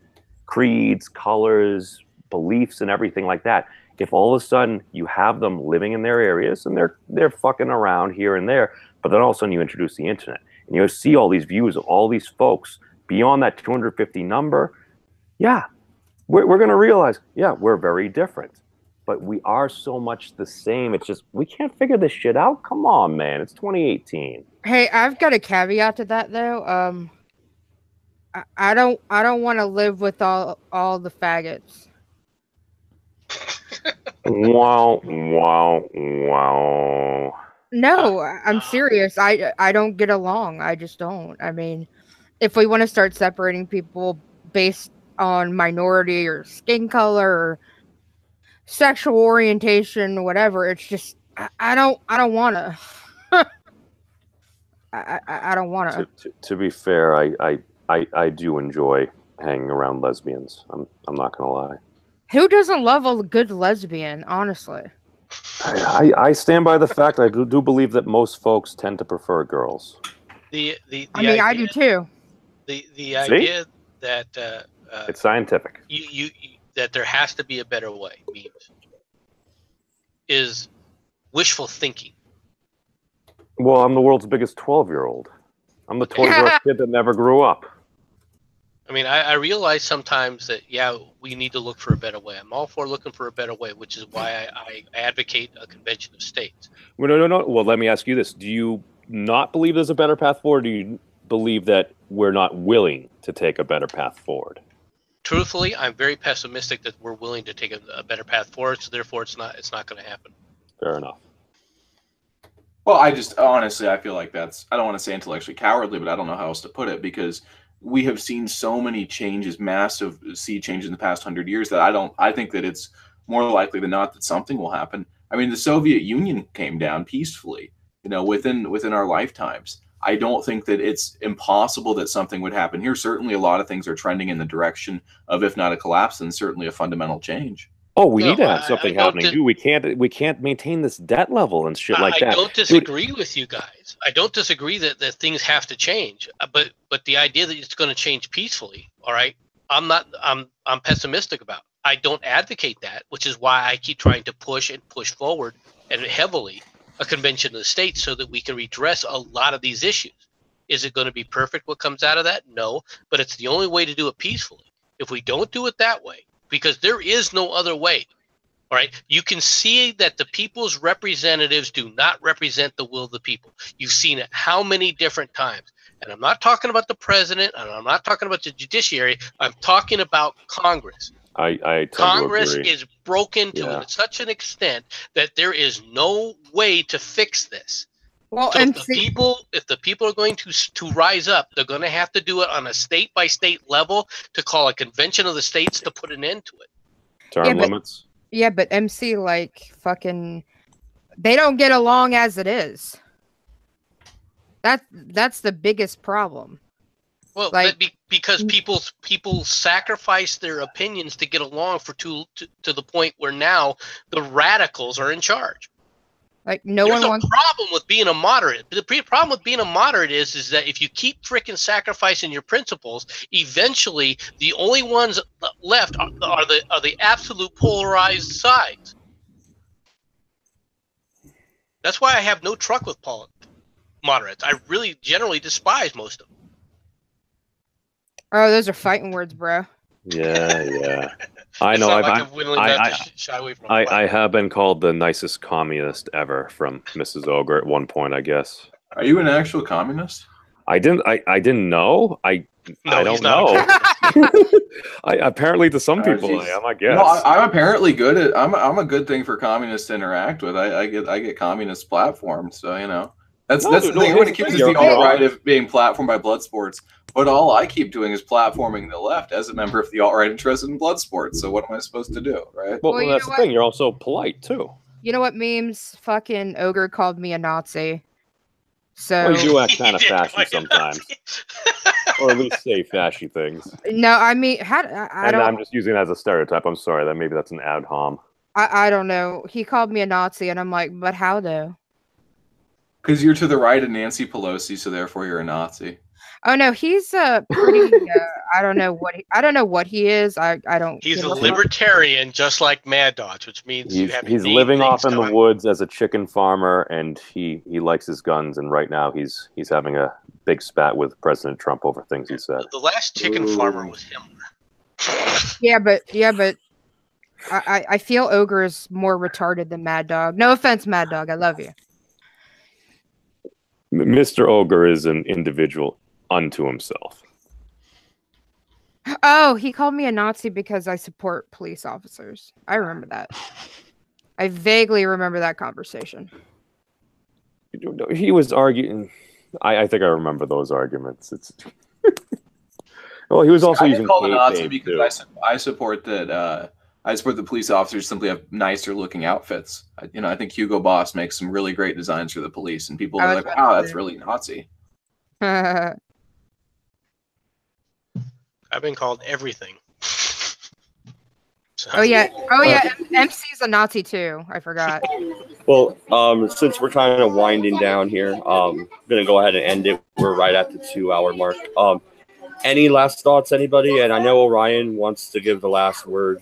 creeds, colors, beliefs, and everything like that. If all of a sudden you have them living in their areas and they're fucking around here and there, but then all of a sudden you introduce the internet and you see all these views of all these folks beyond that 250 number, yeah, we're going to realize, yeah, we're very different. But we are so much the same. It's just, we can't figure this shit out. Come on, man. It's 2018. Hey, I've got a caveat to that, though. I don't want to live with all the faggots. Wow. No, I'm serious. I don't get along. I just don't. I mean, if we want to start separating people based on minority or skin color or sexual orientation, whatever, it's just I don't want to. I don't want to. To be fair, I do enjoy hanging around lesbians. I'm not gonna lie. Who doesn't love a good lesbian, honestly? I stand by the fact I do believe that most folks tend to prefer girls. I do too. The idea that it's scientific. You that there has to be a better way memes is wishful thinking. Well, I'm the world's biggest 12-year-old. I'm the Toys R Us kid that never grew up. I mean, I realize sometimes that, yeah, we need to look for a better way. I'm all for looking for a better way, which is why I advocate a convention of states. Well, no. Well, let me ask you this. Do you not believe there's a better path forward, or do you believe that we're not willing to take a better path forward? Truthfully, I'm very pessimistic that we're willing to take a better path forward, so therefore it's not going to happen. Fair enough. Well, I just, honestly, I feel like that's, I don't want to say intellectually cowardly, but I don't know how else to put it, because we have seen so many changes, massive sea change in the past 100 years that I think that it's more likely than not that something will happen. I mean, the Soviet Union came down peacefully, within our lifetimes. I don't think that it's impossible that something would happen here. Certainly a lot of things are trending in the direction of, if not a collapse, then certainly a fundamental change. Oh, we need to have something happening, too. We can't maintain this debt level and shit like that. I don't disagree with you guys. I don't disagree that things have to change. But the idea that it's going to change peacefully, all right, I'm pessimistic about. I don't advocate that, which is why I keep trying to push forward and heavily a convention of the states so that we can redress a lot of these issues. Is it going to be perfect what comes out of that? No, but it's the only way to do it peacefully. If we don't do it that way, because there is no other way. All right. You can see that the people's representatives do not represent the will of the people. You've seen it how many different times. And I'm not talking about the president, and I'm not talking about the judiciary. I'm talking about Congress. Congress is broken to such an extent that there is no way to fix this. Well, so if the people are going to rise up, they're going to have to do it on a state by state level to call a convention of the states to put an end to it. Term limits. Yeah, but MC, like, fucking, they don't get along as it is. That's the biggest problem. Well, because people sacrifice their opinions to get along to the point where now the radicals are in charge. Like no There's one a wants. problem with being a moderate. The problem with being a moderate is that if you keep freaking sacrificing your principles, eventually the only ones left are the absolute polarized sides. That's why I have no truck with moderates. I really generally despise most of them. Oh, those are fighting words, bro. Yeah. I know. I have been called the nicest communist ever from Mrs. Ogre at one point, I guess. Are you an actual communist? I didn't know. I don't know. Apparently to some people I am, I guess. No, I'm apparently good at. I'm a good thing for communists to interact with. I get communist platforms, so you know. That's the thing. Everyone accuses the alt-right of being platformed by blood sports, but all I keep doing is platforming the left as a member of the alt-right interested in blood sports. So what am I supposed to do, right? Well that's the thing. You're also polite too. You know what memes? Fucking Ogre called me a Nazi. So well, you do act kind of fashy sometimes, or at least say fashy things. No, I mean, I'm just using it as a stereotype. I'm sorry that maybe that's an ad hom. I don't know. He called me a Nazi, and I'm like, but how though? Because you're to the right of Nancy Pelosi, so therefore you're a Nazi. Oh no, he's pretty. I don't know what he is. I don't. He's a libertarian, just like Mad Dogs, which means he's living off in the woods as a chicken farmer, and he likes his guns. And right now he's having a big spat with President Trump over things he said. The last chicken farmer was Himmler. Yeah, but I feel Ogre is more retarded than Mad Dog. No offense, Mad Dog. I love you. Mr. Ogre is an individual unto himself. Oh, he called me a Nazi because I support police officers. I remember that. I vaguely remember that conversation. He was arguing. I think I remember those arguments. It's well, he was also using. I called a Nazi because I support that. I support the police officers simply have nicer looking outfits. I think Hugo Boss makes some really great designs for the police, and people are like, "Wow, that's really Nazi." I've been called everything. So. Oh yeah, MC's a Nazi too. I forgot. Well, since we're kind of winding down here, I'm gonna go ahead and end it. We're right at the 2-hour mark. Any last thoughts, anybody? And I know Orion wants to give the last word.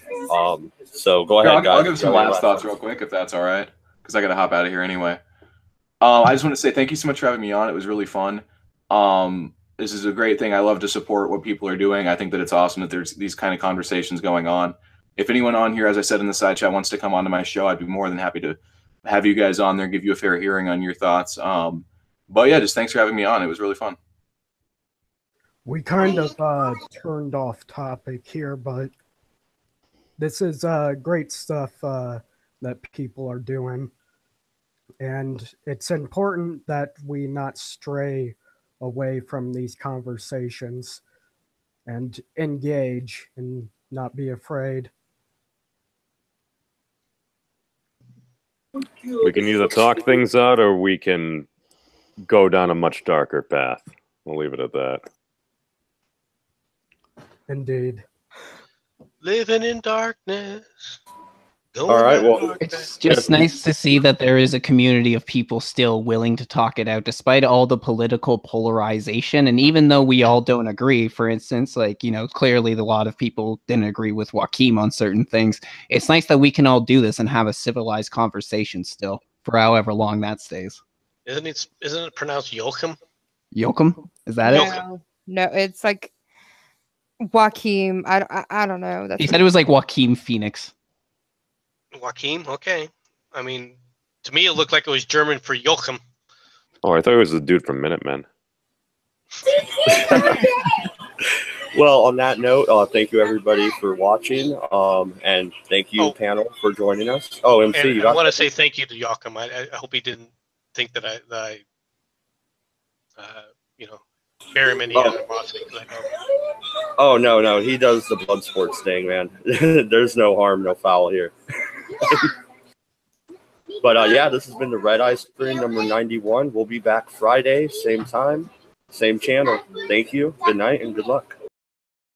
So go ahead, guys. I'll give some last thoughts real quick, if that's all right, because I got to hop out of here anyway. I just want to say thank you so much for having me on. It was really fun. This is a great thing. I love to support what people are doing. I think that it's awesome that there's these kind of conversations going on. If anyone on here, as I said in the side chat, wants to come onto my show, I'd be more than happy to have you guys on there, give you a fair hearing on your thoughts. But yeah, just thanks for having me on. It was really fun. We kind of turned off topic here, but this is great stuff that people are doing. And it's important that we not stray away from these conversations and engage and not be afraid. We can either talk things out or we can go down a much darker path. We'll leave it at that. Indeed. Living in darkness. All right, well, it's just nice to see that there is a community of people still willing to talk it out despite all the political polarization. And even though we all don't agree, for instance, like, clearly a lot of people didn't agree with Joaquim on certain things. It's nice that we can all do this and have a civilized conversation still for however long that stays. Isn't it pronounced Joachim? Joachim? Is that it? No, it's like Joaquim. I don't know. He said it was like Joaquim Phoenix. Joaquim, okay. I mean, to me, it looked like it was German for Joachim. Oh, I thought it was the dude from Minutemen. Well, on that note, thank you everybody for watching, and thank you panel for joining us. Oh, MC, I want to say thank you to Joachim. I hope he didn't think that I bear him any animosity. Oh no, he does the blood sports thing, man. There's no harm, no foul here. But yeah, this has been the Redeye stream number 91. We'll be back Friday, same time. Same channel. Thank you. Good night and good luck.